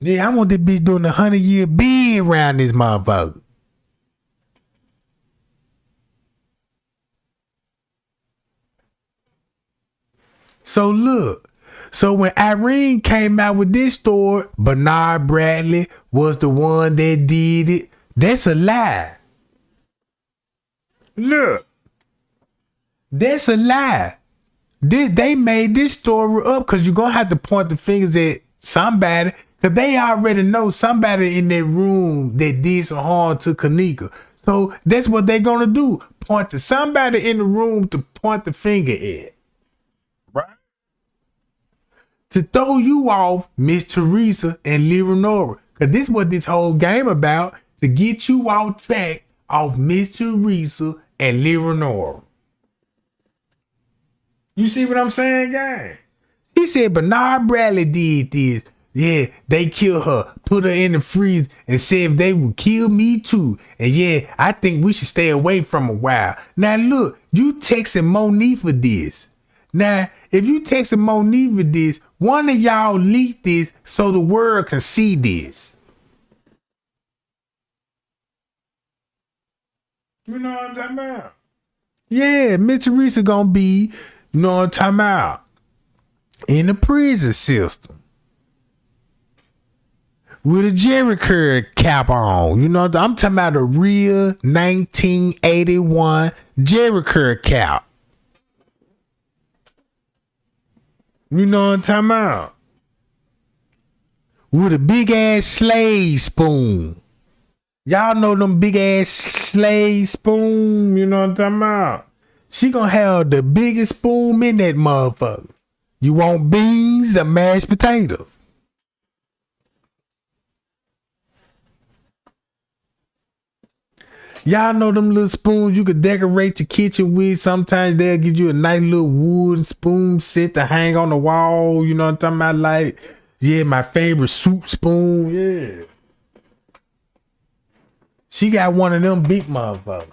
Yeah, I want this bitch doing the 100-year bid around this motherfucker. So look, so when Irene came out with this story, Bernard Bradley was the one that did it. That's a lie. Look, that's a lie. They made this story up because you're going to have to point the fingers at somebody because they already know somebody in that room that did some harm to Kenneka. So that's what they're going to do. Point to somebody in the room to point the finger at. Right? To throw you off Miss Teresa and Leonora. Because this is what this whole game about. To get you off track off Miss Teresa and Leonora. You see what I'm saying, gang? She said Bernard Bradley did this. Yeah, they killed her, put her in the freezer, and said if they would kill me too. And yeah, I think we should stay away from a while. Now look, you texting Monique for this. Now, if you texting Monique for this, one of y'all leak this so the world can see this. You know what I'm talking about? Yeah, Miss Teresa gonna be, you know what I'm talking about, in the prison system. With a Jerry curl cap on. You know, I'm talking about a real 1981 Jerry curl cap. You know what I'm talking about? With a big ass Slade spoon. Y'all know them big ass Slade spoon. You know what I'm talking about? She gonna have the biggest spoon in that motherfucker. You want beans or mashed potatoes? Y'all know them little spoons you could decorate your kitchen with. Sometimes they'll give you a nice little wooden spoon set to hang on the wall. You know what I'm talking about? Like, yeah, my favorite soup spoon. Yeah. She got one of them big motherfuckers.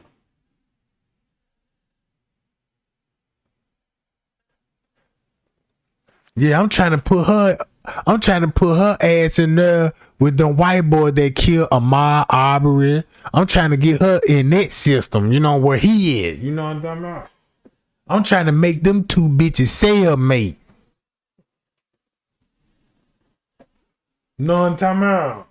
Yeah, I'm trying to put her ass in there with them white boy that killed Ahmaud Arbery. I'm trying to get her in that system, you know, where he is. You know what I'm talking about? I'm trying to make them two bitches cellmate. You know what I'm talking about?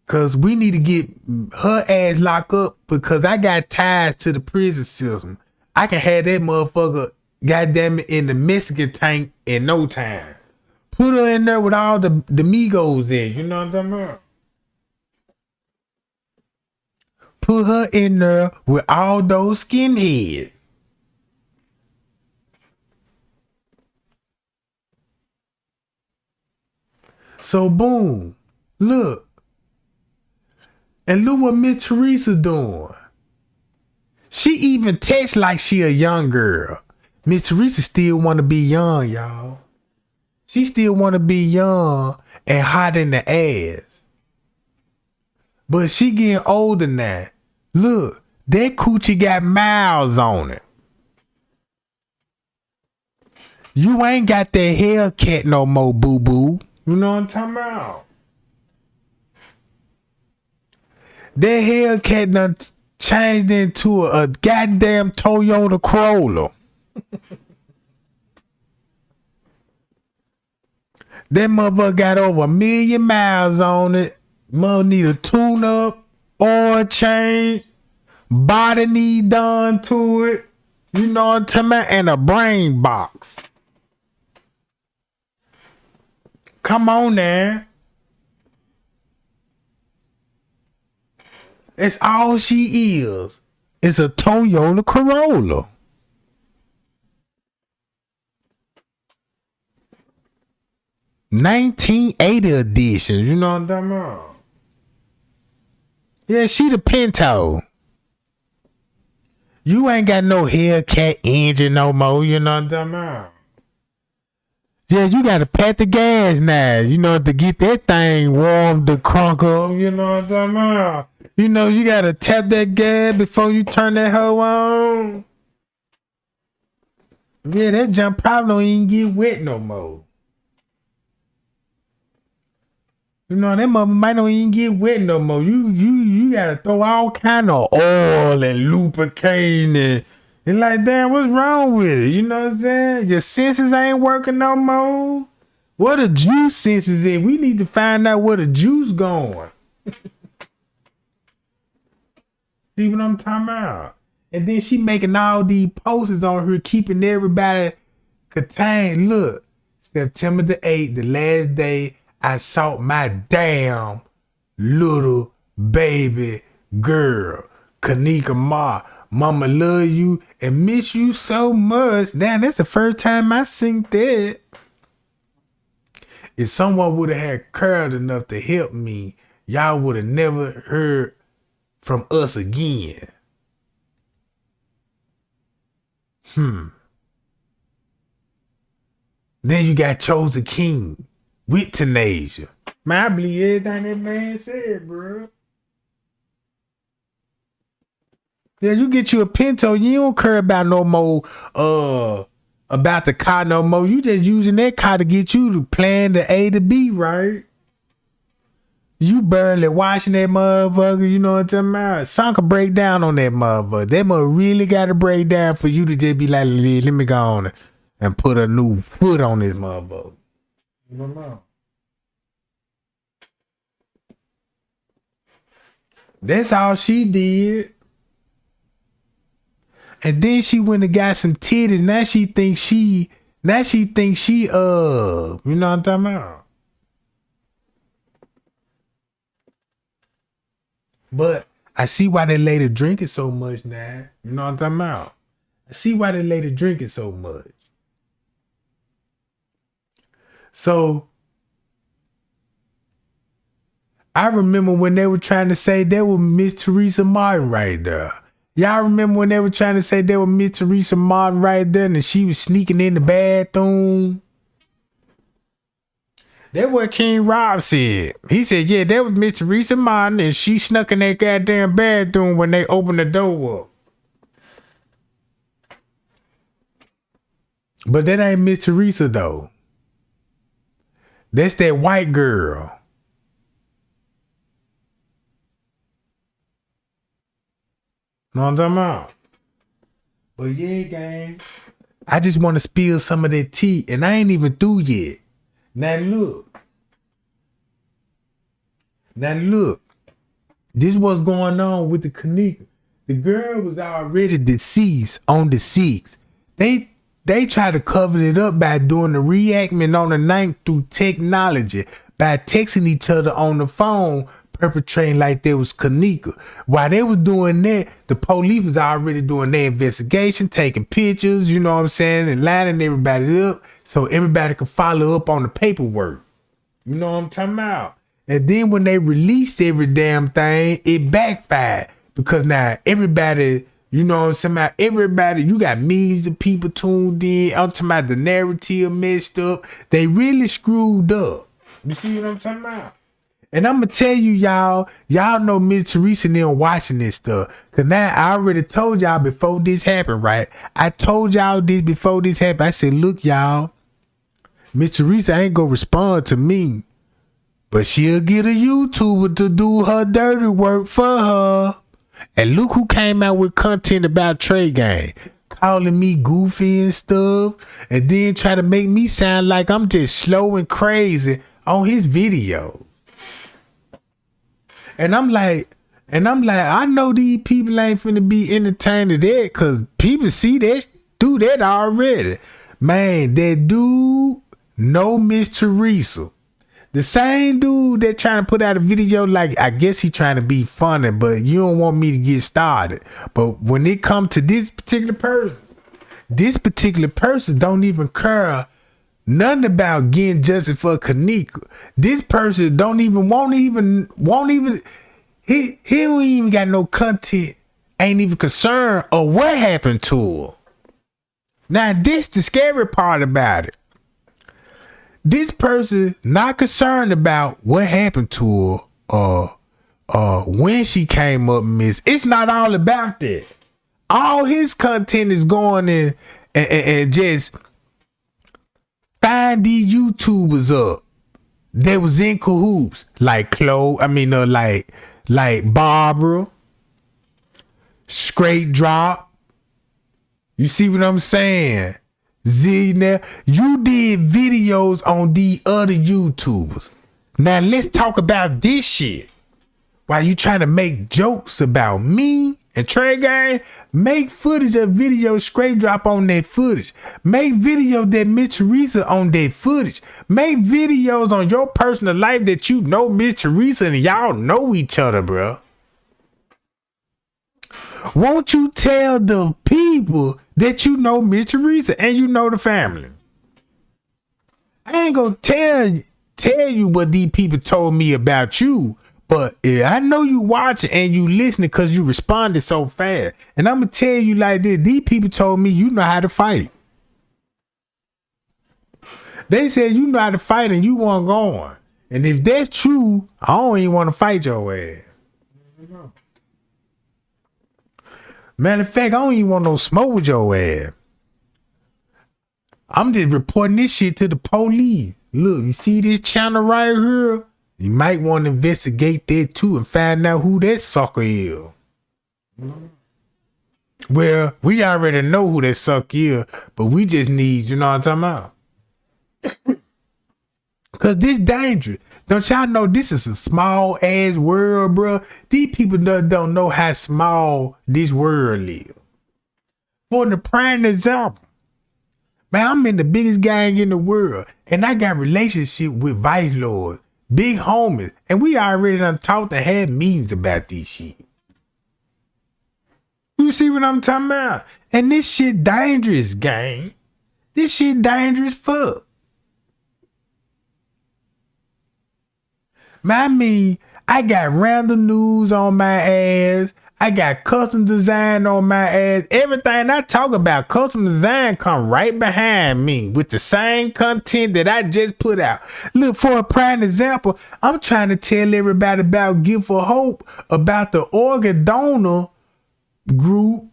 Cause we need to get her ass locked up because I got ties to the prison system. I can have that motherfucker, goddamn it, in the Mexican tank in no time. Put her in there with all the Migos in. You know what I'm talking about? Put her in there with all those skinheads. So boom, look. And look what Miss Teresa doing. She even texts like she a young girl. Miss Teresa still want to be young, y'all. She still want to be young and hot in the ass. But she getting older now. Look, that coochie got miles on it. You ain't got that Hellcat no more, boo-boo. You know what I'm talking about? That Hellcat done changed into a goddamn Toyota Corolla. That motherfucker got over 1 million miles on it. Mother need a tune-up, oil change, body need done to it. You know what I'm talking about? And a brain box. Come on now. That's all she is. It's a Toyota Corolla. $1980 edition. You know what I'm talking about? Yeah, she the Pinto. You ain't got no Hellcat engine no more. You know what I'm talking about? Yeah, you gotta pat the gas now, you know, to get that thing warm to crunk up, you know what I'm talking about? You know, you gotta tap that gas before you turn that hoe on. Yeah, that jump probably don't even get wet no more. You know, that mother might not even get wet no more. You gotta throw all kind of oil and lubricating and like, damn, what's wrong with it? You know what I'm saying? Your senses ain't working no more. Where the juice senses in? We need to find out where the juice going. See what I'm talking about? And then she making all these posters on her, keeping everybody contained. Look, September the 8th, the last day I saw my damn little baby girl, Kenneka Ma. Mama love you and miss you so much. Damn, that's the first time I seen that. If someone would have had courage enough to help me, y'all would have never heard from us again. Then you got Chosen King with Tanasia. Man, I believe everything that man said, bro. Yeah, you get you a Pinto, you don't care about no more about the car no more. You just using that car to get you to plan the A to B, right? You barely watching that motherfucker, you know what I'm talking about? Some can break down on that motherfucker. That mother really got to break down for you to just be like, let me go on and put a new foot on this motherfucker. You don't know. That's all she did. And then she went and got some titties. Now she thinks she, you know what I'm talking about? But I see why that lady drinking so much now. You know what I'm talking about? I see why that lady drinking so much. So I remember when they were trying to say that was Miss Teresa Martin right there. Y'all remember when they were trying to say that was Miss Teresa Martin right there and she was sneaking in the bathroom? That's what King Rob said. He said, yeah, that was Miss Teresa Martin and she snuck in that goddamn bathroom when they opened the door up. But that ain't Miss Teresa though. That's that white girl. Know what I'm talking about? But yeah, gang. I just want to spill some of that tea and I ain't even through yet. Now look. This what's going on with the Kenneka. The girl was already deceased on the 6th. They try to cover it up by doing the reenactment on the 9th through technology, by texting each other on the phone, perpetrating like there was Kenneka. While they was doing that, the police was already doing their investigation, taking pictures, you know what I'm saying, and lining everybody up so everybody could follow up on the paperwork. You know what I'm talking about? And then when they released every damn thing, it backfired because now everybody, you know what I'm saying about, everybody, you got millions of people tuned in. I'm talking about the narrative messed up. They really screwed up. You see what I'm talking about? And I'm going to tell you, y'all know Miss Teresa and them watching this stuff. Because now I already told y'all before this happened, right? I told y'all this before this happened. I said, look, y'all, Miss Teresa ain't going to respond to me. But she'll get a YouTuber to do her dirty work for her. And look who came out with content about Trey Gang. Calling me goofy and stuff. And then try to make me sound like I'm just slow and crazy on his video. And I'm like, I know these people ain't finna be entertained to that because people see that, do that already. Man, that dude know Miss Teresa. The same dude that trying to put out a video, like, I guess he trying to be funny, but you don't want me to get started. But when it comes to this particular person don't even care nothing about getting justice for Kenneka. This person won't even, he don't even got no content, ain't even concerned of what happened to her. Now, this the scary part about it. This person not concerned about what happened to her when she came up missing. It's not all about that. All his content is going in and just find these YouTubers up that was in cahoots, like like Barbara, Straight Drop. You see what I'm saying? Now you did videos on the other YouTubers. Now let's talk about this shit. While you trying to make jokes about me and Trey Gang, make footage of videos Straight Drop on that footage. Make videos that Miss Teresa on that footage. Make videos on your personal life that you know Miss Teresa and y'all know each other, bro. Won't you tell the people that you know Miss Teresa and you know the family? I ain't gonna tell you what these people told me about you, but I know you watching and you listening because you responded so fast. And I'm gonna tell you like this: these people told me you know how to fight. They said you know how to fight and you weren't going. And if that's true, I don't even want to fight your ass. Matter of fact, I don't even want no smoke with your ass. I'm just reporting this shit to the police. Look, you see this channel right here? You might want to investigate that too and find out who that sucker is. Well, we already know who that sucker is, but we just need, you know what I'm talking about? Cause this dangerous. Don't y'all know this is a small ass world, bro? These people don't know how small this world is. For the prime example, man, I'm in the biggest gang in the world, and I got relationship with vice lords, big homies, and we already done talked and had meetings about this shit. You see what I'm talking about? And this shit dangerous, gang. This shit dangerous fuck. I mean, I got random news on my ass. I got custom design on my ass. Everything I talk about, custom design come right behind me with the same content that I just put out. Look, for a prime example, I'm trying to tell everybody about Give for Hope, about the organ donor group.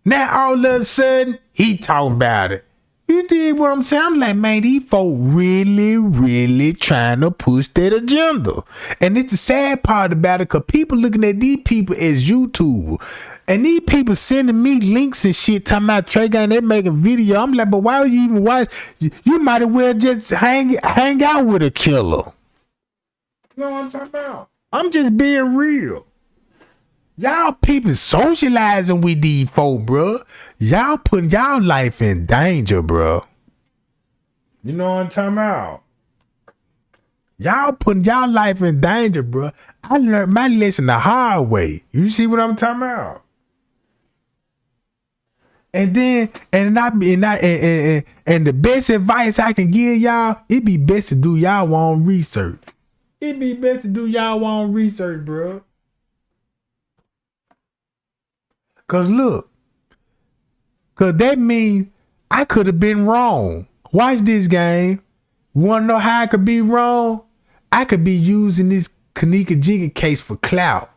Now all of a sudden, he talking about it. You dig what I'm saying? I'm like, man, these folk really trying to push that agenda. And it's the sad part about it, because people looking at these people as YouTubers. And these people sending me links and shit talking about Trey Gang, they make a video. I'm like, but why would you even watch? You might as well just hang out with a killer. You know what I'm talking about? I'm just being real. Y'all people socializing with these folk, bro. Y'all putting y'all life in danger, bro. You know what I'm talking about? Y'all putting y'all life in danger, bro. I learned my lesson the hard way. You see what I'm talking about? And then, and the best advice I can give y'all, it be best to do y'all own research. It be best to do y'all own research, bro. Cause look, cause that means I could have been wrong. Watch this game. You wanna know how I could be wrong? I could be using this Kenneka Jenkins case for clout.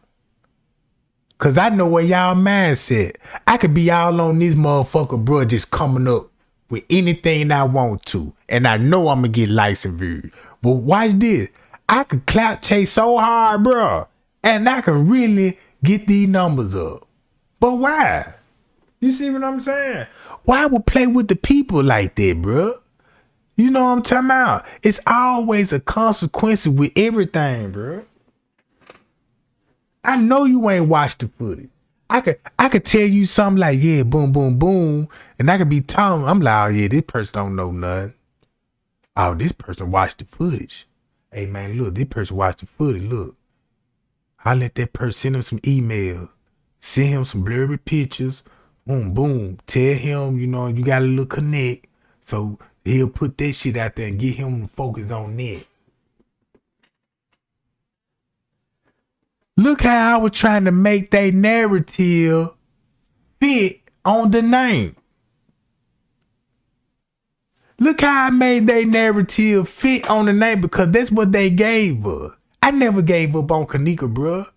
Cause I know where y'all mindset. I could be all on this motherfucker, bro, just coming up with anything I want to. And I know I'm gonna get license viewed. But watch this. I could clout chase so hard, bro. And I can really get these numbers up. But why? You see what I'm saying? Why would play with the people like that, bro? You know what I'm talking about? It's always a consequence with everything, bro. I know you ain't watched the footage. I could tell you something like, yeah, boom, boom, boom. And I could be telling, I'm like, oh yeah, this person don't know nothing. Oh, this person watched the footage. Hey man, look, this person watched the footage, look. I let that person send him some emails. Send him some blurry pictures. Boom, boom. Tell him, you know, you got a little connect. So he'll put that shit out there and get him to focus on that. Look how I was trying to make that narrative fit on the name. Look how I made their narrative fit on the name because that's what they gave us. I never gave up on Kenneka, bruh.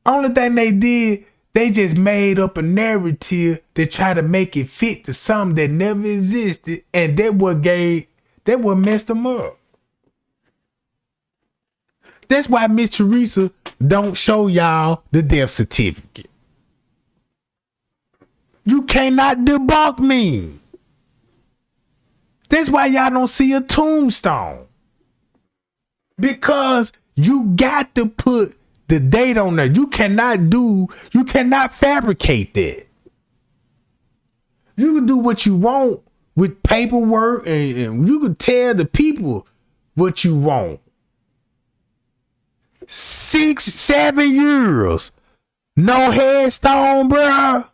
Only thing they did, they just made up a narrative to try to make it fit to something that never existed, and that what messed them up. That's why Miss Teresa don't show y'all the death certificate. You cannot debunk me. That's why y'all don't see a tombstone. Because you got to put the date on there. You cannot fabricate that. You can do what you want with paperwork and you can tell the people what you want. 6-7 years. No headstone, bruh.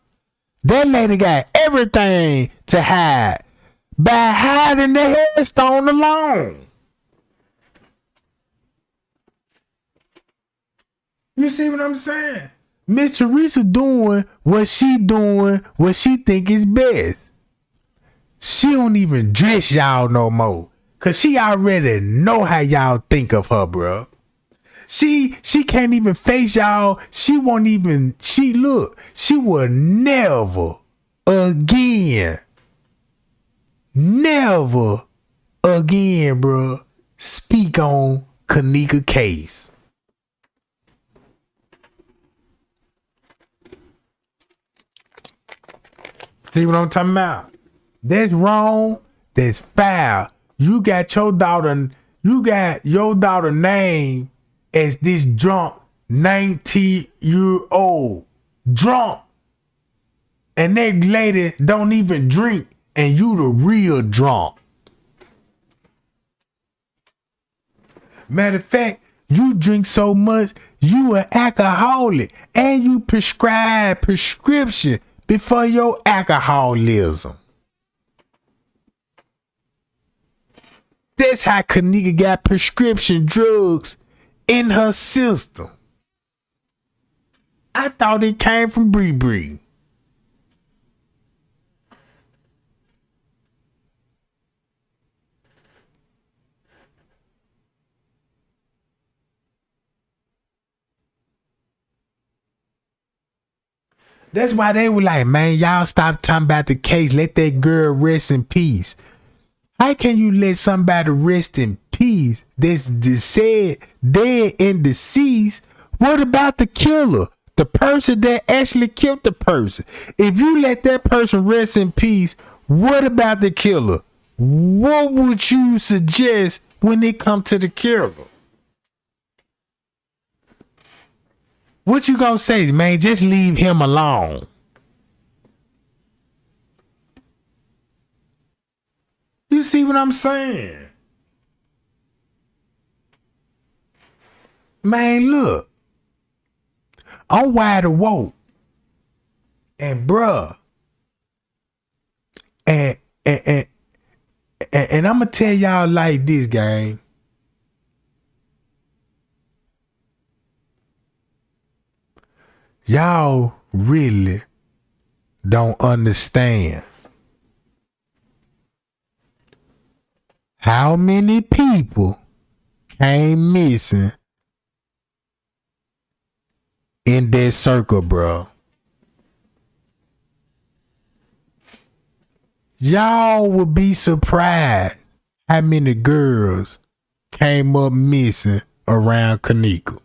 That lady got everything to hide by hiding the headstone alone. You see what I'm saying? Miss Teresa doing what she think is best. She don't even dress y'all no more. Cause she already know how y'all think of her, bro. She can't even face y'all. She will never again, bro, speak on Kenneka case. See what I'm talking about? That's wrong. That's foul. You got your daughter name as this drunk 19-year-old drunk. And that lady don't even drink and you the real drunk. Matter of fact, you drink so much, you an alcoholic and you prescription before your alcoholism. That's how Kenneka got prescription drugs in her system. I thought it came from Bree. That's why they were like, man, y'all stop talking about the case. Let that girl rest in peace. How can you let somebody rest in peace that's said dead and deceased? What about the killer? The person that actually killed the person. If you let that person rest in peace, what about the killer? What would you suggest when it comes to the killer? What you gonna say, man? Just leave him alone. You see what I'm saying? Man, look. I'm wide awoke. And bruh. And I'm gonna tell y'all like this, gang. Y'all really don't understand how many people came missing in that circle, bro. Y'all would be surprised how many girls came up missing around Kenneka.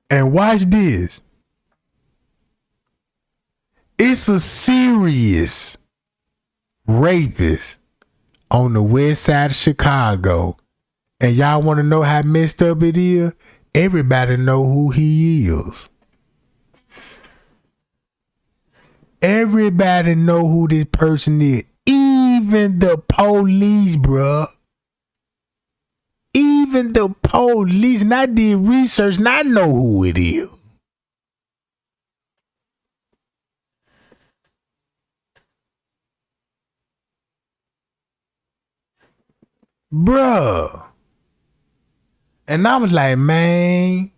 And watch this. It's a serious rapist on the west side of Chicago. And y'all want to know how messed up it is? Everybody know who he is. Everybody know who this person is. Even the police, bruh. Even the police. And I did research and I know who it is. Bruh. And I was like, man,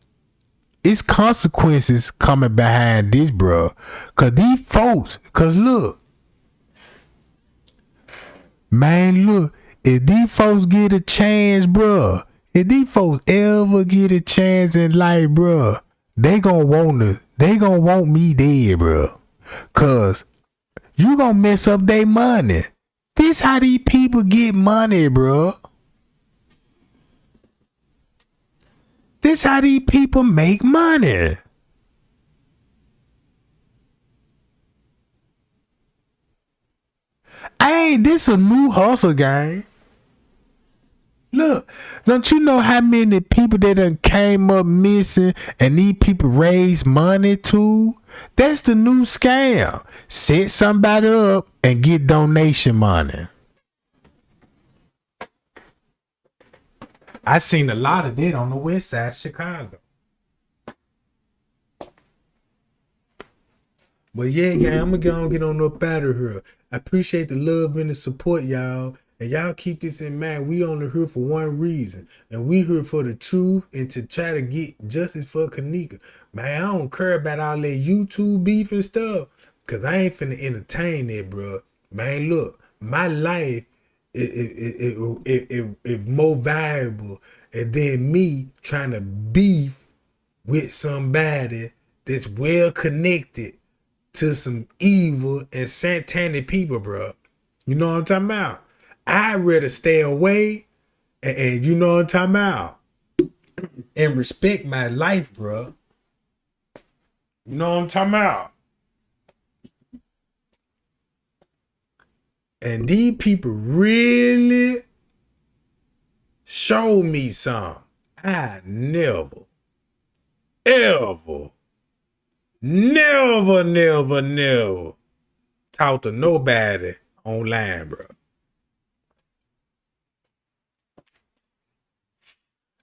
It's consequences coming behind this, bro. Cause these folks, cause look, man, look, if these folks get a chance, bro, if these folks ever get a chance in life, bro, they gonna want me dead, bro. Cause you gonna mess up their money. This how these people get money, bro. This how these people make money. Ain't this a new hustle gang? Look, don't you know how many people that done came up missing and these people raise money to? That's the new scam. Set somebody up and get donation money. I seen a lot of that on the west side of Chicago. But yeah, gang, I'm gonna get on up out of here. I appreciate the love and the support, y'all. And y'all keep this in mind. We only here for one reason. And we here for the truth and to try to get justice for Kenneka. Man, I don't care about all that YouTube beef and stuff. Cause I ain't finna entertain it, bro. Man, look, my life is more valuable than me trying to beef with somebody that's well connected to some evil and satanic people, bro. You know what I'm talking about? I'd rather stay away and you know what I'm talking about, and respect my life, bro. You know what I'm talking about? And these people really showed me something. I never, ever, never talk to nobody online, bro.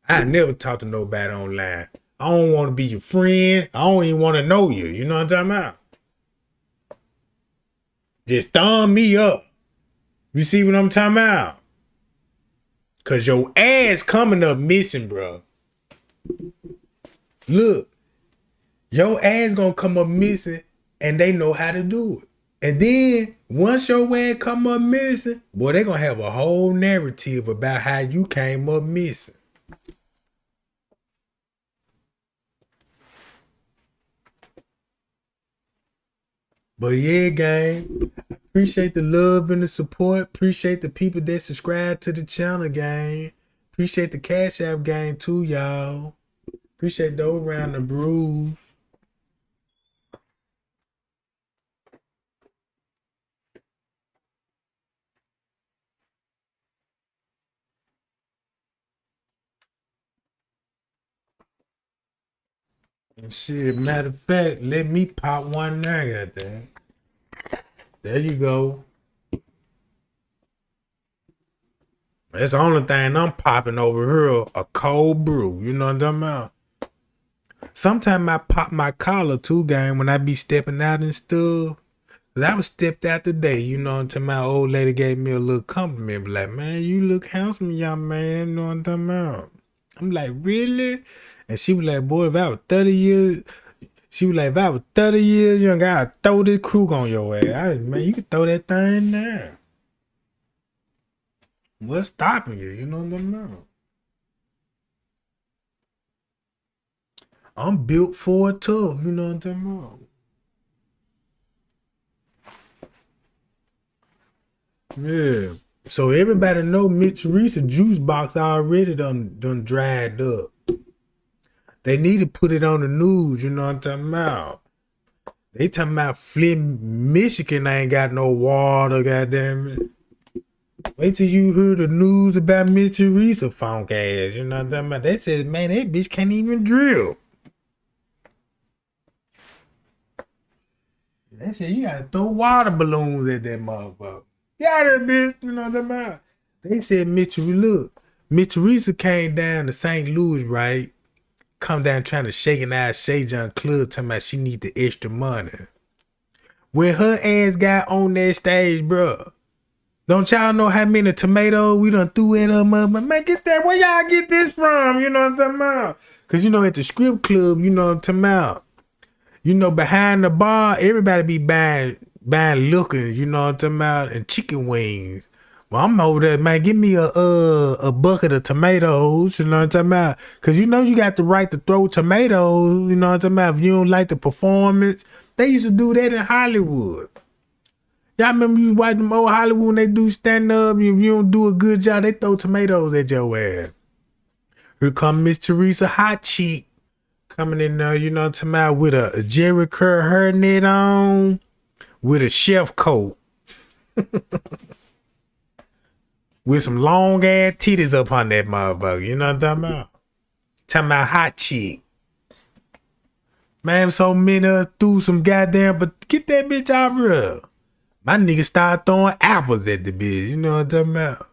I never talk to nobody online. I don't want to be your friend. I don't even want to know you. You know what I'm talking about? Just thumb me up. You see what I'm talking about? Cause your ass coming up missing, bro. Look, your ass gonna come up missing and they know how to do it. And then once your ass come up missing, boy, they gonna have a whole narrative about how you came up missing. But yeah, gang, appreciate the love and the support. Appreciate the people that subscribe to the channel, gang. Appreciate the Cash App gang too, y'all. Appreciate those around the brews. And shit, matter of fact, let me pop one now, goddamn. There you go. That's the only thing I'm popping over here, a cold brew. You know what I'm talking about? Sometimes I pop my collar too, gang, when I be stepping out and stuff. Cause I was stepped out today, you know what I'm talking about? Old lady gave me a little compliment, like, man, you look handsome, young man, you know what I'm talking about? I'm like, really? And she was like, boy, if I was 30 years, young, I'd throw this crook on your ass. Man, you could throw that thing there. What's stopping you? You know what I'm talking about? I'm built for it tough, you know what I'm talking about? Yeah. So everybody know Miss Teresa juice box already done dried up. They need to put it on the news, you know what I'm talking about? They talking about Flint, Michigan ain't got no water, goddamn it. Wait till you hear the news about Miss Teresa funk ass, you know what I'm talking about? They said, man, that bitch can't even drill. They said you gotta throw water balloons at that motherfucker. Yeah, that bitch, you know what I'm talking about? They said Miss Teresa came down to St. Louis, right? Come down trying to shake an ass Shay John Club, talking about she need the extra money. When her ass got on that stage, bruh, Don't y'all know how many tomatoes we done threw at them? Man, get that. Where y'all get this from? You know what I'm talking about? Because, you know, at the strip club, you know what I'm talking about? You know, behind the bar, everybody be buying liquor, you know what I'm talking about, and chicken wings. Well, I'm over there, man. Give me a bucket of tomatoes, you know what I'm talking about? Cause you know you got the right to throw tomatoes, you know what I'm talking about. If you don't like the performance, they used to do that in Hollywood. Y'all remember you watch them old Hollywood when they do stand up? If you don't do a good job, they throw tomatoes at your ass. Here come Miss Teresa Hot Cheek coming in there, you know what I'm talking about, with a Jerry Curl hairnet on, with a chef coat, with some long ass titties up on that motherfucker, you know what I'm talking about? Talking about Hot Chick. Man, so many threw some goddamn, but get that bitch out of here. My nigga started throwing apples at the bitch, you know what I'm talking about?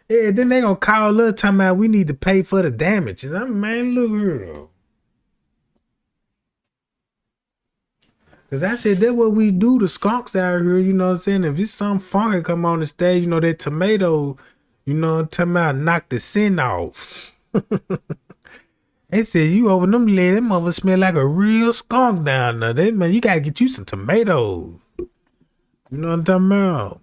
Yeah, then they gonna call us talking about we need to pay for the damages. I'm man, look here. Cause I said that's what we do to skunks out here, you know what I'm saying? If it's some funky come on the stage, you know, that tomato, you know what I'm talking about, knock the sin off. They said you over them legs, that mother smell like a real skunk down there. They, man, you gotta get you some tomatoes. You know what I'm talking about?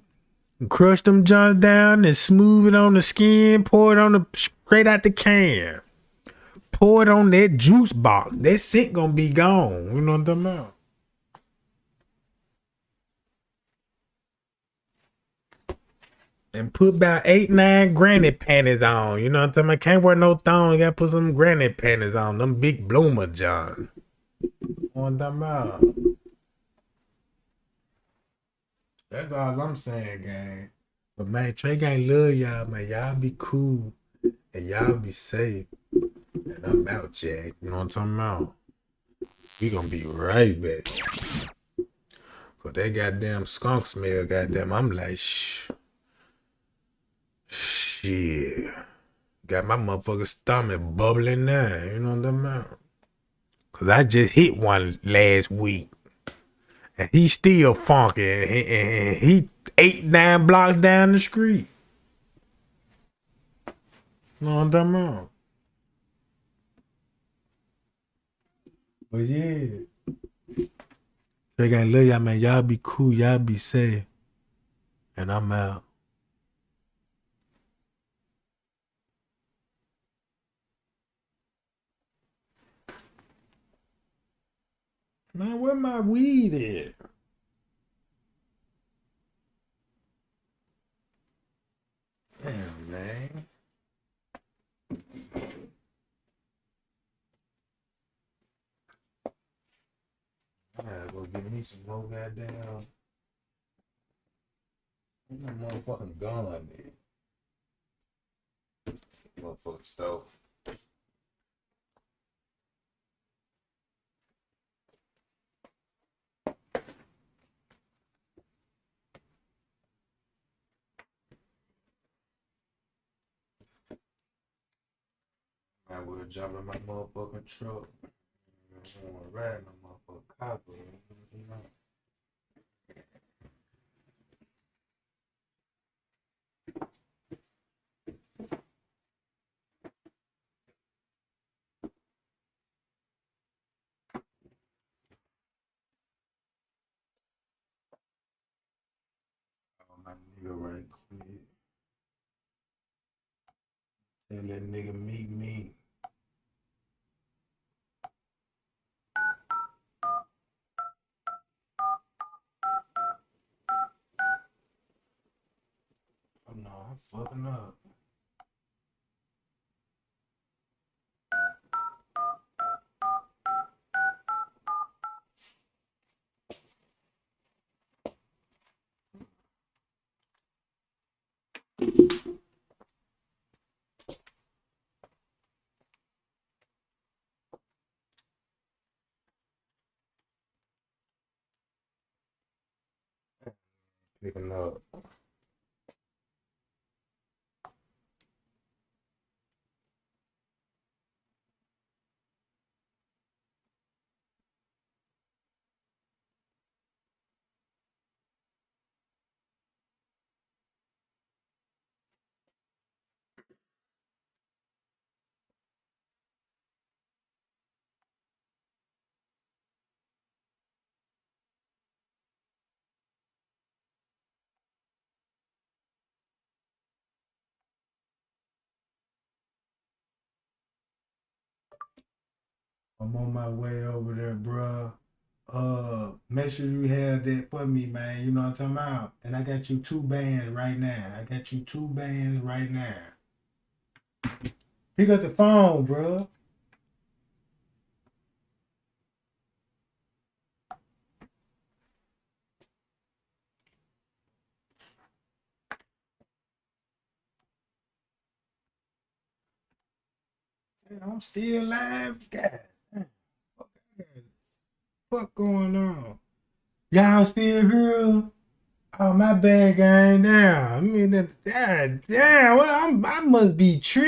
Crush them joints down and smooth it on the skin, pour it on the straight out the can. Pour it on that juice box. That scent gonna be gone. You know what I'm talking about? And put about 8-9 granny panties on. You know what I'm talking about? Can't wear no thong. You gotta put some granny panties on. Them big bloomer John. You know what I'm talking about? That's all I'm saying, gang. But man, Trey Gang love y'all, man. Y'all be cool. And y'all be safe. And I'm out, Jack. You know what I'm talking about? We gonna be right back. Cause that goddamn skunk smell, goddamn. I'm like, shit. Got my motherfucking stomach bubbling now. You know what I'm talking about? Cause I just hit one last week. And he still funky. And he 8-9 blocks down the street. You know what I'm talking about? But yeah. They gonna love y'all, man. Y'all be cool. Y'all be safe. And I'm out. Man, where my weed at? Damn, man. I gotta go get me some more goddamn. Where's my motherfucking gun there? Motherfucking stove. I will jump in my motherfucking truck. I wanna ride my motherfucking car, bro. You know? Oh, my nigga right quick. Tell that nigga meet me. Oh no, I'm fucking up. Picking up. I'm on my way over there, bruh. Make sure you have that for me, man. You know what I'm talking about? And I got you 2 bands right now. I got you 2 bands right now. Pick up the phone, bruh. I'm still live. God damn. Fuck going on? Y'all still here? Oh, my bad, gang. Damn. I mean, that's, God damn. Well, I must be tripping.